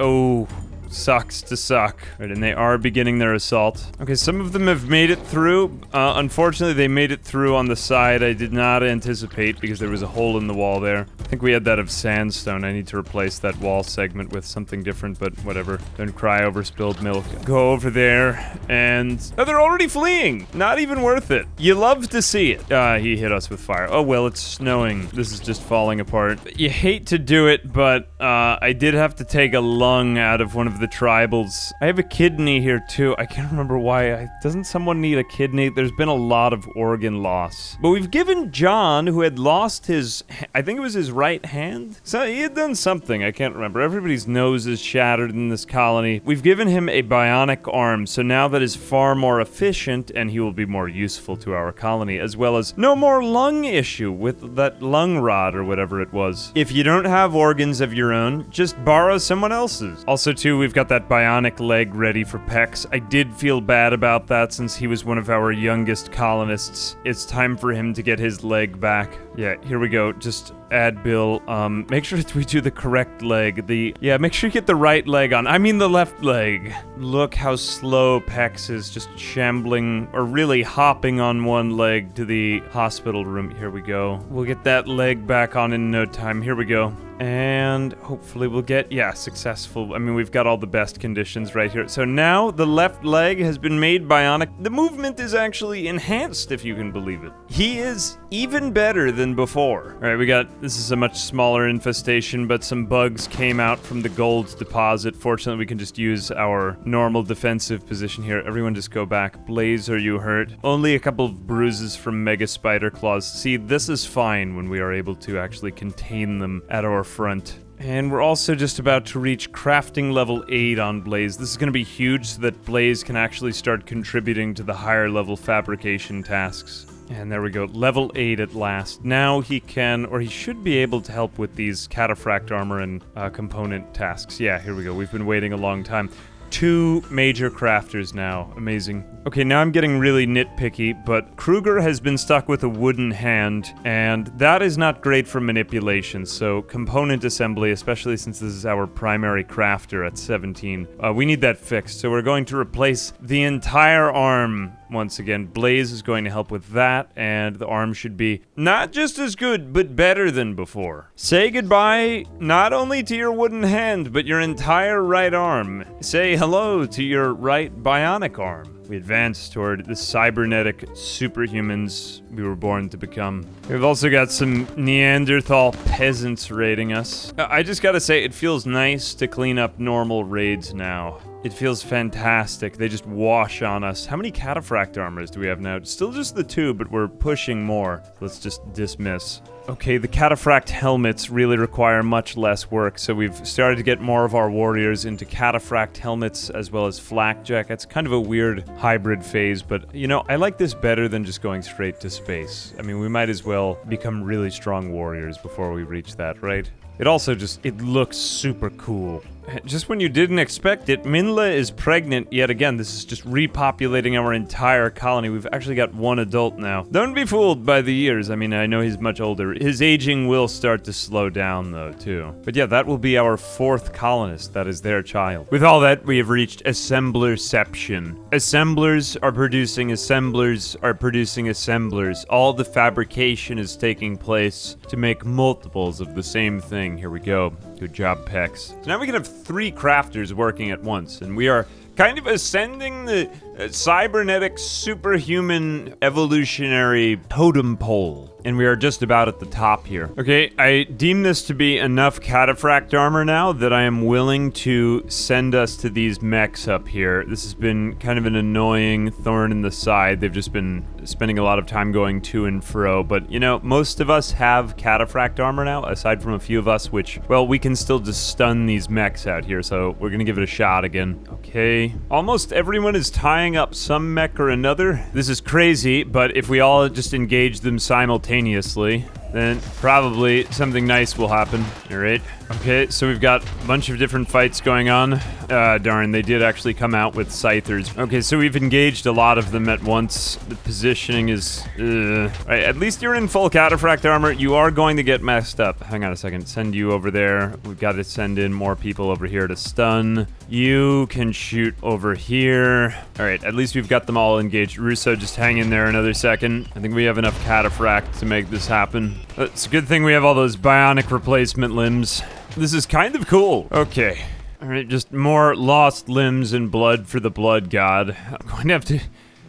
sucks to suck. Right, and they are beginning their assault. Okay, some of them have made it through. Unfortunately, they made it through on the side I did not anticipate because there was a hole in the wall there. I think we had that of sandstone. I need to replace that wall segment with something different, but whatever. Don't cry over spilled milk. Go over there, and... oh, they're already fleeing! Not even worth it. You love to see it. He hit us with fire. Oh, well, it's snowing. This is just falling apart. You hate to do it, but I did have to take a lung out of one of the tribals. I have a kidney here too. I can't remember why. Doesn't someone need a kidney? There's been a lot of organ loss. But we've given John, who had lost his, I think it was his right hand? So he had done something. I can't remember. Everybody's nose is shattered in this colony. We've given him a bionic arm, so now that is far more efficient and he will be more useful to our colony, as well as no more lung issue with that lung rod or whatever it was. If you don't have organs of your own, just borrow someone else's. Also too, we've got that bionic leg ready for Pex. I did feel bad about that since he was one of our youngest colonists. It's time for him to get his leg back. Yeah, here we go. Just add Bill. Make sure we do the correct leg. Make sure you get the right leg on. I mean the left leg. Look how slow Pex is, just shambling, or really hopping on one leg to the hospital room. Here we go. We'll get that leg back on in no time. Here we go. And hopefully we'll get, successful. I mean, we've got all the best conditions right here. So now the left leg has been made bionic. The movement is actually enhanced, if you can believe it. He is even better than before. All right, this is a much smaller infestation, but some bugs came out from the gold deposit. Fortunately, we can just use our normal defensive position here. Everyone just go back. Blaze, are you hurt? Only a couple of bruises from mega spider claws. See, this is fine when we are able to actually contain them at our front. And we're also just about to reach crafting level 8 on Blaze. This is going to be huge so that Blaze can actually start contributing to the higher level fabrication tasks. And there we go, level 8 at last. Now he can, or he should be able to help with these cataphract armor and component tasks. Yeah, here we go, we've been waiting a long time. 2 major crafters now. Amazing. Okay, now I'm getting really nitpicky, but Kruger has been stuck with a wooden hand, and that is not great for manipulation, so component assembly, especially since this is our primary crafter at 17, we need that fixed, so we're going to replace the entire arm once again. Blaze is going to help with that, and the arm should be not just as good, but better than before. Say goodbye not only to your wooden hand, but your entire right arm. Say hello to your right bionic arm. We advance toward the cybernetic superhumans we were born to become. We've also got some Neanderthal peasants raiding us. I just gotta say, it feels nice to clean up normal raids now. It feels fantastic. They just wash on us. How many cataphract armors do we have now? Still just the 2, but we're pushing more. Let's just dismiss. Okay, the cataphract helmets really require much less work, so we've started to get more of our warriors into cataphract helmets as well as flak jackets. Kind of a weird hybrid phase, but, you know, I like this better than just going straight to space. I mean, we might as well become really strong warriors before we reach that, right? It also it looks super cool. Just when you didn't expect it, Minla is pregnant yet again. This is just repopulating our entire colony. We've actually got 1 adult now. Don't be fooled by the years. I mean, I know he's much older. His aging will start to slow down, though, too. But yeah, that will be our 4th colonist. That is their child. With all that, we have reached assemblerception. Assemblers are producing assemblers are producing assemblers. All the fabrication is taking place to make multiples of the same thing. Here we go. Good job, Pex. So now we can have 3 crafters working at once, and we are kind of ascending the cybernetic superhuman evolutionary totem pole. And we are just about at the top here. Okay, I deem this to be enough cataphract armor now that I am willing to send us to these mechs up here. This has been kind of an annoying thorn in the side. They've just been spending a lot of time going to and fro. But, you know, most of us have cataphract armor now, aside from a few of us, which, well, we can still just stun these mechs out here. So we're gonna give it a shot again. Okay, almost everyone is tying up some mech or another. This is crazy, but if we all just engage them simultaneously, then probably something nice will happen. All right. Okay, so we've got a bunch of different fights going on. Darn, they did actually come out with scythers. Okay, so we've engaged a lot of them at once. The positioning is... Right, at least you're in full cataphract armor. You are going to get messed up. Hang on a second. Send you over there. We've got to send in more people over here to stun. You can shoot over here. All right, at least we've got them all engaged. Russo, just hang in there another second. I think we have enough cataphract to make this happen. It's a good thing we have all those bionic replacement limbs. This is kind of cool. Okay. All right, just more lost limbs and blood for the blood god. I'm going to have to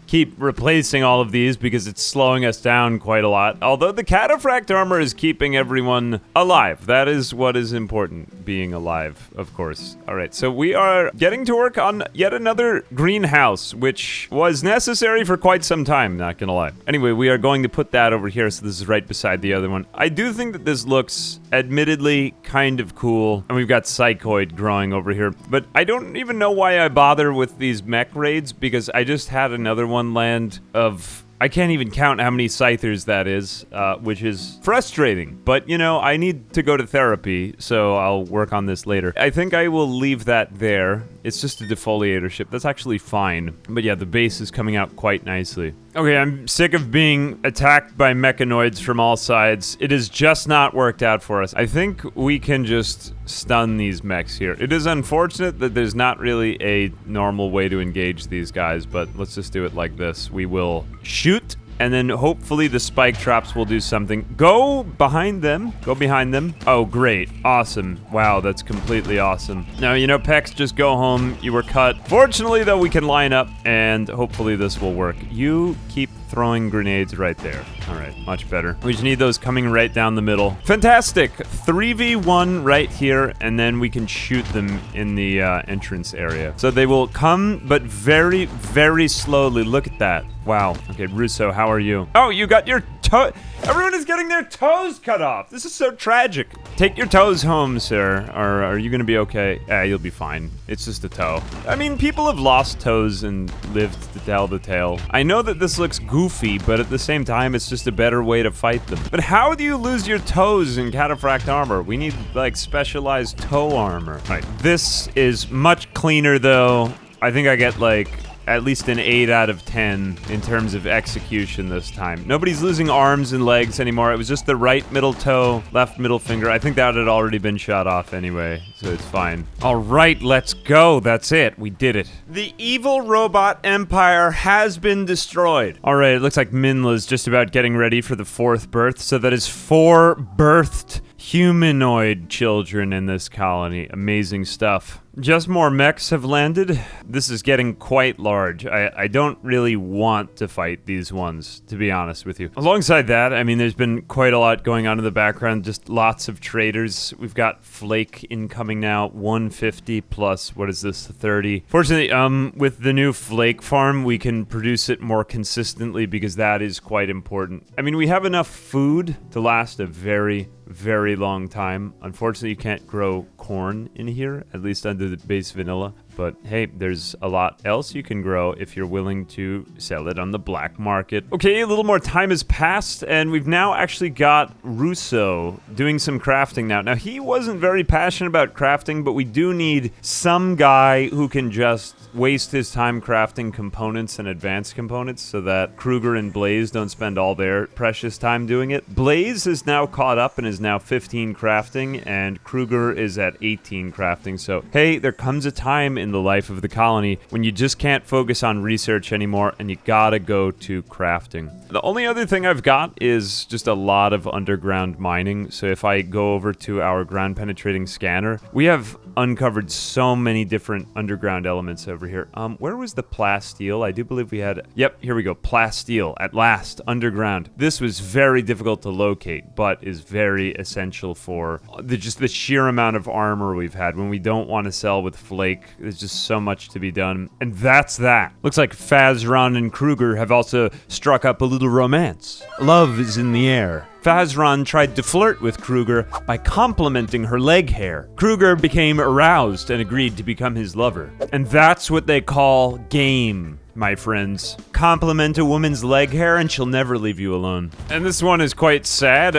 keep replacing all of these because it's slowing us down quite a lot. Although the cataphract armor is keeping everyone alive. That is what is important, being alive, of course. All right, so we are getting to work on yet another greenhouse, which was necessary for quite some time, not gonna lie. Anyway, we are going to put that over here, so this is right beside the other one. I do think that this looks admittedly kind of cool, and we've got Psychoid growing over here, but I don't even know why I bother with these mech raids, because I just had another one land of... I can't even count how many scythers that is, which is frustrating. But, you know, I need to go to therapy, so I'll work on this later. I think I will leave that there. It's just a defoliator ship. That's actually fine. But yeah, the base is coming out quite nicely. Okay, I'm sick of being attacked by mechanoids from all sides. It has just not worked out for us. I think we can just stun these mechs here. It is unfortunate that there's not really a normal way to engage these guys, but let's just do it like this. We will shoot, and then hopefully the spike traps will do something. Go behind them. Go behind them. Oh, great. Awesome. Wow, that's completely awesome. Now, you know, Pex, just go home. You were cut. Fortunately, though, we can line up, and hopefully this will work. You keep throwing grenades right there. All right, much better. We just need those coming right down the middle. Fantastic. 3v1 right here, and then we can shoot them in the entrance area. So they will come, but very, very slowly. Look at that. Wow. Okay, Russo, how are you? Oh, you got your toe. Everyone is getting their toes cut off. This is so tragic. Take your toes home, sir. Or are you gonna be okay? You'll be fine. It's just a toe. I mean, people have lost toes and lived to tell the tale. I know that this looks goofy, but at the same time, it's just a better way to fight them. But how do you lose your toes in cataphract armor? We need, like, specialized toe armor. All right, this is much cleaner, though. I think I get, like, at least an 8 out of 10 in terms of execution this time. Nobody's losing arms and legs anymore. It was just the right middle toe, left middle finger. I think that had already been shot off anyway, so it's fine. All right, let's go. That's it. We did it. The evil robot empire has been destroyed. All right, it looks like Minla's just about getting ready for the 4th birth, so that is 4 birthed humanoid children in this colony. Amazing stuff. Just more mechs have landed. This is getting quite large. I don't really want to fight these ones, to be honest with you. Alongside that, I mean, there's been quite a lot going on in the background. Just lots of traders. We've got Flake incoming now. 150 plus, what is this, 30? Fortunately, with the new Flake farm, we can produce it more consistently because that is quite important. I mean, we have enough food to last a very, very long time. Unfortunately, you can't grow corn in here, at least under the base vanilla. But hey, there's a lot else you can grow if you're willing to sell it on the black market. Okay, a little more time has passed, and we've now actually got Russo doing some crafting now. Now, he wasn't very passionate about crafting, but we do need some guy who can just waste his time crafting components and advanced components so that Kruger and Blaze don't spend all their precious time doing it. Blaze is now caught up and is now 15 crafting, and Kruger is at 18 crafting. So, hey, there comes a time in the life of the colony when you just can't focus on research anymore and you gotta go to crafting. The only other thing I've got is just a lot of underground mining. So if I go over to our ground penetrating scanner, we have uncovered so many different underground elements over here. Where was the plasteel? I do believe we had... Yep, here we go. Plasteel, at last, underground. This was very difficult to locate, but is very essential for just the sheer amount of armor we've had. When we don't want to sell with Flake, there's just so much to be done. And that's that. Looks like Fazron and Kruger have also struck up a little romance. Love is in the air. Fazron tried to flirt with Kruger by complimenting her leg hair. Kruger became aroused and agreed to become his lover. And that's what they call game, my friends. Compliment a woman's leg hair and she'll never leave you alone. And this one is quite sad.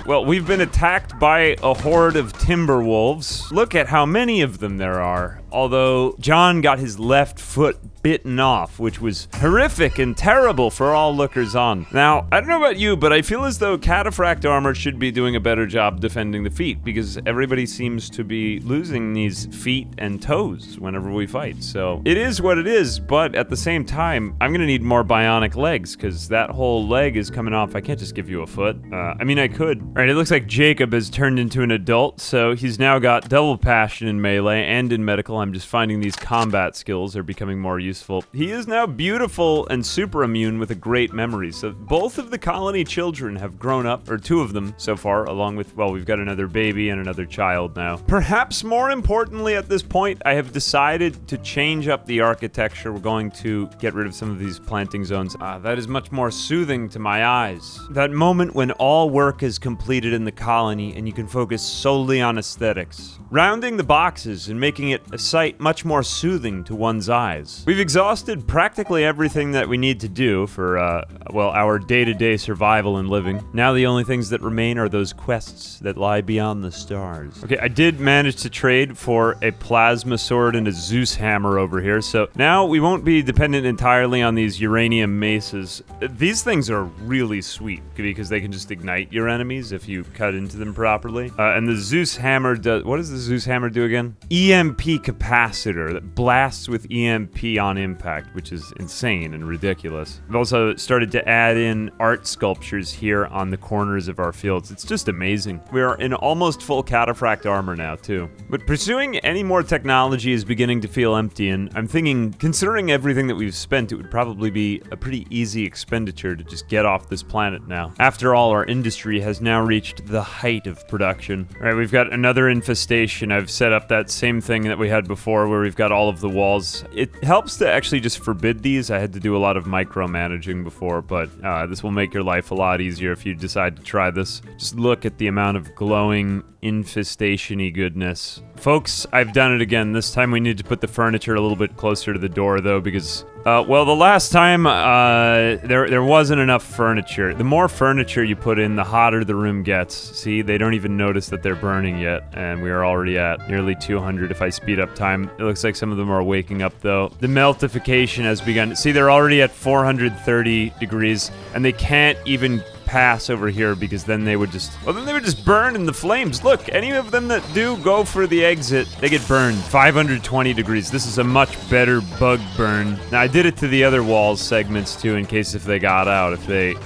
Well, we've been attacked by a horde of timber wolves. Look at how many of them there are. Although John got his left foot bitten off, which was horrific and terrible for all lookers on. Now, I don't know about you, but I feel as though cataphract armor should be doing a better job defending the feet, because everybody seems to be losing these feet and toes whenever we fight. So it is what it is, but at the same time, I'm gonna need more bionic legs, because that whole leg is coming off. I can't just give you a foot. I mean, I could. All right, it looks like Jacob has turned into an adult, so he's now got double passion in melee and in medical. I'm just finding these combat skills are becoming more useful. He is now beautiful and super immune with a great memory. So both of the colony children have grown up, or two of them so far, along with, well, we've got another baby and another child now. Perhaps more importantly at this point, I have decided to change up the architecture. We're going to get rid of some of these planting zones. That is much more soothing to my eyes. That moment when all work is completed in the colony and you can focus solely on aesthetics. Rounding the boxes and making it a sight much more soothing to one's eyes. We've exhausted practically everything that we need to do for, well, our day-to-day survival and living. Now the only things that remain are those quests that lie beyond the stars. Okay, I did manage to trade for a plasma sword and a Zeus hammer over here, so now we won't be dependent entirely on these uranium maces. These things are really sweet because they can just ignite your enemies if you cut into them properly. And the Zeus hammer does... What does the Zeus hammer do again? EMP capacitor that blasts with EMP on impact, which is insane and ridiculous. I've also started to add in art sculptures here on the corners of our fields. It's just amazing. We are in almost full cataphract armor now, too. But pursuing any more technology is beginning to feel empty, and I'm thinking, considering everything that we've spent, it would probably be a pretty easy expenditure to just get off this planet now. After all, our industry has now reached the height of production. All right, we've got another infestation. I've set up that same thing that we had before where we've got all of the walls. It helps to actually just forbid these. I had to do a lot of micromanaging before, but this will make your life a lot easier if you decide to try this. Just look at the amount of glowing infestation-y goodness. Folks, I've done it again. This time we need to put the furniture a little bit closer to the door, though, because, well, the last time, there wasn't enough furniture. The more furniture you put in, the hotter the room gets. See, they don't even notice that they're burning yet, and we are already at nearly 200 if I speed up time. It looks like some of them are waking up, though. The meltification has begun. See, they're already at 430 degrees, and they can't even pass over here because then they would just, well, then they would just burn in the flames. Look, any of them that do go for the exit, they get burned. 520 degrees. This is a much better bug burn. Now, I did it to the other walls segments too in case if they got out, if they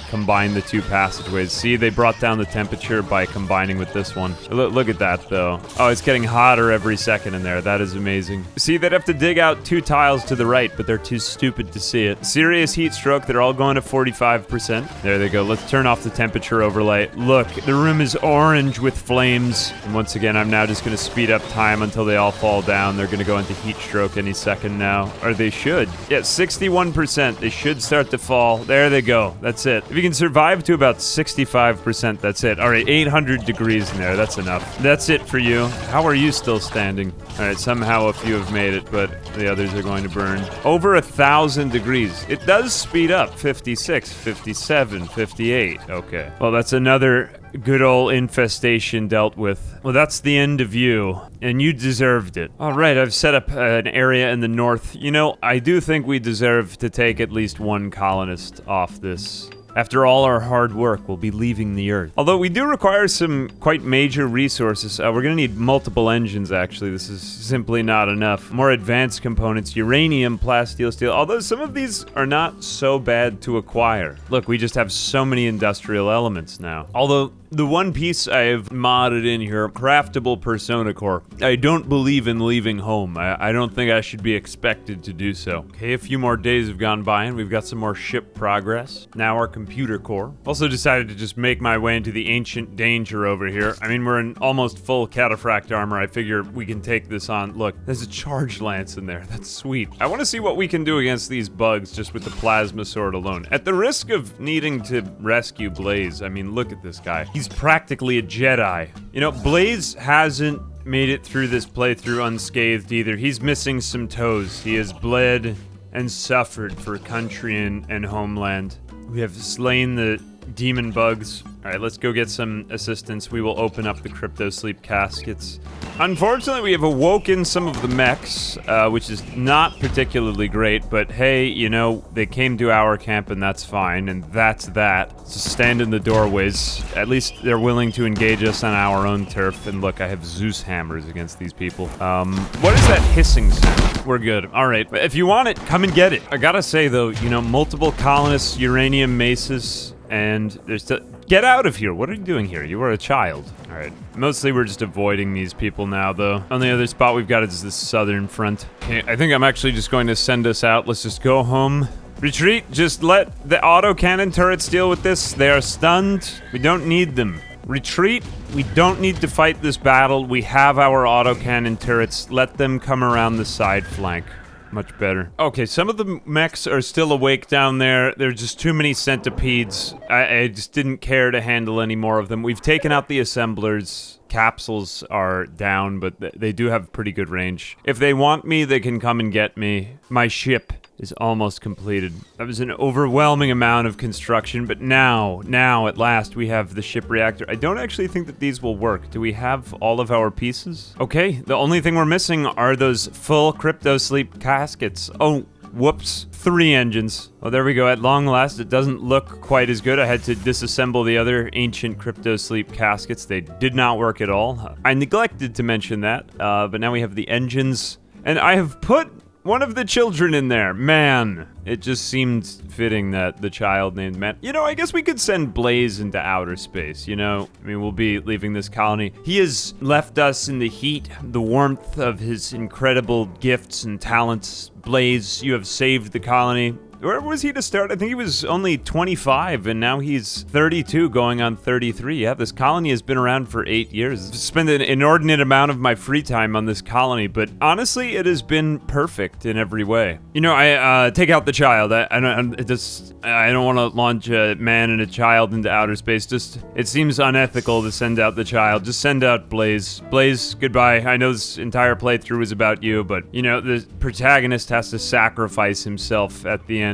combined the two passageways. See, they brought down the temperature by combining with this one. Look at that though. Oh, it's getting hotter every second in there. That is amazing. See, they'd have to dig out 2 tiles to the right, but they're too stupid to see it. Serious heat stroke. They're all going to 45%. There they go. Let's turn off the temperature overlay. Look, the room is orange with flames. And once again, I'm now just going to speed up time until they all fall down. They're going to go into heat stroke any second now. Or they should. Yeah, 61%. They should start to fall. There they go. That's it. If you can survive to about 65%, that's it. All right, 800 degrees in there. That's enough. That's it for you. How are you still standing? All right, somehow a few have made it, but the others are going to burn. Over 1,000 degrees. It does speed up. 56, 57, 58. Okay. Well, that's another good old infestation dealt with. Well, that's the end of you, and you deserved it. All right, I've set up an area in the north. You know, I do think we deserve to take at least one colonist off this. After all our hard work, we'll be leaving the Earth. Although we do require some quite major resources. We're gonna need multiple engines, actually. This is simply not enough. More advanced components, uranium, plasteel, steel. Although some of these are not so bad to acquire. Look, we just have so many industrial elements now. Although, The one piece I have modded in here, craftable persona core. I don't believe in leaving home. I don't think I should be expected to do so. Okay, a few more days have gone by and we've got some more ship progress. Now our computer core. Also decided to just make my way into the ancient danger over here. I mean, we're in almost full cataphract armor. I figure we can take this on. Look, there's a charge lance in there. That's sweet. I want to see what we can do against these bugs just with the plasma sword alone. At the risk of needing to rescue Blaze, I mean, look at this guy. He's practically a Jedi. You know, Blaze hasn't made it through this playthrough unscathed either. He's missing some toes. He has bled and suffered for country and homeland. We have slain the demon bugs. All right, let's go get some assistance. We will open up the crypto sleep caskets. Unfortunately, we have awoken some of the mechs, which is not particularly great, but hey, you know, they came to our camp and that's fine, and that's that. So stand in the doorways. At least they're willing to engage us on our own turf, and look, I have Zeus hammers against these people. What is that hissing sound? We're good. All right, if you want it, come and get it. I gotta say though, you know, multiple colonists, uranium maces, and there's still... Get out of here! What are you doing here? You are a child. Alright. Mostly we're just avoiding these people now, though. Only other spot we've got is the southern front. Okay, I think I'm actually just going to send us out. Let's just go home. Retreat! Just let the autocannon turrets deal with this. They are stunned. We don't need them. Retreat! We don't need to fight this battle. We have our autocannon turrets. Let them come around the side flank. Much better. Okay, some of the mechs are still awake down there. There are just too many centipedes. I just didn't care to handle any more of them. We've taken out the assemblers. Capsules are down, but they do have pretty good range. If they want me, they can come and get me. My ship is almost completed. That was an overwhelming amount of construction, but now, at last, we have the ship reactor. I don't actually think that these will work. Do we have all of our pieces? Okay, the only thing we're missing are those full crypto sleep caskets. Oh, whoops. 3 engines. Oh, there we go. At long last, it doesn't look quite as good. I had to disassemble the other ancient crypto sleep caskets. They did not work at all. I neglected to mention that, but now we have the engines. And I have put one of the children in there. Man, it just seemed fitting that the child named Man. You know, I guess we could send Blaze into outer space, you know? I mean, we'll be leaving this colony. He has left us in the heat, the warmth of his incredible gifts and talents. Blaze, you have saved the colony. Where was he to start? I think he was only 25, and now he's 32, going on 33. Yeah, this colony has been around for 8 years. I've spent an inordinate amount of my free time on this colony, but honestly, it has been perfect in every way. You know, I take out the child. I don't want to launch a man and a child into outer space. Just, it seems unethical to send out the child. Just send out Blaze. Blaze, goodbye. I know this entire playthrough is about you, but, you know, the protagonist has to sacrifice himself at the end.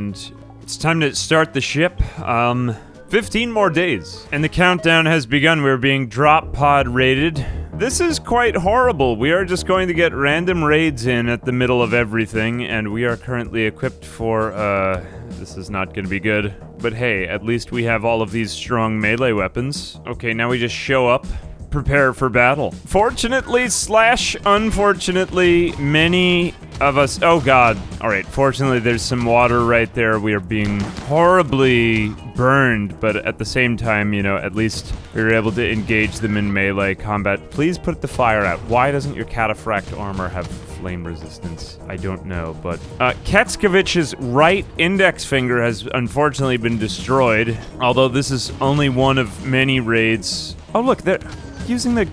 It's time to start the ship. 15 more days. And the countdown has begun. We're being drop pod raided. This is quite horrible. We are just going to get random raids in at the middle of everything, and we are currently equipped for, this is not gonna be good. But hey, at least we have all of these strong melee weapons. Okay, now we just show up. Prepare for battle. Fortunately / unfortunately, many of us... Oh god. Alright, fortunately there's some water right there. We are being horribly burned, but at the same time, you know, at least we were able to engage them in melee combat. Please put the fire out. Why doesn't your cataphract armor have flame resistance? I don't know, but... Ketskovich's right index finger has unfortunately been destroyed, although this is only one of many raids. Oh look, there... Using the...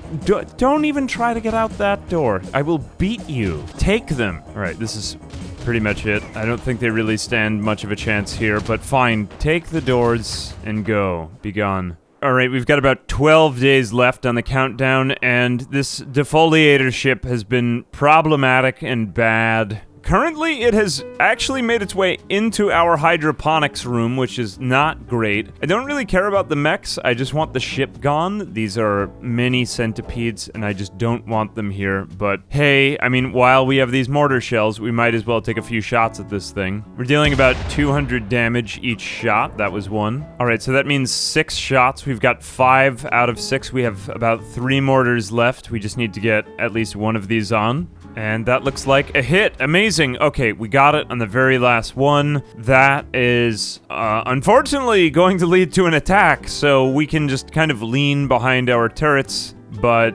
Don't even try to get out that door. I will beat you. Take them. Alright, this is pretty much it. I don't think they really stand much of a chance here, but fine. Take the doors and go. Be gone. Alright, we've got about 12 days left on the countdown, and this defoliator ship has been problematic and bad. Currently, it has actually made its way into our hydroponics room, which is not great. I don't really care about the mechs, I just want the ship gone. These are mini centipedes, and I just don't want them here. But hey, I mean, while we have these mortar shells, we might as well take a few shots at this thing. We're dealing about 200 damage each shot. That was 1. Alright, so that means 6 shots. We've got 5 out of 6. We have about 3 mortars left. We just need to get at least one of these on. And that looks like a hit. Amazing. amazing. Okay, we got it on the very last one. That is, unfortunately, going to lead to an attack, so we can just kind of lean behind our turrets. But,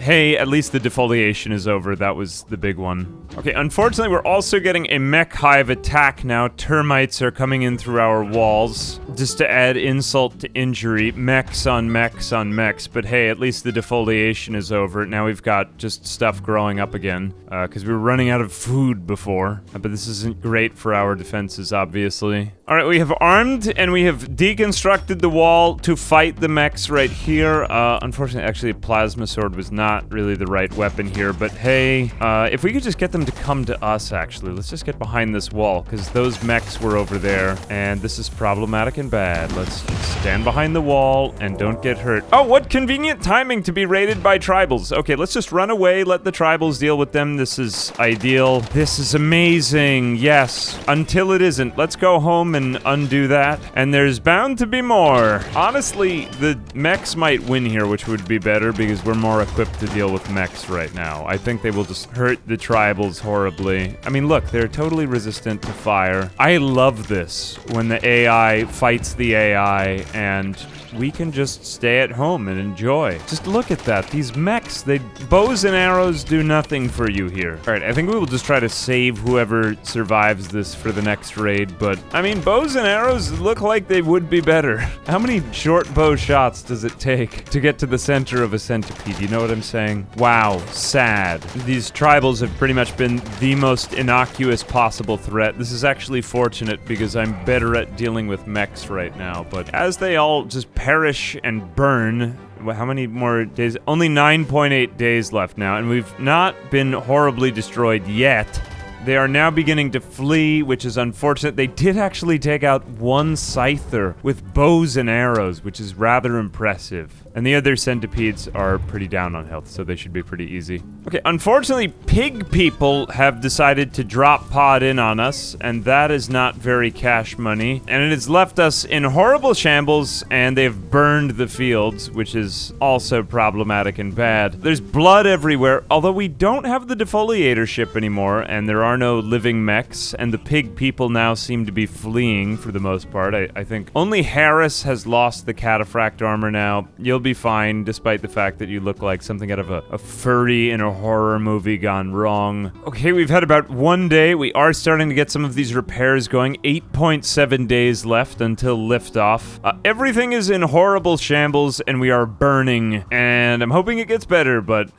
hey, at least the defoliation is over. That was the big one. Okay, unfortunately, we're also getting a mech hive attack now. Termites are coming in through our walls. Just to add insult to injury, mechs on mechs on mechs. But hey, at least the defoliation is over. Now we've got just stuff growing up again. Because we were running out of food before. But this isn't great for our defenses, obviously. Alright, we have armed and we have deconstructed the wall to fight the mechs right here. Unfortunately, actually, a plasma sword was not really the right weapon here. But hey, if we could just get them to come to us, actually. Let's just get behind this wall, because those mechs were over there, and this is problematic and bad. Let's stand behind the wall and don't get hurt. Oh, what convenient timing to be raided by tribals. Okay, let's just run away, let the tribals deal with them. This is ideal. This is amazing. Yes, until it isn't. Let's go home and undo that, and there's bound to be more. Honestly, the mechs might win here, which would be better, because we're more equipped to deal with mechs right now. I think they will just hurt the tribals horribly. I mean, look, they're totally resistant to fire. I love this when the AI fights the AI and we can just stay at home and enjoy. Just look at that. These mechs, bows and arrows do nothing for you here. All right, I think we will just try to save whoever survives this for the next raid, but I mean, bows and arrows look like they would be better. How many short bow shots does it take to get to the center of a centipede? You know what I'm saying? Wow, sad. These tribals have pretty much been the most innocuous possible threat. This is actually fortunate because I'm better at dealing with mechs right now, but as they all just perish and burn. How many more days? Only 9.8 days left now, and we've not been horribly destroyed yet. They are now beginning to flee, which is unfortunate. They did actually take out one scyther with bows and arrows, which is rather impressive. And the other centipedes are pretty down on health, so they should be pretty easy. Okay, unfortunately, pig people have decided to drop pod in on us, and that is not very cash money. And it has left us in horrible shambles, and they've burned the fields, which is also problematic and bad. There's blood everywhere, although we don't have the defoliator ship anymore, and there are no living mechs, and the pig people now seem to be fleeing for the most part. I think only Harris has lost the cataphract armor now. You'll be fine, despite the fact that you look like something out of a furry in a horror movie gone wrong. Okay, we've had about 1 day. We are starting to get some of these repairs going. 8.7 days left until liftoff. Everything is in horrible shambles, and we are burning. And I'm hoping it gets better, but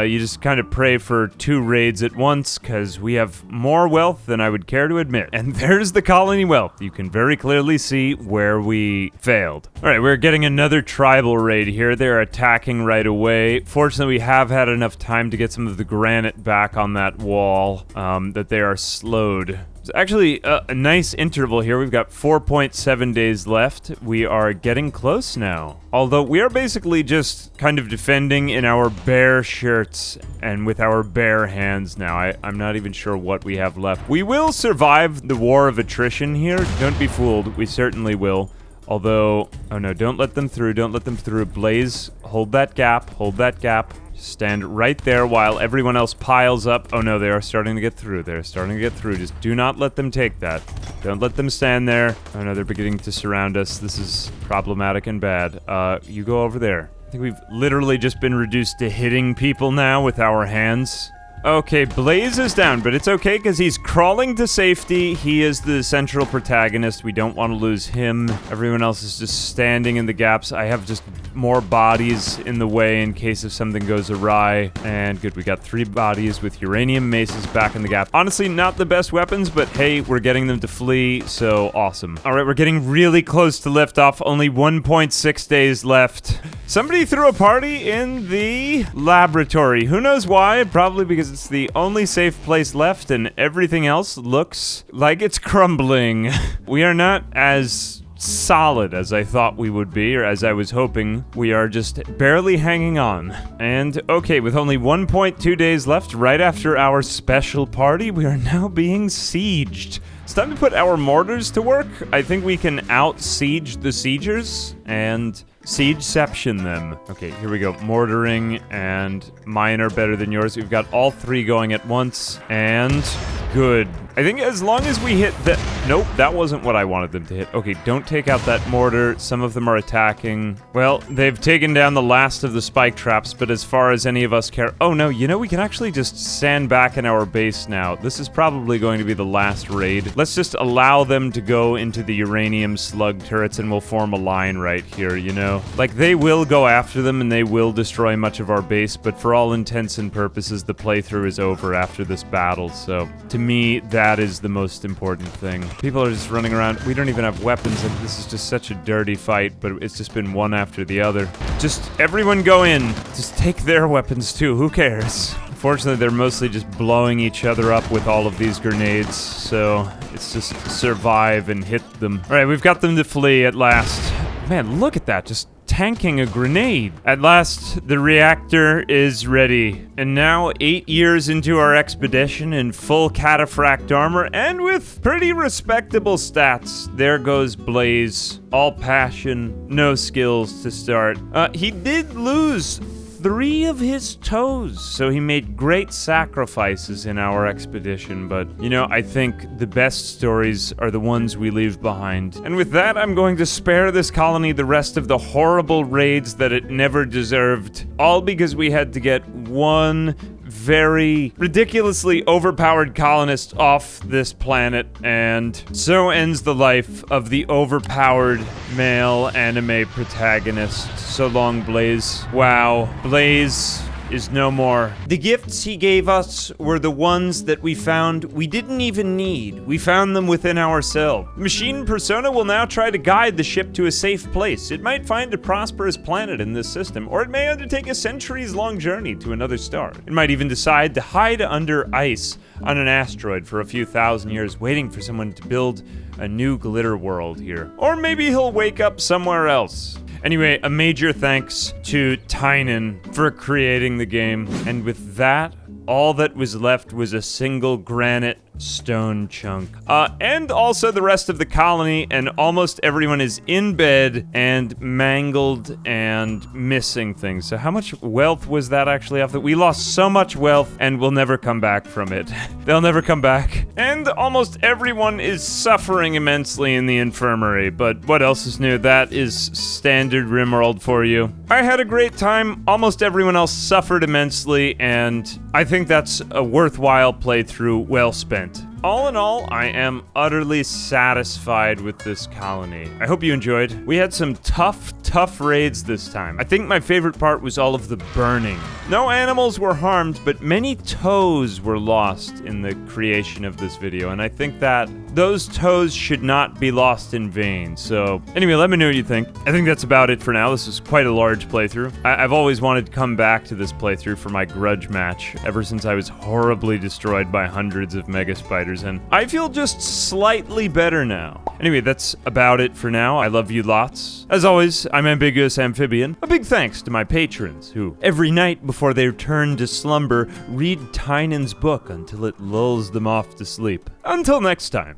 you just kind of pray for 2 raids at once, because we have more wealth than I would care to admit. And there's the colony wealth. You can very clearly see where we failed. All right, we're getting another tribal raid here. They're attacking right away. Fortunately, we have had enough time to get some of the granite back on that wall that they are slowed. It's actually a nice interval here. We've got 4.7 days left. We are getting close now. Although we are basically just kind of defending in our bare shirts and with our bare hands now. I'm not even sure what we have left. We will survive the war of attrition here. Don't be fooled. We certainly will. Although, oh no, don't let them through. Don't let them through. Blaze, hold that gap. Hold that gap. Stand right there while everyone else piles up. Oh no, they are starting to get through. They're starting to get through. Just do not let them take that. Don't let them stand there. Oh no, they're beginning to surround us. This is problematic and bad. You go over there. I think we've literally just been reduced to hitting people now with our hands. Okay, Blaze is down, but it's okay because he's crawling to safety. He is the central protagonist. We don't want to lose him. Everyone else is just standing in the gaps. I have just more bodies in the way in case if something goes awry. And good, we got 3 bodies with uranium maces back in the gap. Honestly, not the best weapons, but hey, we're getting them to flee, so awesome. All right, we're getting really close to liftoff. Only 1.6 days left. Somebody threw a party in the laboratory. Who knows why? Probably because it's the only safe place left and everything else looks like it's crumbling. We are not as solid as I thought we would be, or as I was hoping. We are just barely hanging on. And okay, with only 1.2 days left, right after our special party, we are now being sieged. It's time to put our mortars to work. I think we can out-siege the siegers, and Siegeception them. Okay, here we go. Mortaring and mine are better than yours. We've got all three going at once, and good. I think as long as we hit the... Nope, that wasn't what I wanted them to hit. Okay, don't take out that mortar. Some of them are attacking. Well, they've taken down the last of the spike traps, but as far as any of us care... Oh, no, you know, we can actually just stand back in our base now. This is probably going to be the last raid. Let's just allow them to go into the uranium slug turrets, and we'll form a line right here, you know? Like, they will go after them, and they will destroy much of our base, but for all intents and purposes, the playthrough is over after this battle, so... To me, that is the most important thing. People are just running around. We don't even have weapons, and this is just such a dirty fight, but it's just been one after the other. Just everyone go in. Just take their weapons too. Who cares? Fortunately, they're mostly just blowing each other up with all of these grenades, so it's just survive and hit them. All right, we've got them to flee at last. Man, look at that. Just tanking a grenade. At last, the reactor is ready. And now, 8 years into our expedition in full cataphract armor and with pretty respectable stats, there goes Blaze. All passion, no skills to start. He did lose 3 of his toes, so he made great sacrifices in our expedition, but, you know, I think the best stories are the ones we leave behind. And with that, I'm going to spare this colony the rest of the horrible raids that it never deserved, all because we had to get one very ridiculously overpowered colonist off this planet, and so ends the life of the overpowered male anime protagonist. So long, Blaze. Wow. Blaze is no more. The gifts he gave us were the ones that we found we didn't even need. We found them within ourselves. Machine Persona will now try to guide the ship to a safe place. It might find a prosperous planet in this system, or it may undertake a centuries-long journey to another star. It might even decide to hide under ice on an asteroid for a few thousand years, waiting for someone to build a new glitter world here. Or maybe he'll wake up somewhere else. Anyway, a major thanks to Tynan for creating the game. And with that, all that was left was a single granite stone chunk. And also the rest of the colony, and almost everyone is in bed and mangled and missing things. So how much wealth was that actually off? We lost so much wealth and we'll never come back from it. They'll never come back. And almost everyone is suffering immensely in the infirmary, but what else is new? That is standard Rimworld for you. I had a great time. Almost everyone else suffered immensely, and I think that's a worthwhile playthrough, well spent. All in all, I am utterly satisfied with this colony. I hope you enjoyed. We had some tough raids this time. I think my favorite part was all of the burning. No animals were harmed, but many toes were lost in the creation of this video, and I think that those toes should not be lost in vain. So anyway, let me know what you think. I think that's about it for now. This is quite a large playthrough. I've always wanted to come back to this playthrough for my grudge match ever since I was horribly destroyed by hundreds of mega spiders, and I feel just slightly better now. Anyway, that's about it for now. I love you lots. As always, I'm Ambiguous Amphibian. A big thanks to my patrons who, every night before they return to slumber, read Tynan's book until it lulls them off to sleep. Until next time.